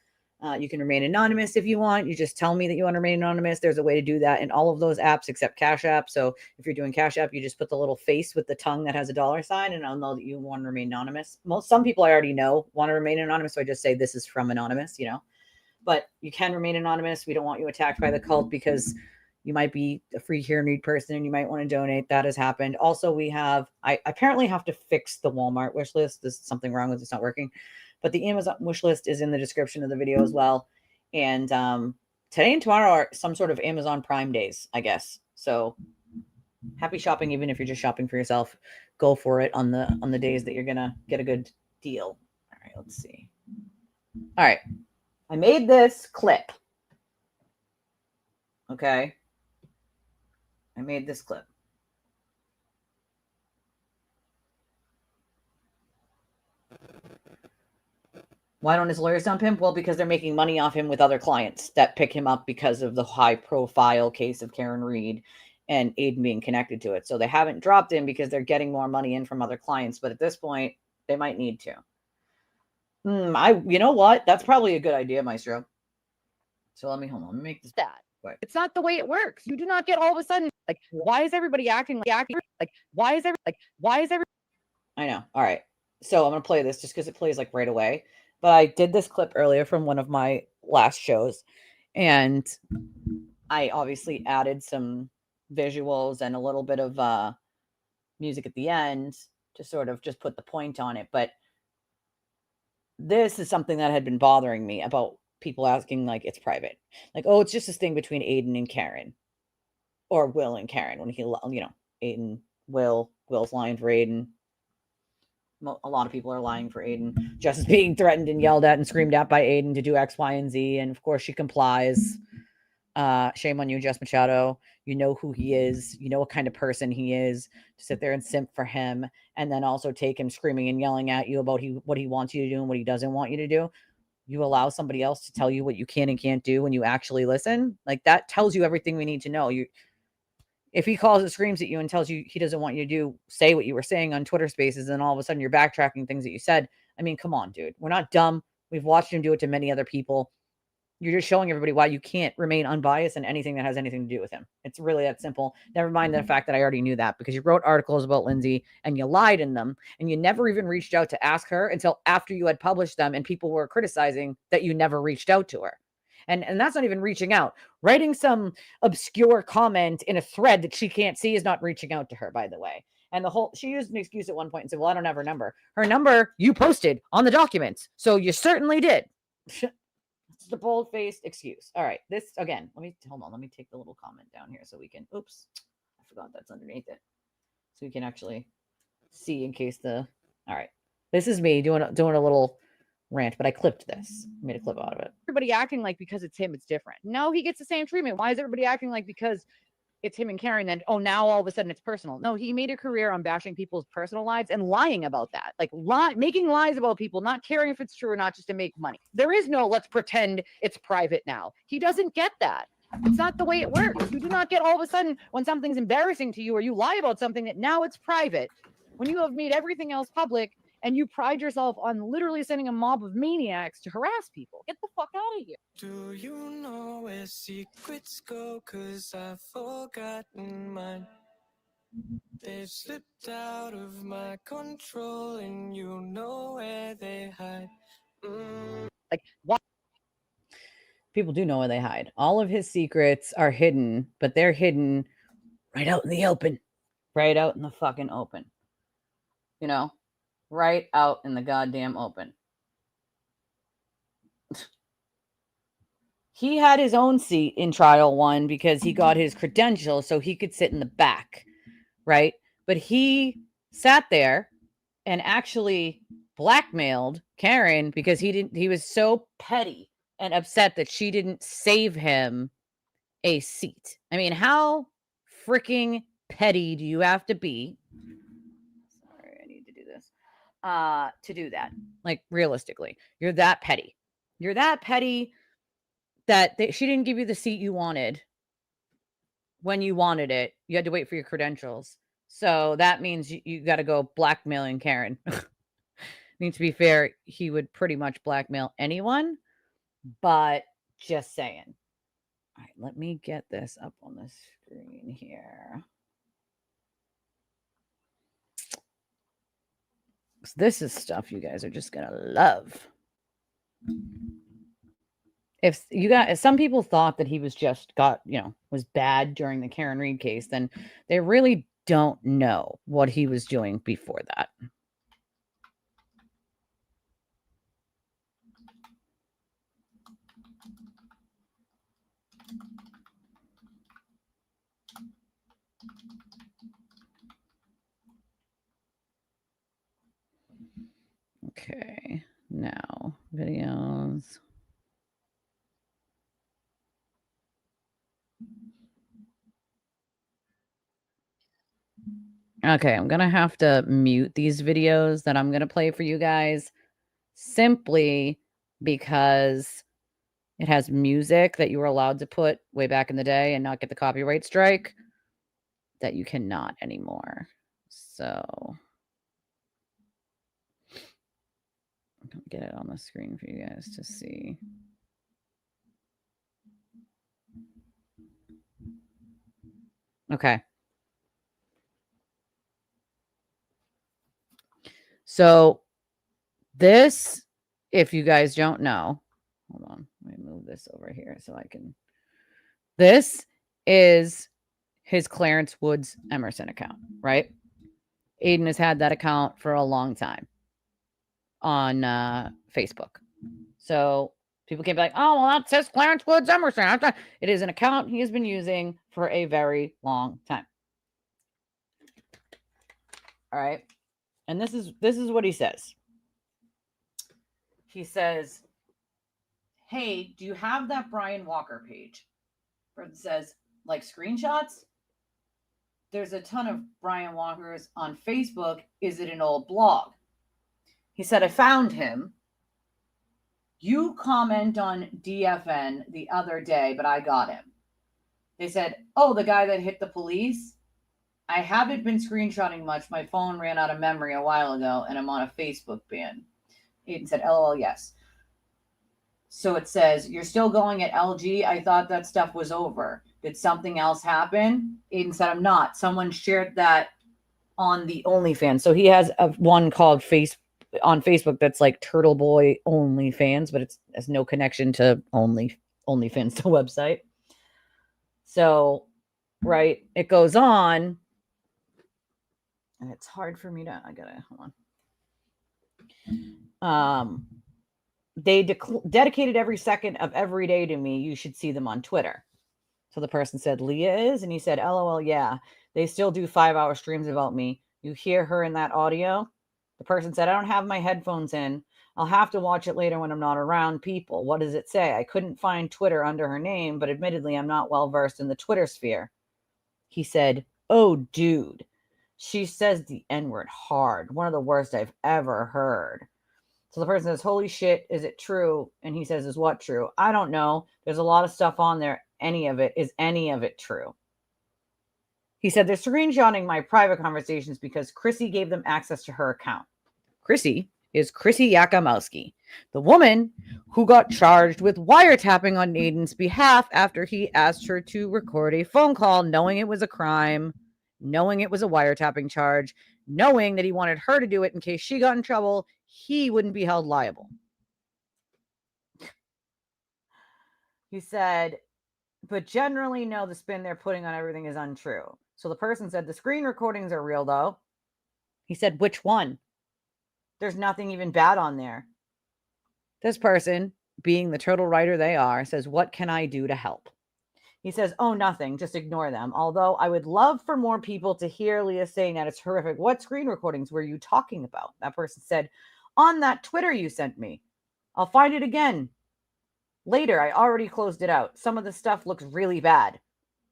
You can remain anonymous if you want. You just tell me that you want to remain anonymous. There's a way to do that in all of those apps except Cash App. So if you're doing Cash App, you just put the little face with the tongue that has a dollar sign, and I'll know that you want to remain anonymous. Some people I already know want to remain anonymous, so I just say this is from anonymous, you know. But you can remain anonymous. We don't want you attacked by the cult because you might be a free Here and Read person and you might want to donate. That has happened. Also, I apparently have to fix the Walmart wish list. There's something wrong with it. It's not working. But the Amazon wish list is in the description of the video as well. And today and tomorrow are some sort of Amazon Prime days, I guess. So happy shopping, even if you're just shopping for yourself. Go for it on the days that you're gonna get a good deal. All right, let's see. All right, I made this clip. Okay, I made this clip. Why don't his lawyers dump him? Well, because they're making money off him with other clients that pick him up because of the high-profile case of Karen Reed and Aiden being connected to it. So they haven't dropped him because they're getting more money in from other clients. But at this point, they might need to. You know what? That's probably a good idea, Maestro. So let me make this. Right. It's not the way it works. You do not get all of a sudden, like, why is everybody acting like, why is every? I know. All right. So I'm going to play this just because it plays like right away. But I did this clip earlier from one of my last shows, and I obviously added some visuals and a little bit of music at the end to sort of just put the point on it. But this is something that had been bothering me about people asking, like, it's private. Like, oh, it's just this thing between Aiden and Karen, or Will and Karen, when Aiden, Will's lying for Aiden. A lot of people are lying for Aiden. Jess is being threatened and yelled at and screamed at by Aiden to do X, Y, and Z. And of course she complies. Shame on you, Jess Machado. You know who he is. You know what kind of person he is, to sit there and simp for him. And then also take him screaming and yelling at you about what he wants you to do and what he doesn't want you to do. You allow somebody else to tell you what you can and can't do when you actually listen. Like, that tells you everything we need to know. If he calls and screams at you and tells you he doesn't want you to say what you were saying on Twitter Spaces, and all of a sudden you're backtracking things that you said. I mean, come on, dude. We're not dumb. We've watched him do it to many other people. You're just showing everybody why you can't remain unbiased in anything that has anything to do with him. It's really that simple. Never mind the fact that I already knew that because you wrote articles about Lindsay and you lied in them and you never even reached out to ask her until after you had published them and people were criticizing that you never reached out to her. And that's not even reaching out. Writing some obscure comment in a thread that she can't see is not reaching out to her, by the way. And she used an excuse at one point and said, well, I don't have her number. Her number you posted on the documents. So you certainly did. It's the bold-faced excuse. All right. This, again, hold on. Let me take the little comment down here so we can, oops, I forgot that's underneath it. So we can actually see in case all right. This is me doing a little rant, but I clipped this. I made a clip out of it. Everybody acting like because it's him, it's different. No, he gets the same treatment. Why is everybody acting like because it's him and Karen, then, oh, now all of a sudden it's personal? No, he made a career on bashing people's personal lives and lying about that. Like making lies about people, not caring if it's true or not, just to make money. There is no, let's pretend it's private now. He doesn't get that. It's not the way it works. You do not get all of a sudden when something's embarrassing to you or you lie about something that now it's private. When you have made everything else public, and you pride yourself on literally sending a mob of maniacs to harass people. Get the fuck out of here. Do you know where secrets go? 'Cause I've forgotten mine. They've slipped out of my control and you know where they hide. Like, what? People do know where they hide. All of his secrets are hidden, but they're hidden right out in the open. Right out in the fucking open. You know? Right out in the goddamn open. He had his own seat in trial one because he got his credentials so he could sit in the back, right? But he sat there and actually blackmailed Karen because he was so petty and upset that she didn't save him a seat. I mean, how freaking petty do you have to be? Sorry, I need to do this. To do that. Like, realistically, you're that petty. You're that petty that she didn't give you the seat you wanted when you wanted it. You had to wait for your credentials. So that means you got to go blackmailing Karen. I mean, to be fair, he would pretty much blackmail anyone, but just saying. All right, let me get this up on the screen here. This is stuff you guys are just going to love. If some people thought that he was was bad during the Karen Reed case, then they really don't know what he was doing before that. Okay, now videos. Okay, I'm going to have to mute these videos that I'm going to play for you guys simply because it has music that you were allowed to put way back in the day and not get the copyright strike that you cannot anymore. So I'm going to get it on the screen for you guys to see. Okay. So this, if you guys don't know, hold on, let me move this over here so I can. This is his Clarence Woods Emerson account, right? Aiden has had that account for a long time on Facebook. So people can be like, oh, well, that says Clarence Woods Emerson. It is an account he has been using for a very long time. All right. And this is what he says. He says, hey, do you have that Brian Walker page? Where it says, like, screenshots? There's a ton of Brian Walkers on Facebook. Is it an old blog? He said, I found him. You comment on DFN the other day, but I got him. They said, oh, the guy that hit the police? I haven't been screenshotting much. My phone ran out of memory a while ago, and I'm on a Facebook ban. Aiden said, LOL, yes. So it says, you're still going at LG? I thought that stuff was over. Did something else happen? Aiden said, I'm not. Someone shared that on the OnlyFans. So he has one called on Facebook that's like Turtleboy OnlyFans, but it has no connection to OnlyFans, the website. So, right, it goes on. And it's hard for me to, I gotta, hold on. They dedicated every second of every day to me. You should see them on Twitter. So the person said, Leah is? And he said, LOL, yeah. They still do 5-hour streams about me. You hear her in that audio? The person said, I don't have my headphones in. I'll have to watch it later when I'm not around people. What does it say? I couldn't find Twitter under her name, but admittedly, I'm not well versed in the Twitter sphere. He said, oh, dude. She says the N-word hard. One of the worst I've ever heard. So the person says, holy shit, is it true? And he says, is what true? I don't know. There's a lot of stuff on there. Is any of it true? He said, they're screenshotting my private conversations because Chrissy gave them access to her account. Chrissy is Chrissy Yakamowski, the woman who got charged with wiretapping on Aiden's behalf after he asked her to record a phone call, knowing it was a crime, knowing it was a wiretapping charge, knowing that he wanted her to do it in case she got in trouble, he wouldn't be held liable. He said, but generally, no, the spin they're putting on everything is untrue. So the person said, the screen recordings are real, though. He said, which one? There's nothing even bad on there. This person, being the turtle writer they are, says, what can I do to help? He says, oh, nothing. Just ignore them. Although I would love for more people to hear Leah saying that it's horrific. What screen recordings were you talking about? That person said, on that Twitter you sent me. I'll find it again. Later, I already closed it out. Some of the stuff looks really bad.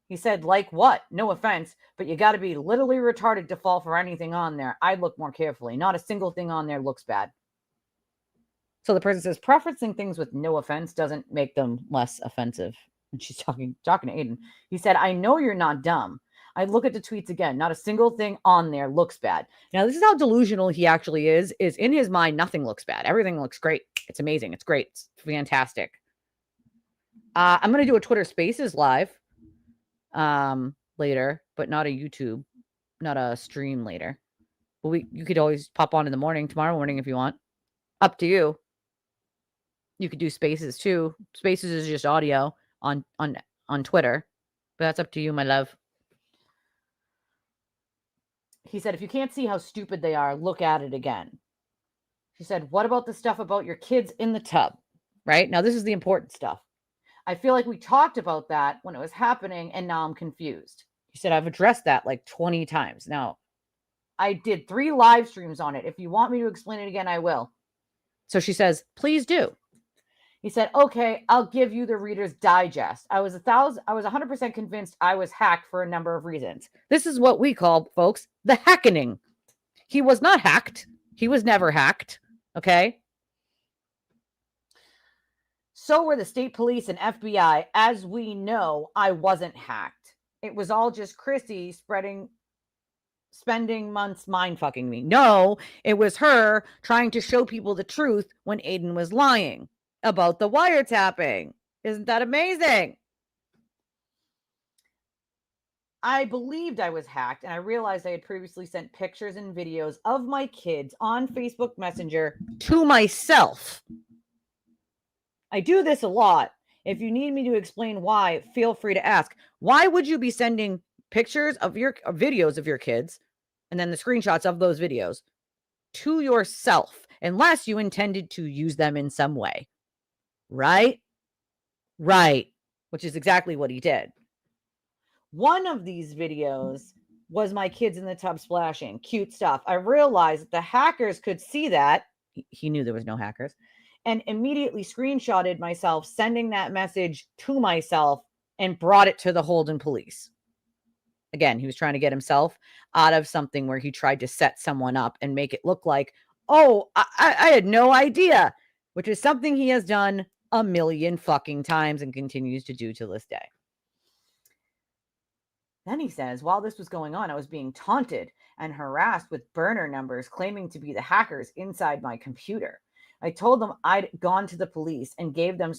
He said, like what? No offense, but you got to be literally retarded to fall for anything on there. I'd look more carefully. Not a single thing on there looks bad. So the person says, preferencing things with no offense doesn't make them less offensive. And she's talking to Aiden. He said, I know you're not dumb. I look at the tweets again. Not a single thing on there looks bad. Now, this is how delusional he actually is in his mind, nothing looks bad. Everything looks great. It's amazing. It's great. It's fantastic. I'm going to do a Twitter Spaces live later, but not a YouTube, not a stream later. But you could always pop on in the morning, tomorrow morning if you want. Up to you. You could do Spaces too. Spaces is just audio on Twitter, but that's up to you, my love. He said, if you can't see how stupid they are, look at it again. She said, what about the stuff about your kids in the tub? Right? Now, this is the important stuff. I feel like we talked about that when it was happening, and now I'm confused. He said, I've addressed that like 20 times. Now, I did 3 live streams on it. If you want me to explain it again, I will. So she says, please do. He said, okay, I'll give you the Reader's Digest. I was 100% convinced I was hacked for a number of reasons. This is what we call, folks, the hackening. He was not hacked. He was never hacked. Okay. So were the state police and FBI. As we know, I wasn't hacked. It was all just Chrissy spending months mind fucking me. No, it was her trying to show people the truth when Aiden was lying about the wiretapping. Isn't that amazing? I believed I was hacked, and I realized I had previously sent pictures and videos of my kids on Facebook Messenger to myself. I do this a lot. If you need me to explain why, feel free to ask. Why would you be sending pictures of your videos of your kids and then the screenshots of those videos to yourself unless you intended to use them in some way? Right? Right. Which is exactly what he did. One of these videos was my kids in the tub splashing. Cute stuff. I realized that the hackers could see that. He knew there was no hackers. And immediately screenshotted myself, sending that message to myself, and brought it to the Holden police. Again, he was trying to get himself out of something where he tried to set someone up and make it look like, oh, I had no idea, which is something he has done a million fucking times and continues to do to this day. Then he says, while this was going on, I was being taunted and harassed with burner numbers claiming to be the hackers inside my computer. I told them I'd gone to the police and gave them the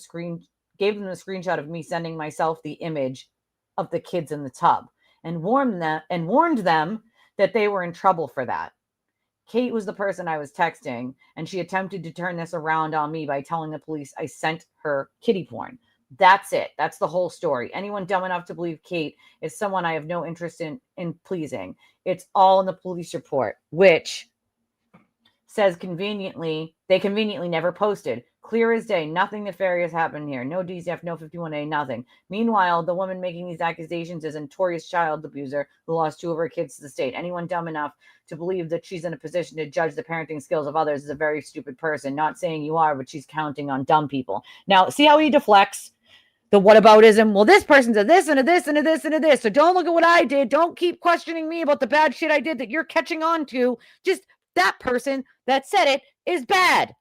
screenshot of me sending myself the image of the kids in the tub and warned them that they were in trouble for that. Kate was the person I was texting, and she attempted to turn this around on me by telling the police I sent her kitty porn. That's it. That's the whole story. Anyone dumb enough to believe Kate is someone I have no interest in pleasing. It's all in the police report, which says they conveniently never posted. Clear as day, nothing nefarious happened here. No DCF, no 51A, nothing. Meanwhile, the woman making these accusations is a notorious child abuser who lost 2 of her kids to the state. Anyone dumb enough to believe that she's in a position to judge the parenting skills of others is a very stupid person. Not saying you are, but she's counting on dumb people. Now, see how he deflects the whataboutism? Well, this person's a this and a this and a this and a this. So don't look at what I did. Don't keep questioning me about the bad shit I did that you're catching on to. Just that person that said it is bad.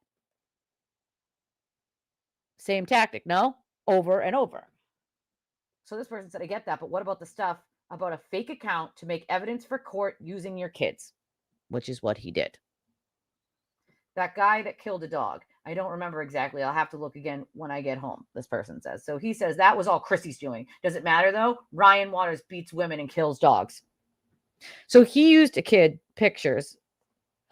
Same tactic, no? Over and over. So this person said, I get that, but what about the stuff about a fake account to make evidence for court using your kids? Which is what he did. That guy that killed a dog. I don't remember exactly. I'll have to look again when I get home, this person says. So he says that was all Chrissy's doing. Does it matter, though? Ryan Waters beats women and kills dogs. So he used a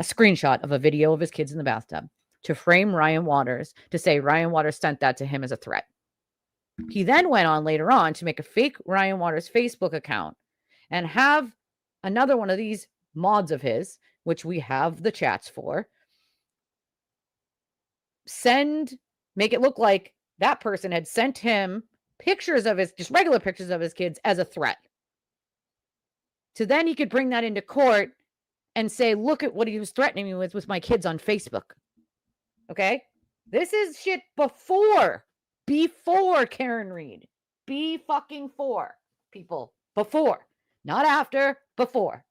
screenshot of a video of his kids in the bathtub to frame Ryan Waters, to say Ryan Waters sent that to him as a threat. He then went on later on to make a fake Ryan Waters Facebook account and have another one of these mods of his, which we have the chats for, make it look like that person had sent him pictures of just regular pictures of his kids as a threat. So then he could bring that into court and say, look at what he was threatening me with my kids on Facebook. Okay? This is shit before Karen Reed. B-fucking-4, people. Before. Not after, before.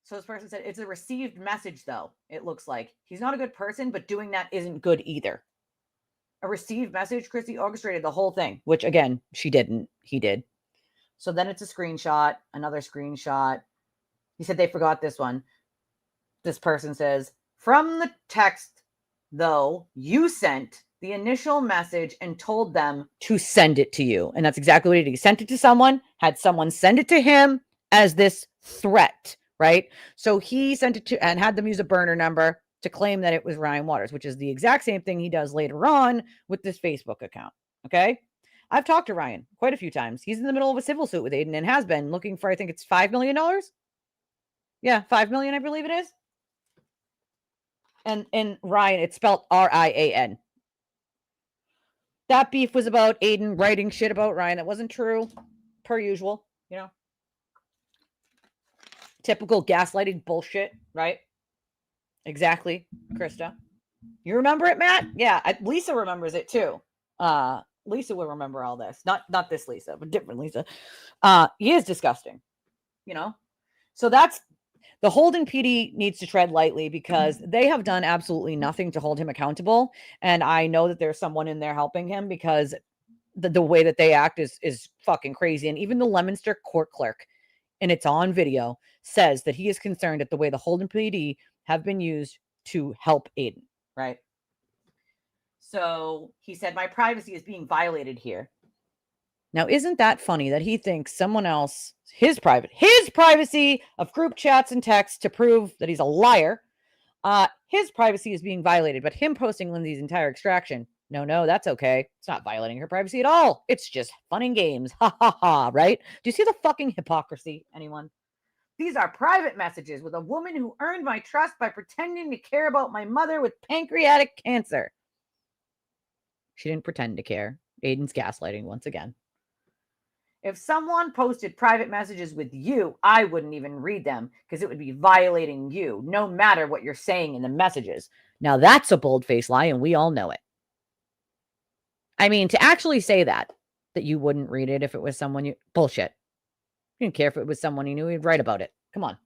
So this person said, it's a received message, though, it looks like. He's not a good person, but doing that isn't good either. A received message, Chrissy orchestrated the whole thing, which, again, she didn't. He did. So then it's a screenshot, another screenshot. He said they forgot this one. This person says, from the text, though, you sent the initial message and told them to send it to you. And that's exactly what he did. He sent it to someone, had someone send it to him as this threat, right? So he sent it to, and had them use a burner number to claim that it was Ryan Waters, which is the exact same thing he does later on with this Facebook account, okay? I've talked to Ryan quite a few times. He's in the middle of a civil suit with Aiden and has been looking for, I think it's $5 million. Yeah, $5 million, I believe it is. And Ryan, it's spelled R-I-A-N. That beef was about Aiden writing shit about Ryan. That wasn't true, per usual, you know. Typical gaslighting bullshit, right? Exactly, Krista. You remember it, Matt? Yeah, Lisa remembers it too. Lisa will remember all this. Not this Lisa, but different Lisa. He is disgusting, you know? So that's the Holden PD needs to tread lightly because they have done absolutely nothing to hold him accountable. And I know that there's someone in there helping him because the way that they act is fucking crazy. And even the Leominster court clerk, and it's on video, says that he is concerned at the way the Holden PD have been used to help Aiden, right? So he said, my privacy is being violated here. Now, isn't that funny that he thinks someone else, his privacy of group chats and texts to prove that he's a liar, his privacy is being violated, but him posting Lindsay's entire extraction, no, that's okay. It's not violating her privacy at all. It's just fun and games. Ha ha ha, right? Do you see the fucking hypocrisy, anyone? These are private messages with a woman who earned my trust by pretending to care about my mother with pancreatic cancer. She didn't pretend to care. Aiden's gaslighting once again. If someone posted private messages with you, I wouldn't even read them because it would be violating you, no matter what you're saying in the messages. Now, that's a bold-faced lie, and we all know it. I mean, to actually say that you wouldn't read it if it was someone you... Bullshit. You didn't care if it was someone you knew, he'd write about it. Come on.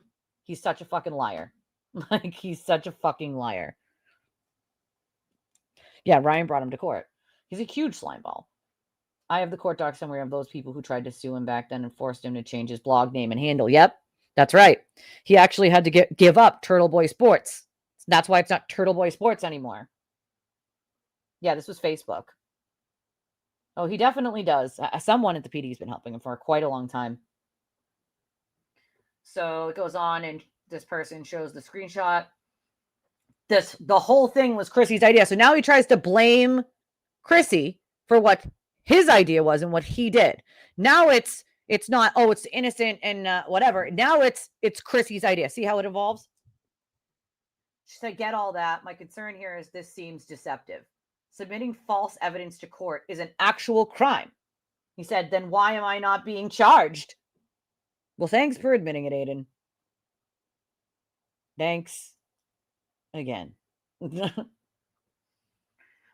He's such a fucking liar. Like, he's such a fucking liar. Yeah, Ryan brought him to court. He's a huge slimeball. I have the court doc somewhere of those people who tried to sue him back then and forced him to change his blog name and handle. Yep, that's right. He actually had to give up Turtleboy Sports That's why it's not Turtleboy Sports anymore. Yeah, this was Facebook. Oh, he definitely does. Someone at the PD has been helping him for quite a long time. So it goes on, and this person shows the screenshot. The whole thing was Chrissy's idea. So now he tries to blame Chrissy for what his idea was and what he did. Now it's not, oh, it's innocent and whatever. Now it's Chrissy's idea. See how it evolves? She said, get all that. My concern here is this seems deceptive. Submitting false evidence to court is an actual crime. He said, then why am I not being charged? Well, thanks for admitting it, Aiden. Thanks again.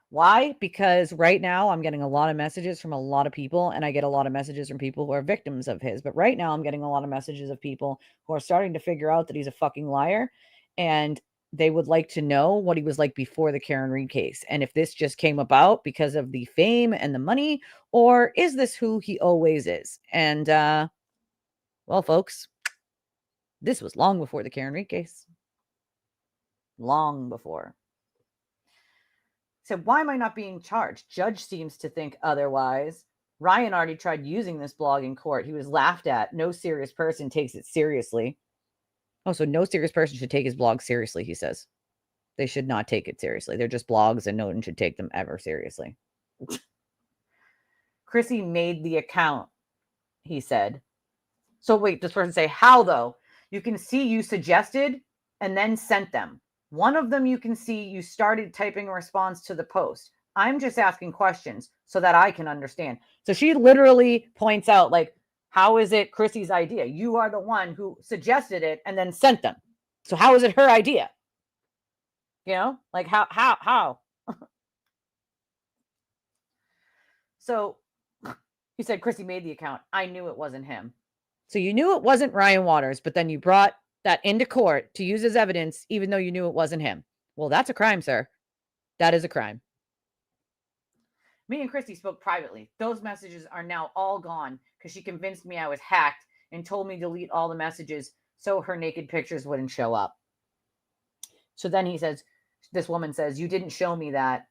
Why? Because right now I'm getting a lot of messages from a lot of people, and I get a lot of messages from people who are victims of his. But right now I'm getting a lot of messages of people who are starting to figure out that he's a fucking liar, and they would like to know what he was like before the Karen Reed case. And if this just came about because of the fame and the money, or is this who he always is? And, well, folks, this was long before the Karen Reed case. Long before. So why am I not being charged? Judge seems to think otherwise. Ryan already tried using this blog in court. He was laughed at. No serious person takes it seriously. Oh, so no serious person should take his blog seriously, he says. They should not take it seriously. They're just blogs and no one should take them ever seriously. Chrissy made the account, he said. So wait, this person say, how though? You can see you suggested and then sent them. One of them you can see you started typing a response to the post. I'm just asking questions so that I can understand. So she literally points out, like, how is it Chrissy's idea? You are the one who suggested it and then sent them. So how is it her idea? You know, like how? So he said, Chrissy made the account. I knew it wasn't him. So you knew it wasn't Ryan Waters, but then you brought that into court to use as evidence, even though you knew it wasn't him. Well, that's a crime, sir. That is a crime. Me and Christy spoke privately. Those messages are now all gone because she convinced me I was hacked and told me to delete all the messages so her naked pictures wouldn't show up. So then he says, this woman says, you didn't show me that.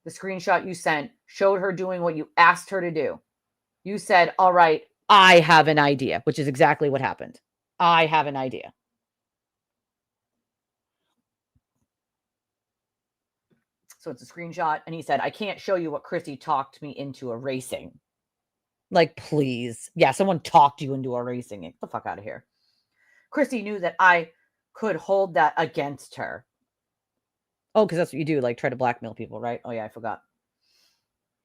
The screenshot you sent showed her doing what you asked her to do. You said, all right, I have an idea, which is exactly what happened. I have an idea. So it's a screenshot. And he said, I can't show you what Chrissy talked me into erasing. Like, please. Yeah, someone talked you into erasing it. Get the fuck out of here. Chrissy knew that I could hold that against her. Oh, because that's what you do, like try to blackmail people, right? Oh, yeah, I forgot.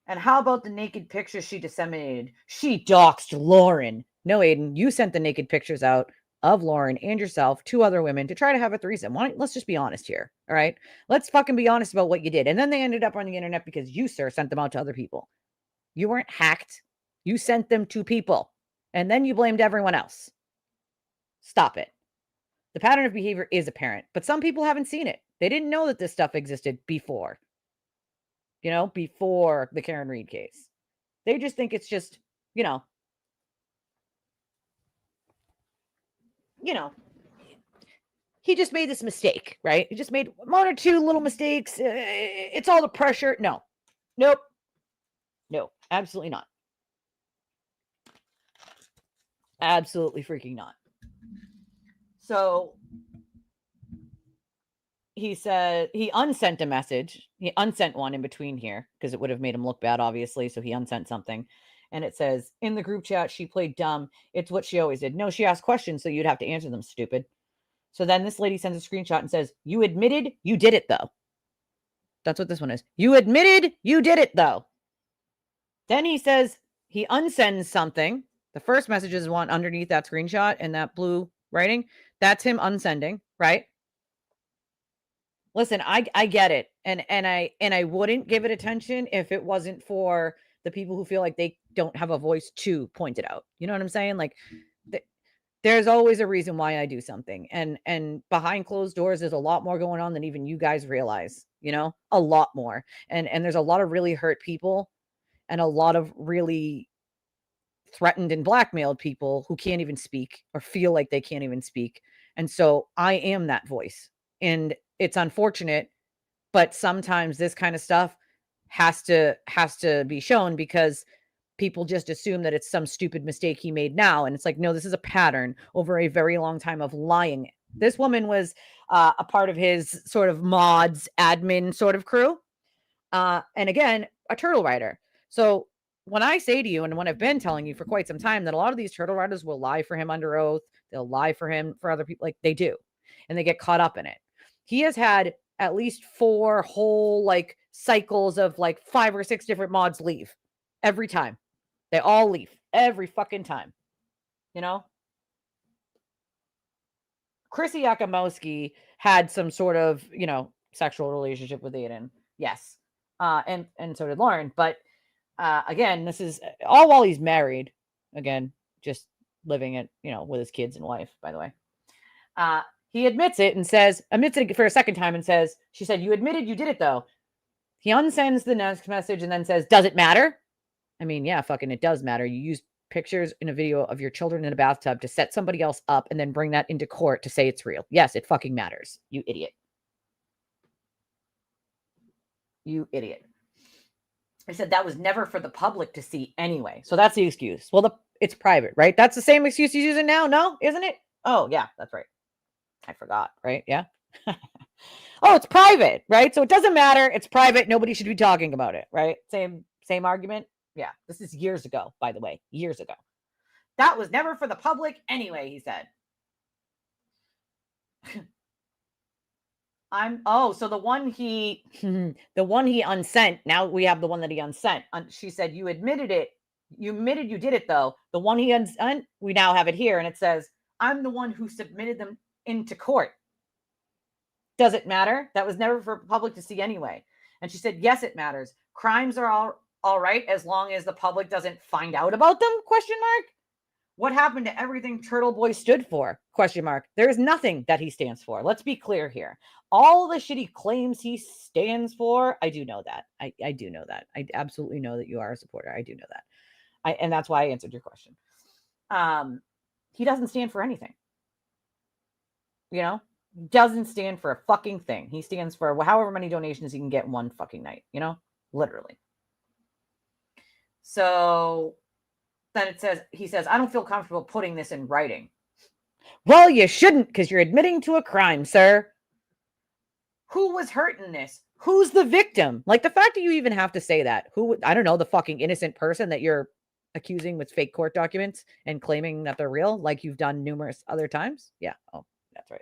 And how about the naked pictures she disseminated? She doxed Lauren. No, Aiden, you sent the naked pictures out of Lauren and yourself, 2 other women, to try to have a threesome. Let's just be honest here, all right? Let's fucking be honest about what you did. And then they ended up on the internet because you, sir, sent them out to other people. You weren't hacked. You sent them to people. And then you blamed everyone else. Stop it. The pattern of behavior is apparent, but some people haven't seen it. They didn't know that this stuff existed before. You know, before the Karen Reed case. They just think it's just, you know, he just made this mistake, right? He just made 1 or 2 little mistakes. It's all the pressure. No. Nope. No, absolutely not. Absolutely freaking not. So he said he unsent a message. He unsent one in between here because it would have made him look bad, obviously. So he unsent something. And it says, in the group chat, she played dumb. It's what she always did. No, she asked questions, so you'd have to answer them, stupid. So then this lady sends a screenshot and says, you admitted you did it, though. That's what this one is. You admitted you did it, though. Then he says he unsends something. The first message is one underneath that screenshot and that blue writing. That's him unsending, right? Listen, I get it. And I wouldn't give it attention if it wasn't for the people who feel like they don't have a voice to point it out. You know what I'm saying? Like, there's always a reason why I do something. And behind closed doors, there's a lot more going on than even you guys realize, you know, a lot more. And there's a lot of really hurt people and a lot of really threatened and blackmailed people who can't even speak or feel like they can't even speak. And so I am that voice. And it's unfortunate, but sometimes this kind of stuff has to be shown because people just assume that it's some stupid mistake he made now. And it's like, no, this is a pattern over a very long time of lying. This woman was a part of his sort of mods admin sort of crew. And again, a turtle rider. So when I say to you, and when I've been telling you for quite some time, that a lot of these turtle riders will lie for him under oath, they'll lie for him for other people, like they do, and they get caught up in it. He has had at least 4 whole like cycles of like 5 or 6 different mods leave every time. They all leave every fucking time, you know? Chrissy Yakamowski had some sort of, you know, sexual relationship with Aiden. Yes. And so did Lauren. But again, this is all while he's married. Again, just living it, you know, with his kids and wife, by the way. He admits it for a second time and says, she said, you admitted you did it though. He unsends the next message and then says, does it matter? I mean, yeah, fucking it does matter. You use pictures in a video of your children in a bathtub to set somebody else up and then bring that into court to say it's real. Yes, it fucking matters. You idiot. You idiot. I said that was never for the public to see anyway. So that's the excuse. Well, it's private, right? That's the same excuse he's using now? No, isn't it? Oh, yeah, that's right. I forgot, right? Yeah. Oh, it's private, right? So it doesn't matter. It's private. Nobody should be talking about it, right? Same argument. Yeah, this is years ago, by the way, years ago. That was never for the public anyway, he said. So the one he unsent, now we have the one that he unsent. She said, you admitted it. You admitted you did it though. The one he unsent, we now have it here. And it says, I'm the one who submitted them into court. Does it matter? That was never for public to see anyway. And she said, yes, it matters. Crimes are all right as long as the public doesn't find out about them? ? What happened to everything Turtleboy stood for? ? There is nothing that he stands for. Let's be clear here. All the shit he claims he stands for, I do know that. I do know that. I absolutely know that you are a supporter. I do know that. And that's why I answered your question. He doesn't stand for anything. You know? Doesn't stand for a fucking thing. He stands for however many donations he can get in one fucking night. You know? Literally. So then he says, I don't feel comfortable putting this in writing. Well, you shouldn't, because you're admitting to a crime, sir. Who was hurt in this? Who's the victim? Like the fact that you even have to say that. I don't know, the fucking innocent person that you're accusing with fake court documents and claiming that they're real, like you've done numerous other times. Yeah. Oh, that's right.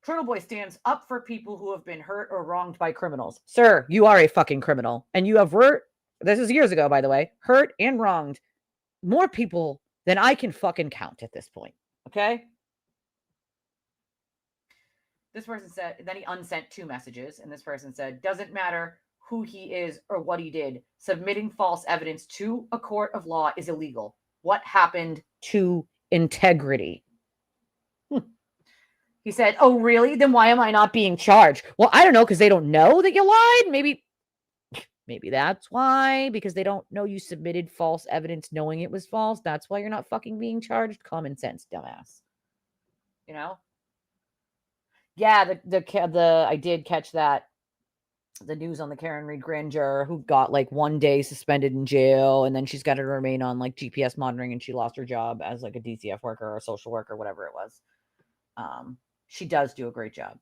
Turtleboy stands up for people who have been hurt or wronged by criminals. Sir, you are a fucking criminal. And you have this is years ago, by the way, hurt and wronged more people than I can fucking count at this point. Okay? This person said, then he unsent 2 messages, and this person said, doesn't matter who he is or what he did. Submitting false evidence to a court of law is illegal. What happened to integrity? He said, oh, really? Then why am I not being charged? Well, I don't know, because they don't know that you lied. Maybe that's why, because they don't know you submitted false evidence knowing it was false. That's why you're not fucking being charged. Common sense, dumbass. You know? Yeah, I did catch that. The news on the Karen Reed grand juror who got like 1 day suspended in jail, and then she's got to remain on like GPS monitoring, and she lost her job as like a DCF worker or a social worker, whatever it was. She does do a great job.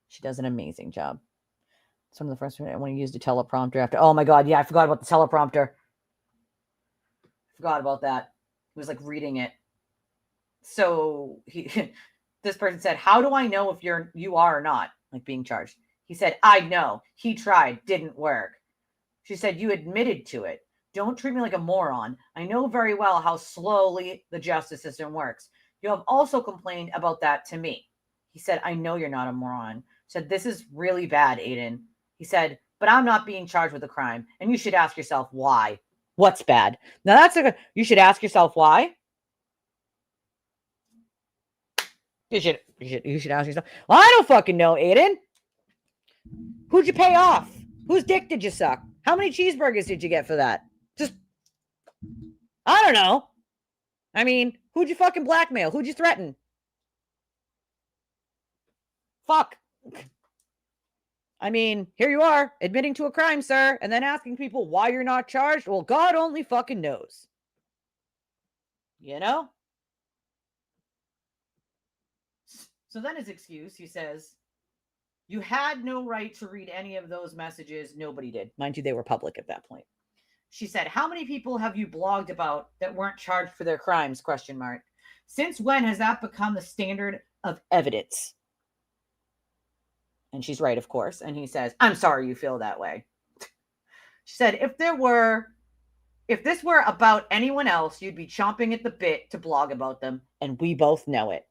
She does an amazing job. It's one of the first when I used a teleprompter after. Oh my God, yeah, I forgot about the teleprompter. Forgot about that. He was like reading it. So this person said, how do I know if you are or not like being charged? He said, I know. He tried, didn't work. She said, you admitted to it. Don't treat me like a moron. I know very well how slowly the justice system works. You have also complained about that to me. He said, I know you're not a moron. Said, this is really bad, Aiden. He said, but I'm not being charged with a crime. And you should ask yourself why. What's bad? Now you should ask yourself why. You should ask yourself. Well, I don't fucking know, Aiden. Who'd you pay off? Whose dick did you suck? How many cheeseburgers did you get for that? I don't know. I mean, who'd you fucking blackmail? Who'd you threaten? Fuck. I mean, here you are, admitting to a crime, sir, and then asking people why you're not charged. Well, God only fucking knows. You know? So then his excuse, he says, you had no right to read any of those messages. Nobody did. Mind you, they were public at that point. She said, how many people have you blogged about that weren't charged for their crimes? ? Since when has that become the standard of evidence? And she's right, of course. And he says, I'm sorry you feel that way. She said, if this were about anyone else, you'd be chomping at the bit to blog about them. And we both know it.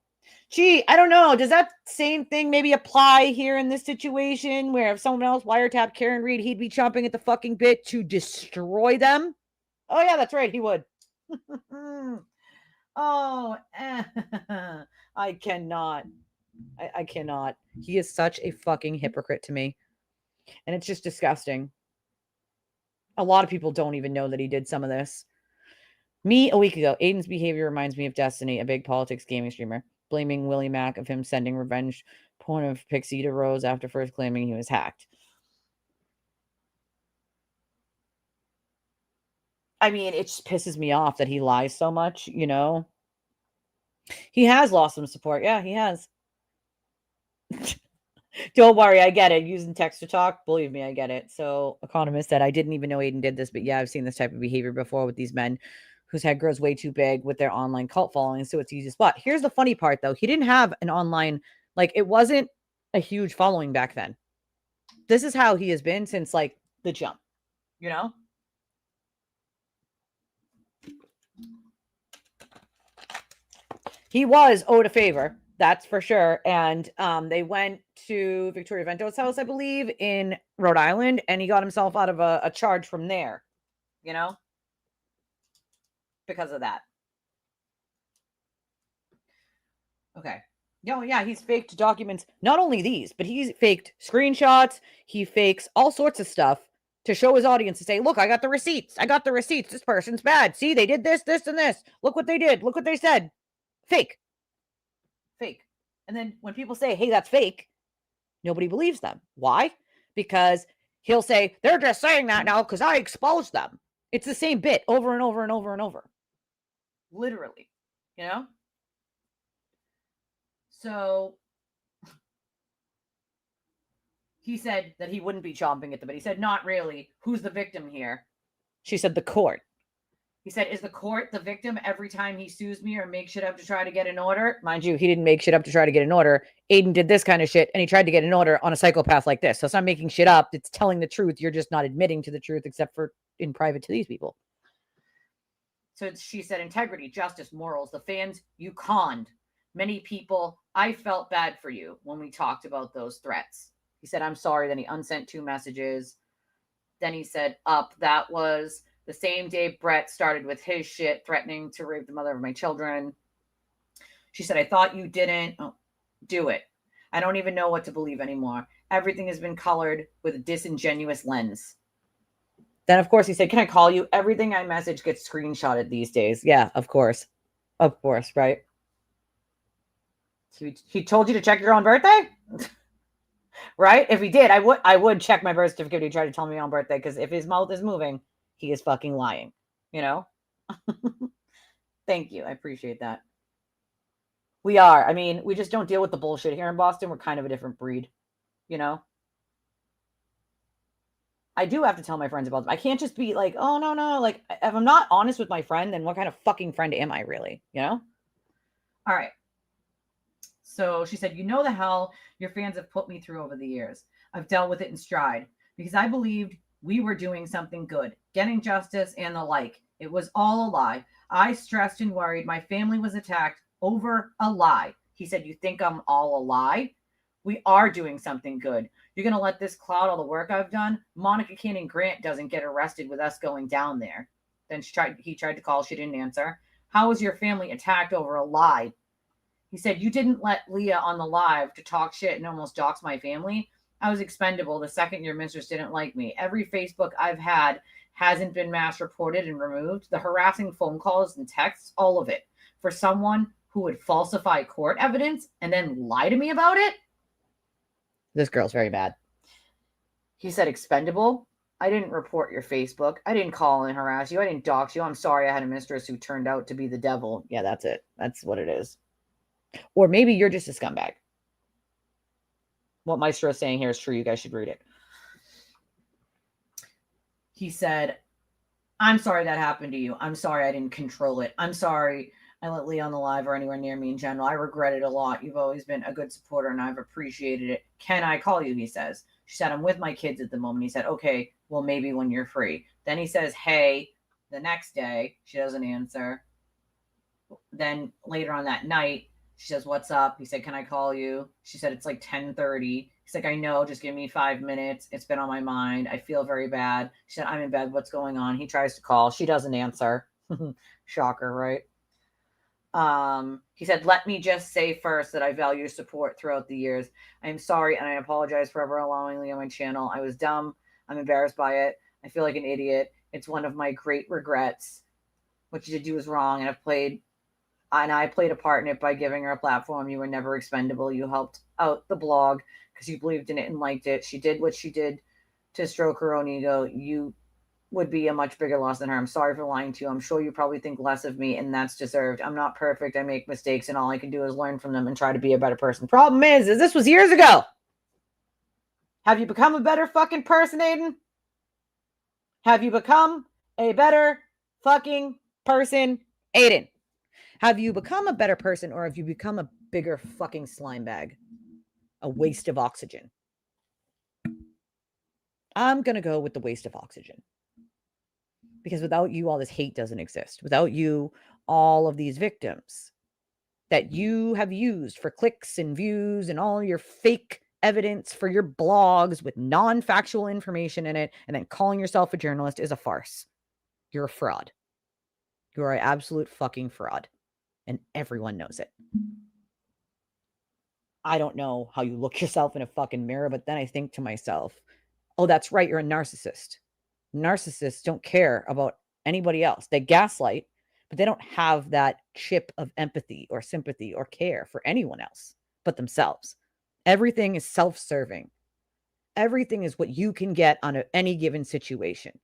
Gee, I don't know. Does that same thing maybe apply here in this situation where if someone else wiretapped Karen Read, he'd be chomping at the fucking bit to destroy them? Oh, yeah, that's right. He would. I cannot. I cannot. He is such a fucking hypocrite to me. And it's just disgusting. A lot of people don't even know that he did some of this. Me, a week ago, Aiden's behavior reminds me of Destiny, a big politics gaming streamer, blaming Willie Mack of him sending revenge porn of Pixie to Rose after first claiming he was hacked. I mean, it just pisses me off that he lies so much, you know? He has lost some support. Yeah, he has. Don't worry, I get it. Using text to talk, believe me, I get it. So, Economist said, I didn't even know Aiden did this, but yeah, I've seen this type of behavior before with these men whose head grows way too big with their online cult following, so it's easy spot. Here's the funny part, though. He didn't have an online, like, it wasn't a huge following back then. This is how he has been since, like, the jump, you know? He was owed a favor. That's for sure. And they went to Victoria Vento's house, I believe, in Rhode Island, and he got himself out of a charge from there, you know, because of that. Okay. No, yeah, he's faked documents. Not only these, but he's faked screenshots. He fakes all sorts of stuff to show his audience to say, look, I got the receipts. I got the receipts. This person's bad. See, they did this, this, and this. Look what they did. Look what they said. Fake. Fake. And then when people say, hey, that's fake, nobody believes them. Why? Because he'll say, they're just saying that now because I exposed them. It's the same bit over and over and over and over. Literally, you know? So he said that he wouldn't be chomping at the bit. He said, not really. Who's the victim here? She said, the court. He said, is the court the victim every time he sues me or makes shit up to try to get an order? Mind you, he didn't make shit up to try to get an order. Aiden did this kind of shit, and he tried to get an order on a psychopath like this. So it's not making shit up. It's telling the truth. You're just not admitting to the truth, except for in private to these people. So she said, integrity, justice, morals. The fans, you conned. Many people, I felt bad for you when we talked about those threats. He said, I'm sorry. Then he unsent 2 messages. Then he said, that was the same day Brett started with his shit, threatening to rape the mother of my children. She said, I thought you didn't do it. I don't even know what to believe anymore. Everything has been colored with a disingenuous lens. Then, of course, he said, can I call you? Everything I message gets screenshotted these days. Yeah, of course. Of course, right? So he told you to check your own birthday? Right? If he did, I would check my birth certificate if he tried to tell me my own birthday, because if his mouth is moving, he is fucking lying, you know? Thank you. I appreciate that. We are. I mean, we just don't deal with the bullshit here in Boston. We're kind of a different breed, you know? I do have to tell my friends about them. I can't just be like, oh, no. Like, if I'm not honest with my friend, then what kind of fucking friend am I really, you know? All right. So she said, you know the hell your fans have put me through over the years. I've dealt with it in stride because I believed we were doing something good, getting justice and the like. It was all a lie. I stressed and worried. My family was attacked over a lie. He said, you think I'm all a lie? We are doing something good. You're going to let this cloud all the work I've done? Monica Cannon Grant doesn't get arrested with us going down there. Then he tried to call. She didn't answer. How was your family attacked over a lie? He said, you didn't let Leah on the live to talk shit and almost dox my family. I was expendable the second your mistress didn't like me. Every Facebook I've had hasn't been mass reported and removed. The harassing phone calls and texts, all of it. For someone who would falsify court evidence and then lie to me about it? This girl's very mad. He said, expendable? I didn't report your Facebook. I didn't call and harass you. I didn't dox you. I'm sorry I had a mistress who turned out to be the devil. Yeah, that's it. That's what it is. Or maybe you're just a scumbag. What Maestro is saying here is true. You guys should read it. He said, I'm sorry that happened to you. I'm sorry I didn't control it. I'm sorry I let Lee on the live or anywhere near me in general. I regret it a lot. You've always been a good supporter and I've appreciated it. Can I call you? He says. She said, I'm with my kids at the moment. He said, okay, well, maybe when you're free. Then he says, hey, the next day. She doesn't answer. Then later on that night, she says, what's up? He said, can I call you? She said, it's like 10:30. He's like, I know, just give me 5 minutes. It's been on my mind. I feel very bad. She said, I'm in bed. What's going on? He tries to call. She doesn't answer. Shocker, right? He said, let me just say first that I value your support throughout the years. I am sorry and I apologize for ever allowing Lee on my channel. I was dumb. I'm embarrassed by it. I feel like an idiot. It's one of my great regrets. What you did do was wrong, and I played a part in it by giving her a platform. You were never expendable. You helped out the blog because you believed in it and liked it. She did what she did to stroke her own ego. You would be a much bigger loss than her. I'm sorry for lying to you. I'm sure you probably think less of me, and that's deserved. I'm not perfect. I make mistakes, and all I can do is learn from them and try to be a better person. Problem is this was years ago. Have you become a better fucking person, Aiden? Have you become a better fucking person, Aiden? Have you become a better person, or have you become a bigger fucking slime bag? A waste of oxygen. I'm going to go with the waste of oxygen. Because without you, all this hate doesn't exist. Without you, all of these victims that you have used for clicks and views and all your fake evidence for your blogs with non-factual information in it, and then calling yourself a journalist is a farce. You're a fraud. You are an absolute fucking fraud. And everyone knows it. I don't know how you look yourself in a fucking mirror, but then I think to myself, oh, that's right, you're a narcissist. Narcissists don't care about anybody else. They gaslight, but they don't have that chip of empathy or sympathy or care for anyone else but themselves. Everything is self-serving. Everything is what you can get on any given situation.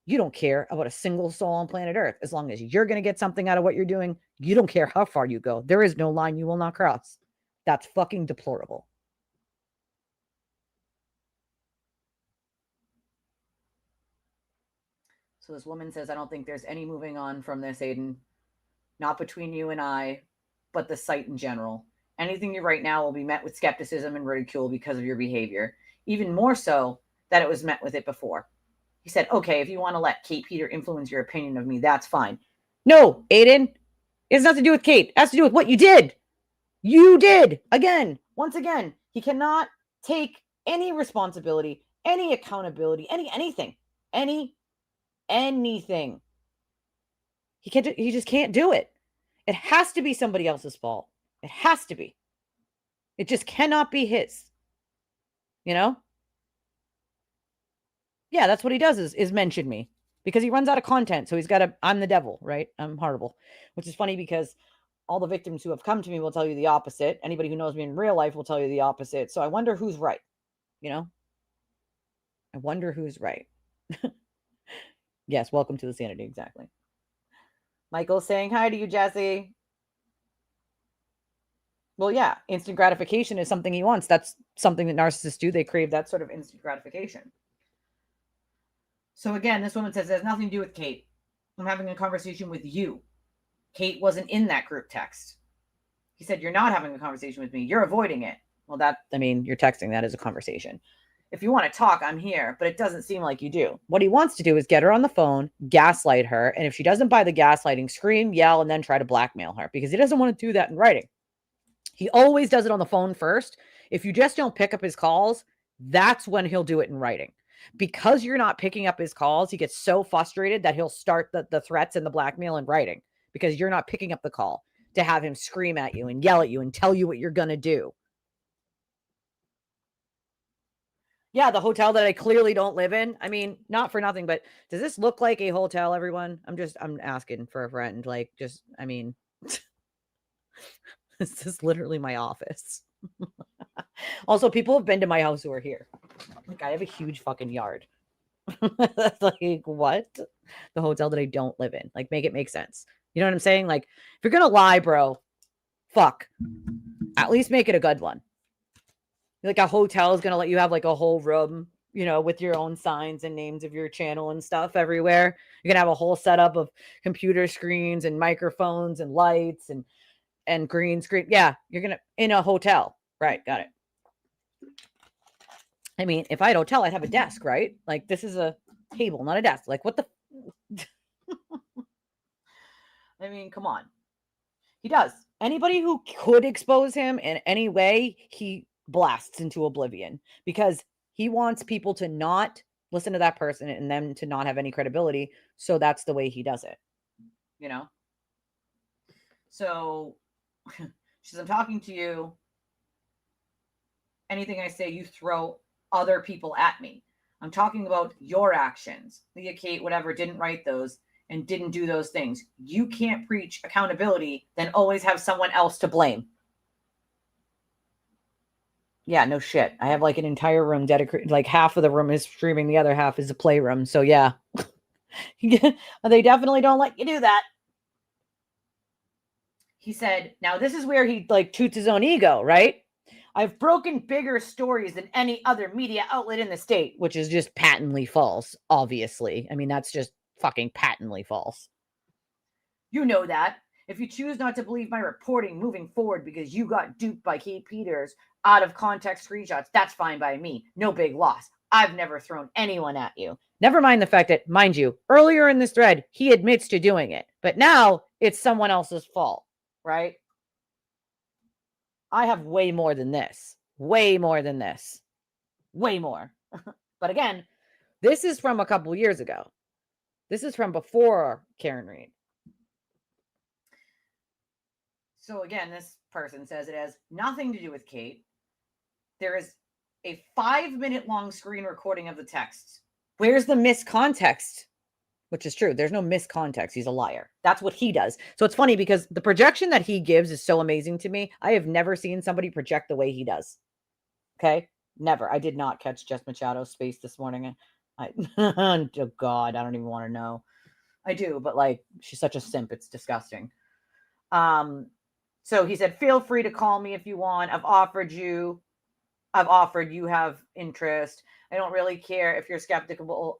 You don't care about a single soul on planet Earth. As long as you're going to get something out of what you're doing, you don't care how far you go. There is no line you will not cross. That's fucking deplorable. So this woman says, I don't think there's any moving on from this, Aiden. Not between you and I, but the site in general. Anything you write now will be met with skepticism and ridicule because of your behavior. Even more so that it was met with it before. He said, okay, if you want to let Kate Peter influence your opinion of me, that's fine. No, Aiden, it has nothing to do with Kate. It has to do with what you did. You did. Again, once again, he cannot take any responsibility, any accountability, anything. He just can't do it. It has to be somebody else's fault. It has to be. It just cannot be his. You know? Yeah, that's what he does is mention me because he runs out of content. So he's got I'm the devil, right? I'm horrible, which is funny because all the victims who have come to me will tell you the opposite. Anybody who knows me in real life will tell you the opposite. So I wonder who's right. You know, I wonder who's right. Yes. Welcome to the sanity. Exactly. Michael's saying hi to you, Jesse. Well, yeah, instant gratification is something he wants. That's something that narcissists do. They crave that sort of instant gratification. So again, this woman says it has nothing to do with Kate. I'm having a conversation with you. Kate wasn't in that group text. He said, you're not having a conversation with me. You're avoiding it. Well, you're texting. That is a conversation. If you want to talk, I'm here, but it doesn't seem like you do. What he wants to do is get her on the phone, gaslight her, and if she doesn't buy the gaslighting, scream, yell, and then try to blackmail her because he doesn't want to do that in writing. He always does it on the phone first. If you just don't pick up his calls, that's when he'll do it in writing. Because you're not picking up his calls, he gets so frustrated that he'll start the threats and the blackmail in writing because you're not picking up the call to have him scream at you and yell at you and tell you what you're going to do. Yeah, the hotel that I clearly don't live in. I mean, not for nothing, but does this look like a hotel, everyone? I'm asking for a friend. This is literally my office. Also, people have been to my house who are here. Like, I have a huge fucking yard. That's like, what? The hotel that I don't live in. Like, make it make sense. You know what I'm saying? Like, if you're gonna lie, bro, fuck. At least make it a good one. Like, a hotel is gonna let you have like a whole room, you know, with your own signs and names of your channel and stuff everywhere. You're gonna have a whole setup of computer screens and microphones and lights and green screen. Yeah, you're gonna in a hotel. Right, got it. I mean, if I had a hotel, I'd have a desk, right? Like, this is a table, not a desk. Like, what the? I mean, come on. He does. Anybody who could expose him in any way, he blasts into oblivion because he wants people to not listen to that person and them to not have any credibility. So that's the way he does it, you know? So she says, I'm talking to you. Anything I say, you throw other people at me. I'm talking about your actions. Leah, Kate, whatever, didn't write those and didn't do those things. You can't preach accountability, then always have someone else to blame. Yeah, no shit. I have like an entire room dedicated, like half of the room is streaming, the other half is a playroom. So yeah, they definitely don't let you do that. He said, now this is where he like toots his own ego, right? I've broken bigger stories than any other media outlet in the state, which is just patently false, obviously. I mean, that's just fucking patently false. You know that. If you choose not to believe my reporting moving forward because you got duped by Kate Peters out of context screenshots, that's fine by me. No big loss. I've never thrown anyone at you. Never mind the fact that, mind you, earlier in this thread, he admits to doing it. But now it's someone else's fault, right? I have way more than this. Way more than this. Way more. But again, this is from a couple years ago. This is from before Karen Reed. So again, this person says it has nothing to do with Kate. There is a 5-minute long screen recording of the texts. Where's the miscontext? Which is true. There's no miscontext. He's a liar. That's what he does. So it's funny because the projection that he gives is so amazing to me. I have never seen somebody project the way he does. Okay? Never. I did not catch Jess Machado's space this morning. Oh God, I don't even want to know. I do, but like, she's such a simp. It's disgusting. So he said, feel free to call me if you want. I've offered, you have interest. I don't really care if you're skeptical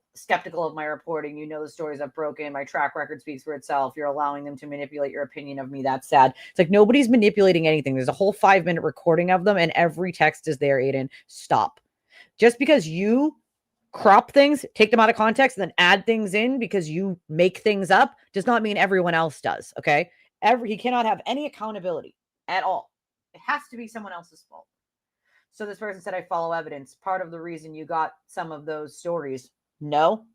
of my reporting. You know the stories I've broken. My track record speaks for itself. You're allowing them to manipulate your opinion of me. That's sad. It's like nobody's manipulating anything. There's a whole 5-minute recording of them and every text is there, Aiden. Stop. Just because you crop things, take them out of context, and then add things in because you make things up does not mean everyone else does, okay? He cannot have any accountability at all. It has to be someone else's fault. So this person said, I follow evidence. Part of the reason you got some of those stories. No.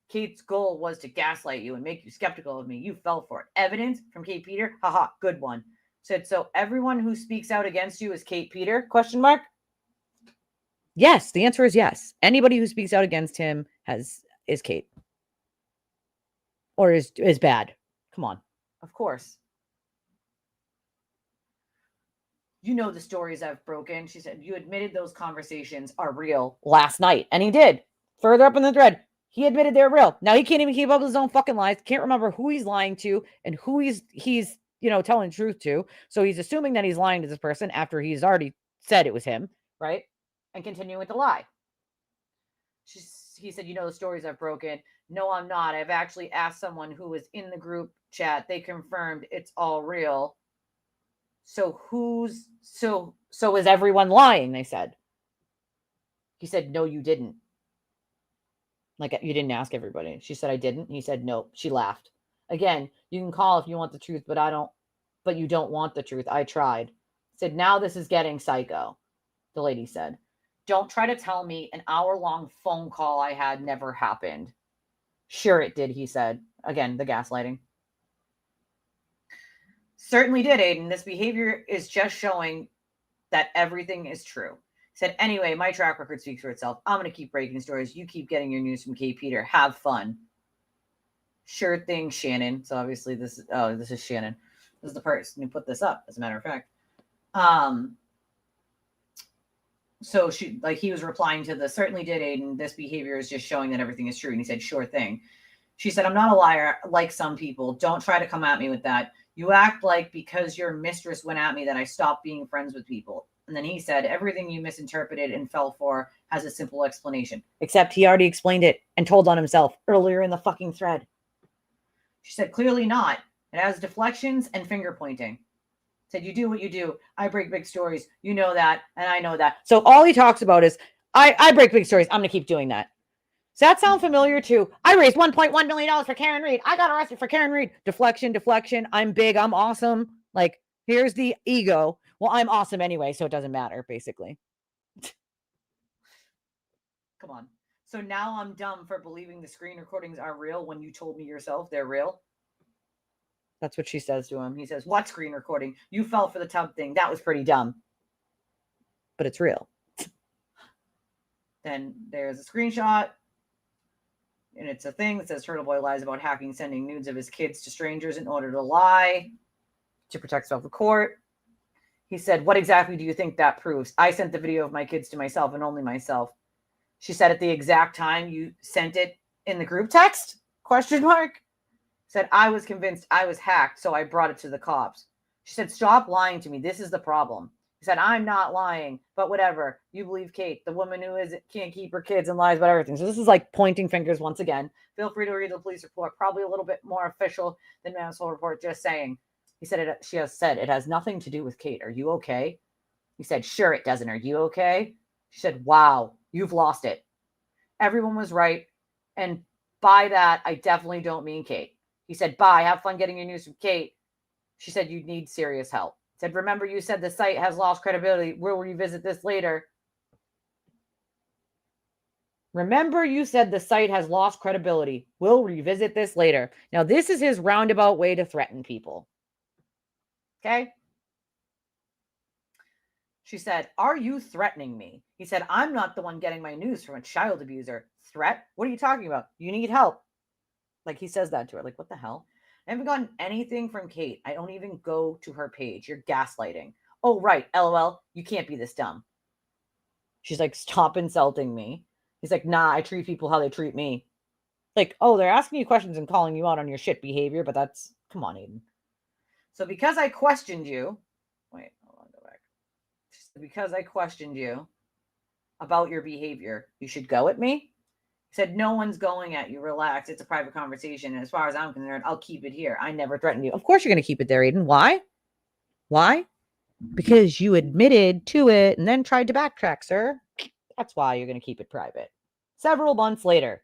Kate's goal was to gaslight you and make you skeptical of me. You fell for it. Evidence from Kate Peter? Haha, good one. Said, so everyone who speaks out against you is Kate Peter? Question mark. Yes, the answer is yes. Anybody who speaks out against him is Kate. Or is bad. Come on. Of course. You know the stories I've broken. She said, you admitted those conversations are real last night. And he did. Further up in the thread, he admitted they're real. Now he can't even keep up with his own fucking lies. Can't remember who he's lying to and who he's telling the truth to. So he's assuming that he's lying to this person after he's already said it was him, right? And continuing to lie. He said, you know the stories I've broken. No, I'm not. I've actually asked someone who was in the group chat. They confirmed it's all real. So is everyone lying? They said. He said, no, you didn't. Like, you didn't ask everybody. She said, I didn't. He said, nope. She laughed. Again, you can call if you want the truth, but you don't want the truth. I tried. Said, now this is getting psycho. The lady said, don't try to tell me an hour-long phone call I had never happened. Sure it did, he said. Again, the gaslighting. Certainly did, Aiden. This behavior is just showing that everything is true. He said, anyway, my track record speaks for itself. I'm going to keep breaking stories. You keep getting your news from Kate Peter. Have fun. Sure thing, Shannon. So obviously this is Shannon. This is the person who put this up, as a matter of fact. So he was replying to the certainly did, Aiden. This behavior is just showing that everything is true. And he said, sure thing. She said, I'm not a liar like some people. Don't try to come at me with that. You act like because your mistress went at me that I stopped being friends with people. And then he said, everything you misinterpreted and fell for has a simple explanation. Except he already explained it and told on himself earlier in the fucking thread. She said, clearly not. It has deflections and finger pointing. Said, you do what you do. I break big stories. You know that, and I know that. So all he talks about is, I break big stories. I'm going to keep doing that. Does that sound familiar to, I raised $1.1 million for Karen Reed. I got arrested for Karen Reed. Deflection. I'm big. I'm awesome. Like, here's the ego. Well, I'm awesome anyway, so it doesn't matter, basically. Come on. So now I'm dumb for believing the screen recordings are real when you told me yourself they're real? That's what she says to him. He says, what screen recording? You fell for the tub thing. That was pretty dumb. But it's real. Then there's a screenshot. And it's a thing that says Turtleboy lies about hacking, sending nudes of his kids to strangers in order to lie, to protect self in court. He said, what exactly do you think that proves? I sent the video of my kids to myself and only myself. She said, at the exact time you sent it in the group text? Question mark. Said, I was convinced I was hacked, so I brought it to the cops. She said, stop lying to me. This is the problem. He said, I'm not lying, but whatever. You believe Kate, the woman who can't keep her kids and lies about everything. So this is like pointing fingers once again. Feel free to read the police report. Probably a little bit more official than Mansell report, just saying. He said, she has said, it has nothing to do with Kate. Are you okay? He said, sure it doesn't. Are you okay? She said, wow, you've lost it. Everyone was right. And by that, I definitely don't mean Kate. He said, bye, have fun getting your news from Kate. She said, you need serious help. He said, remember you said the site has lost credibility. We'll revisit this later. Remember you said the site has lost credibility. We'll revisit this later. Now, this is his roundabout way to threaten people. Okay? She said, are you threatening me? He said, I'm not the one getting my news from a child abuser. Threat? What are you talking about? You need help. Like, he says that to her. Like, what the hell? I haven't gotten anything from Kate. I don't even go to her page. You're gaslighting. Oh, right. LOL. You can't be this dumb. She's like, stop insulting me. He's like, nah, I treat people how they treat me. Like, oh, they're asking you questions and calling you out on your shit behavior, but that's, come on, Aiden. So because I questioned you, wait, hold on, go back. Because I questioned you about your behavior, you should go at me? Said, no one's going at you. Relax. It's a private conversation. And as far as I'm concerned, I'll keep it here. I never threatened you. Of course you're going to keep it there, Aiden. Why? Why? Because you admitted to it and then tried to backtrack, sir. That's why you're going to keep it private. Several months later.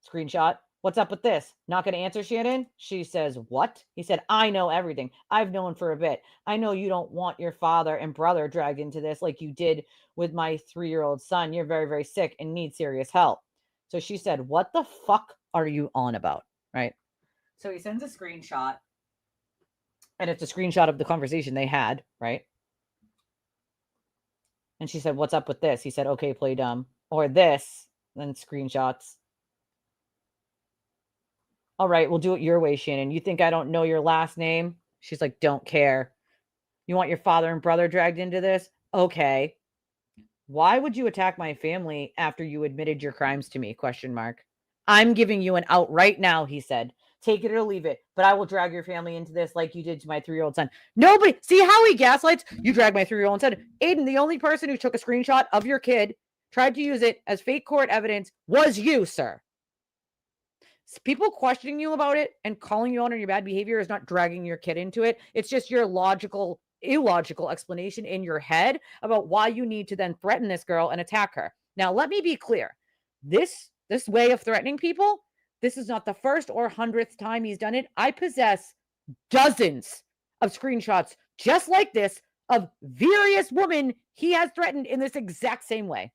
Screenshot. What's up with this? Not going to answer, Shannon? She says, what? He said, I know everything. I've known for a bit. I know you don't want your father and brother dragged into this like you did with my 3-year-old son. You're very, very sick and need serious help. So she said, what the fuck are you on about? Right? So he sends a screenshot. And it's a screenshot of the conversation they had, right? And she said, what's up with this? He said, okay, play dumb. Or this. Then screenshots. All right, we'll do it your way, Shannon. You think I don't know your last name? She's like, don't care. You want your father and brother dragged into this? Okay. Why would you attack my family after you admitted your crimes to me? Question mark. I'm giving you an out right now, he said. Take it or leave it, but I will drag your family into this like you did to my 3-year-old son. Nobody, see how he gaslights? You drag my 3-year-old son. Aiden, the only person who took a screenshot of your kid, tried to use it as fake court evidence, was you, sir. People questioning you about it and calling you out on your bad behavior is not dragging your kid into it. It's just your illogical explanation in your head about why you need to then threaten this girl and attack her. Now, let me be clear. This way of threatening people, this is not the first or 100th time he's done it. I possess dozens of screenshots just like this of various women he has threatened in this exact same way.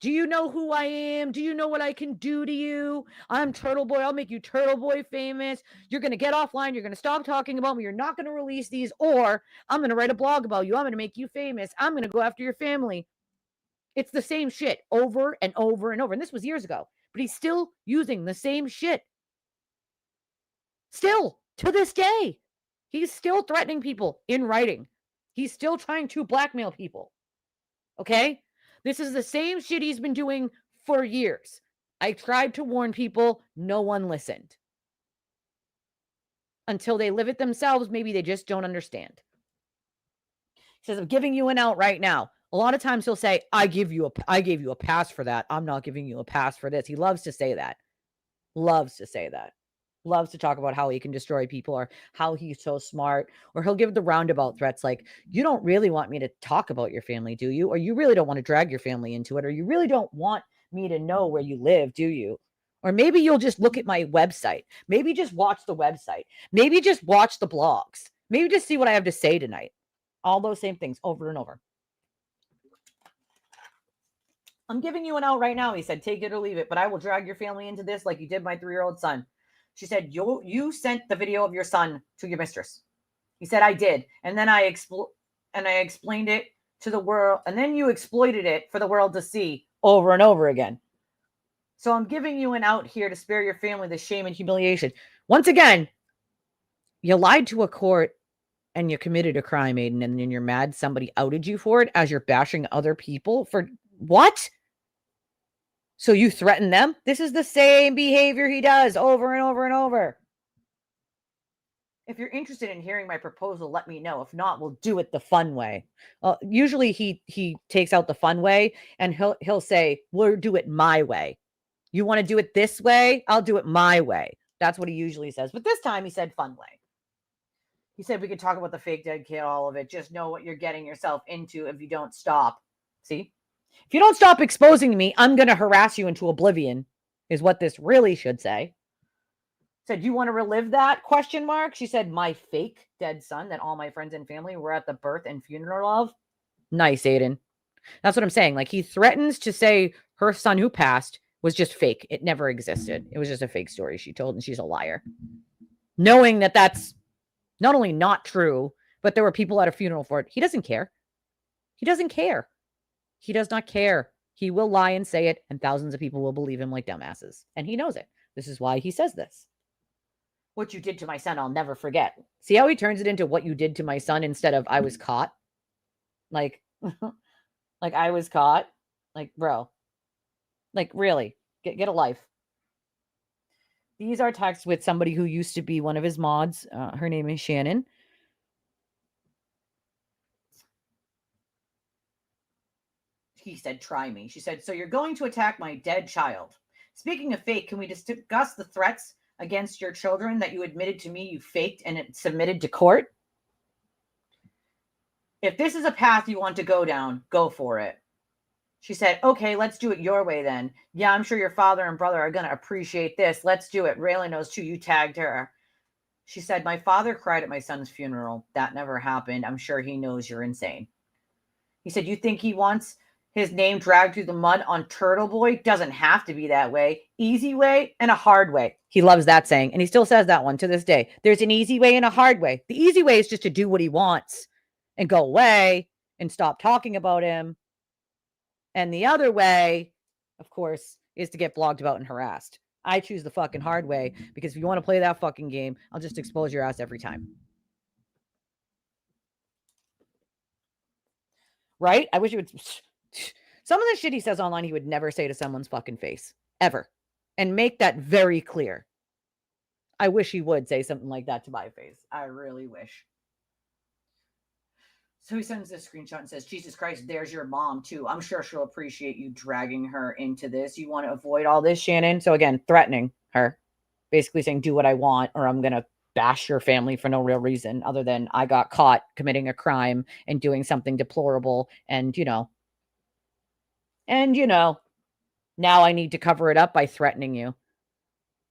Do you know who I am? Do you know what I can do to you? I'm Turtleboy. I'll make you Turtleboy famous. You're going to get offline. You're going to stop talking about me. You're not going to release these, or I'm going to write a blog about you. I'm going to make you famous. I'm going to go after your family. It's the same shit over and over and over. And this was years ago, but he's still using the same shit. Still, to this day, he's still threatening people in writing. He's still trying to blackmail people. Okay? This is the same shit he's been doing for years. I tried to warn people. No one listened. Until they live it themselves, maybe they just don't understand. He says, I'm giving you an out right now. A lot of times he'll say, I gave you a pass for that. I'm not giving you a pass for this. He loves to say that. Loves to say that. Loves to talk about how he can destroy people or how he's so smart. Or he'll give the roundabout threats like, you don't really want me to talk about your family, do you? Or you really don't want to drag your family into it. Or you really don't want me to know where you live, do you? Or maybe you'll just look at my website. Maybe just watch the website. Maybe just watch the blogs. Maybe just see what I have to say tonight. All those same things over and over. I'm giving you an out right now, he said. Take it or leave it, but I will drag your family into this like you did my 3-year-old son. She said, you sent the video of your son to your mistress. He said, I did. And then I explained it to the world. And then you exploited it for the world to see over and over again. So I'm giving you an out here to spare your family the shame and humiliation. Once again, you lied to a court and you committed a crime, Aiden, and then you're mad somebody outed you for it as you're bashing other people for what? So you threaten them? This is the same behavior he does over and over and over. If you're interested in hearing my proposal, let me know. If not, we'll do it the fun way. Usually he takes out the fun way and he'll say, we'll do it my way. You want to do it this way? I'll do it my way. That's what he usually says. But this time he said fun way. He said we could talk about the fake dead kid, all of it. Just know what you're getting yourself into if you don't stop. See? If you don't stop exposing me, I'm going to harass you into oblivion, is what this really should say. Said, you want to relive that? Question mark. She said, my fake dead son that all my friends and family were at the birth and funeral of. Nice, Aiden. That's what I'm saying. Like, he threatens to say her son who passed was just fake. It never existed. It was just a fake story she told, and she's a liar. Knowing that that's not only not true, but there were people at a funeral for it. He doesn't care. He doesn't care. He does not care. He will lie and say it, and thousands of people will believe him like dumbasses. And he knows it. This is why he says this. What you did to my son, I'll never forget. See how he turns it into what you did to my son instead of I was caught? Like, like I was caught? Like, bro. Like, really? Get a life. These are texts with somebody who used to be one of his mods. Her name is Shannon. He said, try me. She said, so you're going to attack my dead child. Speaking of fake, can we discuss the threats against your children that you admitted to me you faked and it submitted to court? If this is a path you want to go down, go for it. She said, okay, let's do it your way then. Yeah, I'm sure your father and brother are going to appreciate this. Let's do it. Raylan knows too. You tagged her. She said, my father cried at my son's funeral. That never happened. I'm sure he knows you're insane. He said, you think he wants his name dragged through the mud on Turtleboy? Doesn't have to be that way. Easy way and a hard way. He loves that saying, and he still says that one to this day. There's an easy way and a hard way. The easy way is just to do what he wants and go away and stop talking about him. And the other way, of course, is to get blogged about and harassed. I choose the fucking hard way because if you want to play that fucking game, I'll just expose your ass every time. Right? I wish he would. Some of the shit he says online, he would never say to someone's fucking face. Ever. And make that very clear. I wish he would say something like that to my face. I really wish. So he sends this screenshot and says, Jesus Christ, there's your mom too. I'm sure she'll appreciate you dragging her into this. You want to avoid all this, Shannon? So again, threatening her. Basically saying, do what I want or I'm going to bash your family for no real reason other than I got caught committing a crime and doing something deplorable. And, now I need to cover it up by threatening you.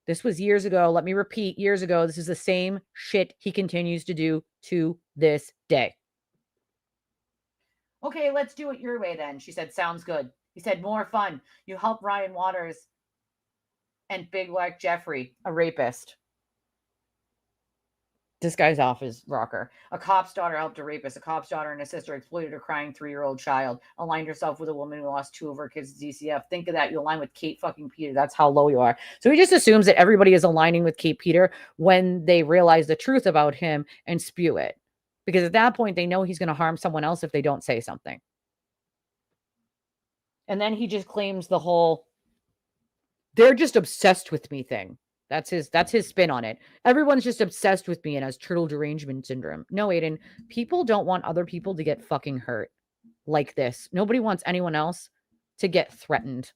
This was years ago. Let me repeat, years ago. This is the same shit he continues to do to this day. Okay, let's do it your way then. She said, sounds good. He said, more fun. You help Ryan Waters and Big Black Jeffrey, a rapist. This guy's off his rocker. A cop's daughter helped a rapist. A cop's daughter and a sister exploited a crying 3-year-old child. Aligned herself with a woman who lost 2 of her kids to DCF. Think of that. You align with Kate fucking Peter. That's how low you are. So he just assumes that everybody is aligning with Kate Peter when they realize the truth about him and spew it. Because at that point, they know he's going to harm someone else if they don't say something. And then he just claims the whole, they're just obsessed with me thing. That's his spin on it. Everyone's just obsessed with me and has turtle derangement syndrome. No, Aiden, people don't want other people to get fucking hurt like this. Nobody wants anyone else to get threatened.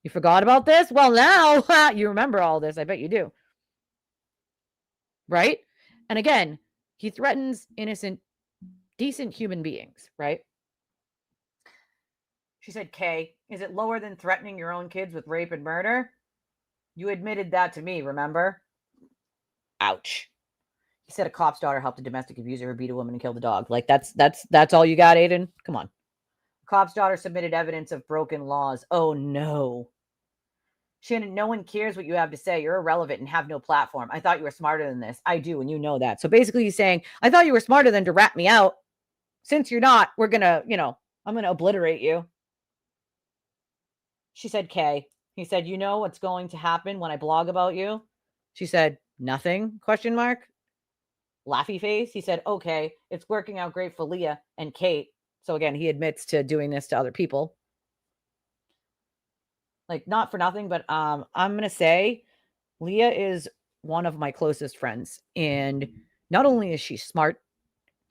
You forgot about this? Well, now you remember all this. I bet you do. Right? And again, he threatens innocent, decent human beings, right? She said, Kay, is it lower than threatening your own kids with rape and murder? You admitted that to me, remember? Ouch. He said a cop's daughter helped a domestic abuser or beat a woman and killed a dog. Like, that's all you got, Aiden? Come on. Cop's daughter submitted evidence of broken laws. Oh, no. Shannon, no one cares what you have to say. You're irrelevant and have no platform. I thought you were smarter than this. I do, and you know that. So basically he's saying, I thought you were smarter than to rat me out. Since you're not, we're going to, I'm going to obliterate you. She said, Kay. He said, you know what's going to happen when I blog about you? She said, nothing, ? Laughy face. He said, okay, it's working out great for Leah and Kate. So again, he admits to doing this to other people. Like, not for nothing, but I'm going to say Leah is one of my closest friends. And not only is she smart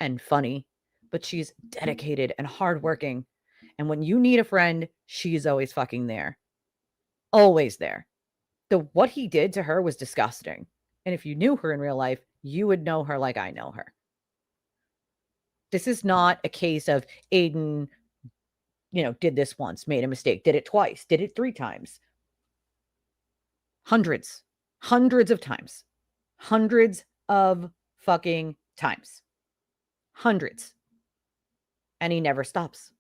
and funny, but she's dedicated and hardworking. And when you need a friend, she's always fucking there. Always there. What he did to her was disgusting. And if you knew her in real life, you would know her like I know her. This is not a case of Aiden, did this once, made a mistake, did it twice, did it 3 times. Hundreds of times. Hundreds of fucking times. Hundreds. And he never stops.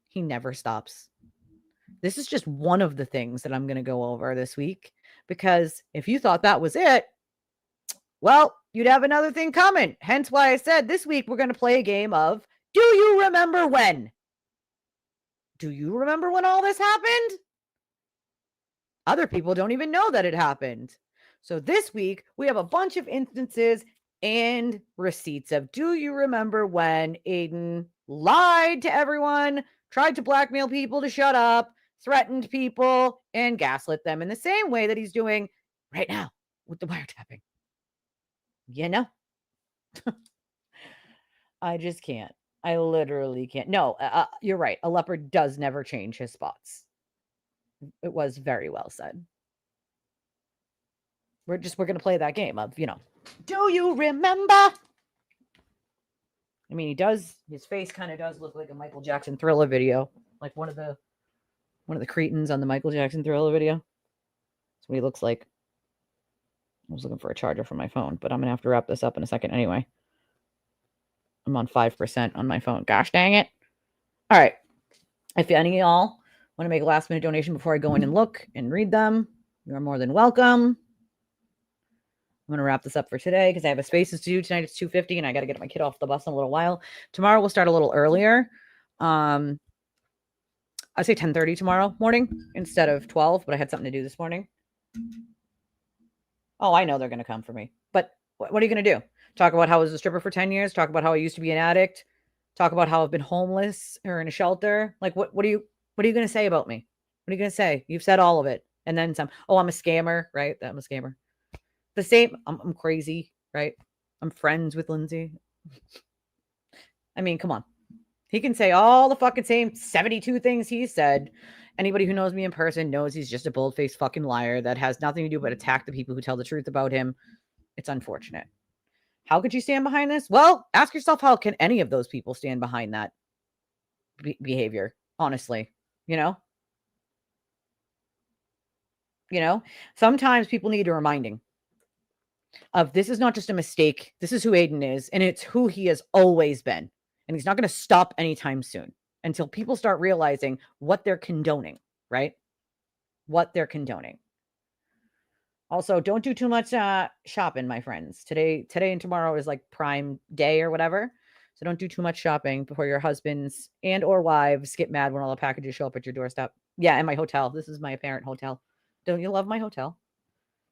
He never stops. This is just one of the things that I'm going to go over this week, because if you thought that was it, well, you'd have another thing coming. Hence why I said this week we're going to play a game of, do you remember when? Do you remember when all this happened? Other people don't even know that it happened. So this week we have a bunch of instances and receipts of, do you remember when Aiden lied to everyone, tried to blackmail people to shut up, threatened people, and gaslit them in the same way that he's doing right now with the wiretapping. I just can't. I literally can't. No, you're right. A leopard does never change his spots. It was very well said. We're going to play that game of, do you remember? I mean, his face kind of does look like a Michael Jackson Thriller video. Like one of the cretins on the Michael Jackson Thriller video. That's what he looks like. I was looking for a charger for my phone, but I'm going to have to wrap this up in a second anyway. I'm on 5% on my phone. Gosh dang it. All right. If any of y'all want to make a last minute donation before I go in and look and read them, you're more than welcome. I'm going to wrap this up for today because I have a spaces to do tonight. It's 2:50 and I got to get my kid off the bus in a little while. Tomorrow we'll start a little earlier. I'd say 10:30 tomorrow morning instead of 12, but I had something to do this morning. Oh, I know they're going to come for me. But what are you going to do? Talk about how I was a stripper for 10 years? Talk about how I used to be an addict? Talk about how I've been homeless or in a shelter? Like, what are you going to say about me? What are you going to say? You've said all of it. And then some. Oh, I'm a scammer, right? I'm a scammer. The same. I'm crazy, right? I'm friends with Lindsay. I mean, come on. He can say all the fucking same 72 things he said. Anybody who knows me in person knows he's just a bold-faced fucking liar that has nothing to do but attack the people who tell the truth about him. It's unfortunate. How could you stand behind this? Well, ask yourself, how can any of those people stand behind that behavior? Honestly, sometimes people need a reminding of, this is not just a mistake. This is who Aiden is, and it's who he has always been. And he's not going to stop anytime soon until people start realizing what they're condoning, right? What they're condoning. Also, don't do too much shopping, my friends. Today and tomorrow is like Prime Day or whatever. So don't do too much shopping before your husbands and or wives get mad when all the packages show up at your doorstep. Yeah, and my hotel. This is my apparent hotel. Don't you love my hotel?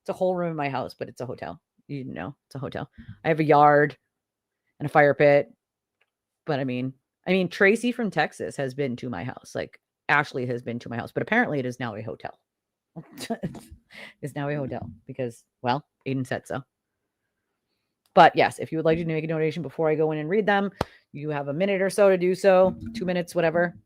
It's a whole room in my house, but it's a hotel. You know, it's a hotel. I have a yard. and a fire pit. But I mean, Tracy from Texas has been to my house. Like Ashley has been to my house, but apparently it is now a hotel. It's now a hotel because, well, Aiden said so. But yes, if you would like to make a donation before I go in and read them, you have a minute or so to do so. 2 minutes, whatever.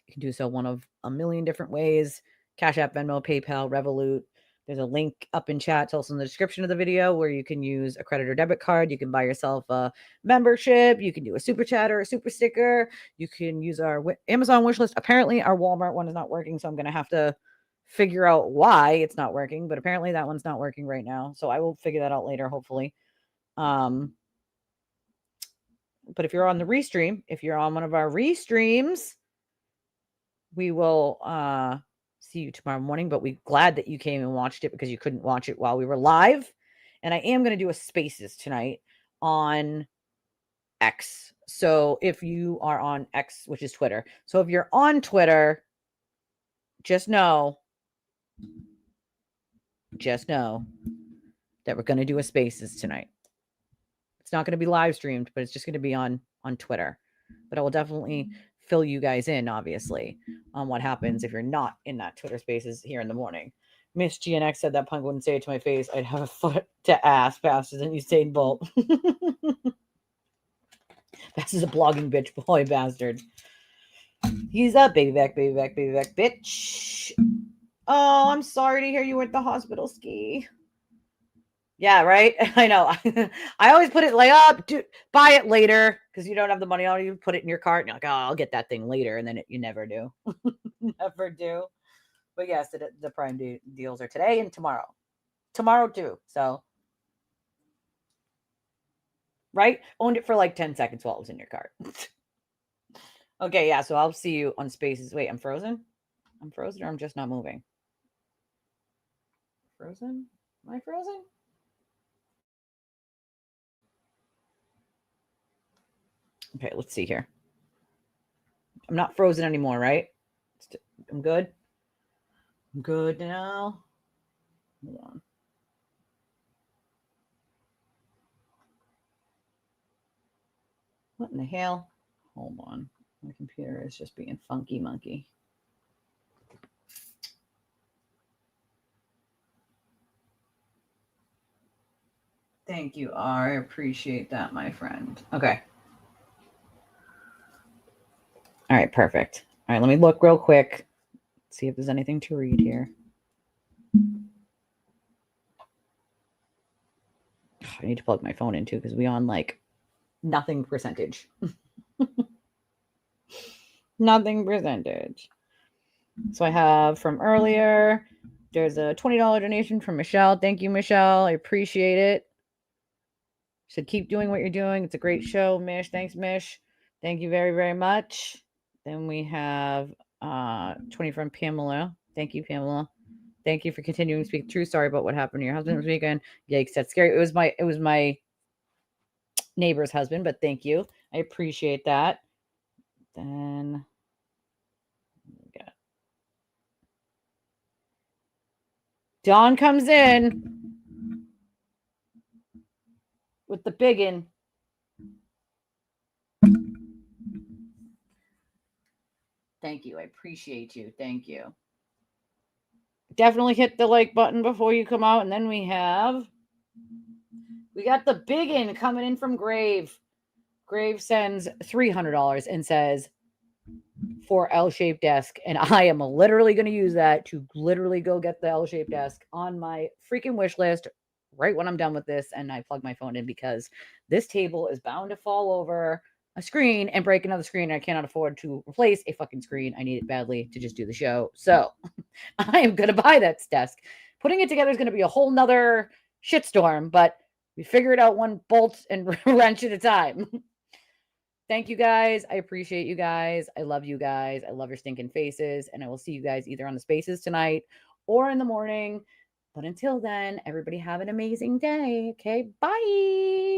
You can do so one of a million different ways. Cash App, Venmo, PayPal, Revolut. There's a link up in chat. It's also in the description of the video where you can use a credit or debit card. You can buy yourself a membership. You can do a super chat or a super sticker. You can use our Amazon wish list. Apparently, our Walmart one is not working, so I'm going to have to figure out why it's not working. But apparently, that one's not working right now. So I will figure that out later, hopefully. But if you're on the restream, if you're on one of our restreams, we will see you tomorrow morning. But we're glad that you came and watched it because you couldn't watch it while we were live. And I am going to do a spaces tonight on X. So if you are on X, which is Twitter. So if you're on Twitter, just know that we're going to do a spaces tonight. It's not going to be live streamed, but it's just going to be on Twitter. But I will definitely fill you guys in, obviously, on what happens if you're not in that Twitter spaces here in the morning. Miss GNX said that punk wouldn't say it to my face. I'd have a foot to ass faster than Usain Bolt. Bass is a blogging bitch boy bastard. He's a baby back, bitch. Oh, I'm sorry to hear you were at the hospital, Ski. Yeah, right. I know. I always put it like, buy it later because you don't have the money on you. Put it in your cart and you're like, oh, I'll get that thing later, and then you never do. Never do. But yes, the Prime deals are today and tomorrow. Tomorrow too. So, right? Owned it for like 10 seconds while it was in your cart. Okay, yeah. So I'll see you on Spaces. Wait, I'm frozen. I'm frozen, or I'm just not moving. Frozen? Am I frozen? Okay, let's see here. I'm not frozen anymore, right? I'm good. I'm good now. Hold on. What in the hell? Hold on. My computer is just being funky monkey. Thank you, R. I appreciate that, my friend. Okay. All right, perfect. All right, let me look real quick. See if there's anything to read here. I need to plug my phone in too because we on like nothing percentage. Nothing percentage. So I have from earlier, there's a $20 donation from Michelle. Thank you, Michelle. I appreciate it. She said, keep doing what you're doing. It's a great show, Mish. Thanks, Mish. Thank you very, very much. Then we have 20 from Pamela. Thank you, Pamela. Thank you for continuing to speak the truth. Sorry about what happened to your husband this weekend. Yikes, that's scary. It was my neighbor's husband, but thank you. I appreciate that. Then we got Dawn comes in with the biggin. Thank you. I appreciate you. Thank you. Definitely hit the like button before you come out. And then we got the biggin coming in from Grave. Grave sends $300 and says, for L-shaped desk. And I am literally going to use that to literally go get the L-shaped desk on my freaking wish list right when I'm done with this. And I plug my phone in because this table is bound to fall over a screen and break another screen. I cannot afford to replace a fucking screen. I need it badly to just do the show. So I am going to buy that desk. Putting it together is going to be a whole nother shitstorm, but we figure it out one bolt and wrench at a time. Thank you guys. I appreciate you guys. I love you guys. I love your stinking faces. And I will see you guys either on the spaces tonight or in the morning. But until then, everybody have an amazing day. Okay, bye.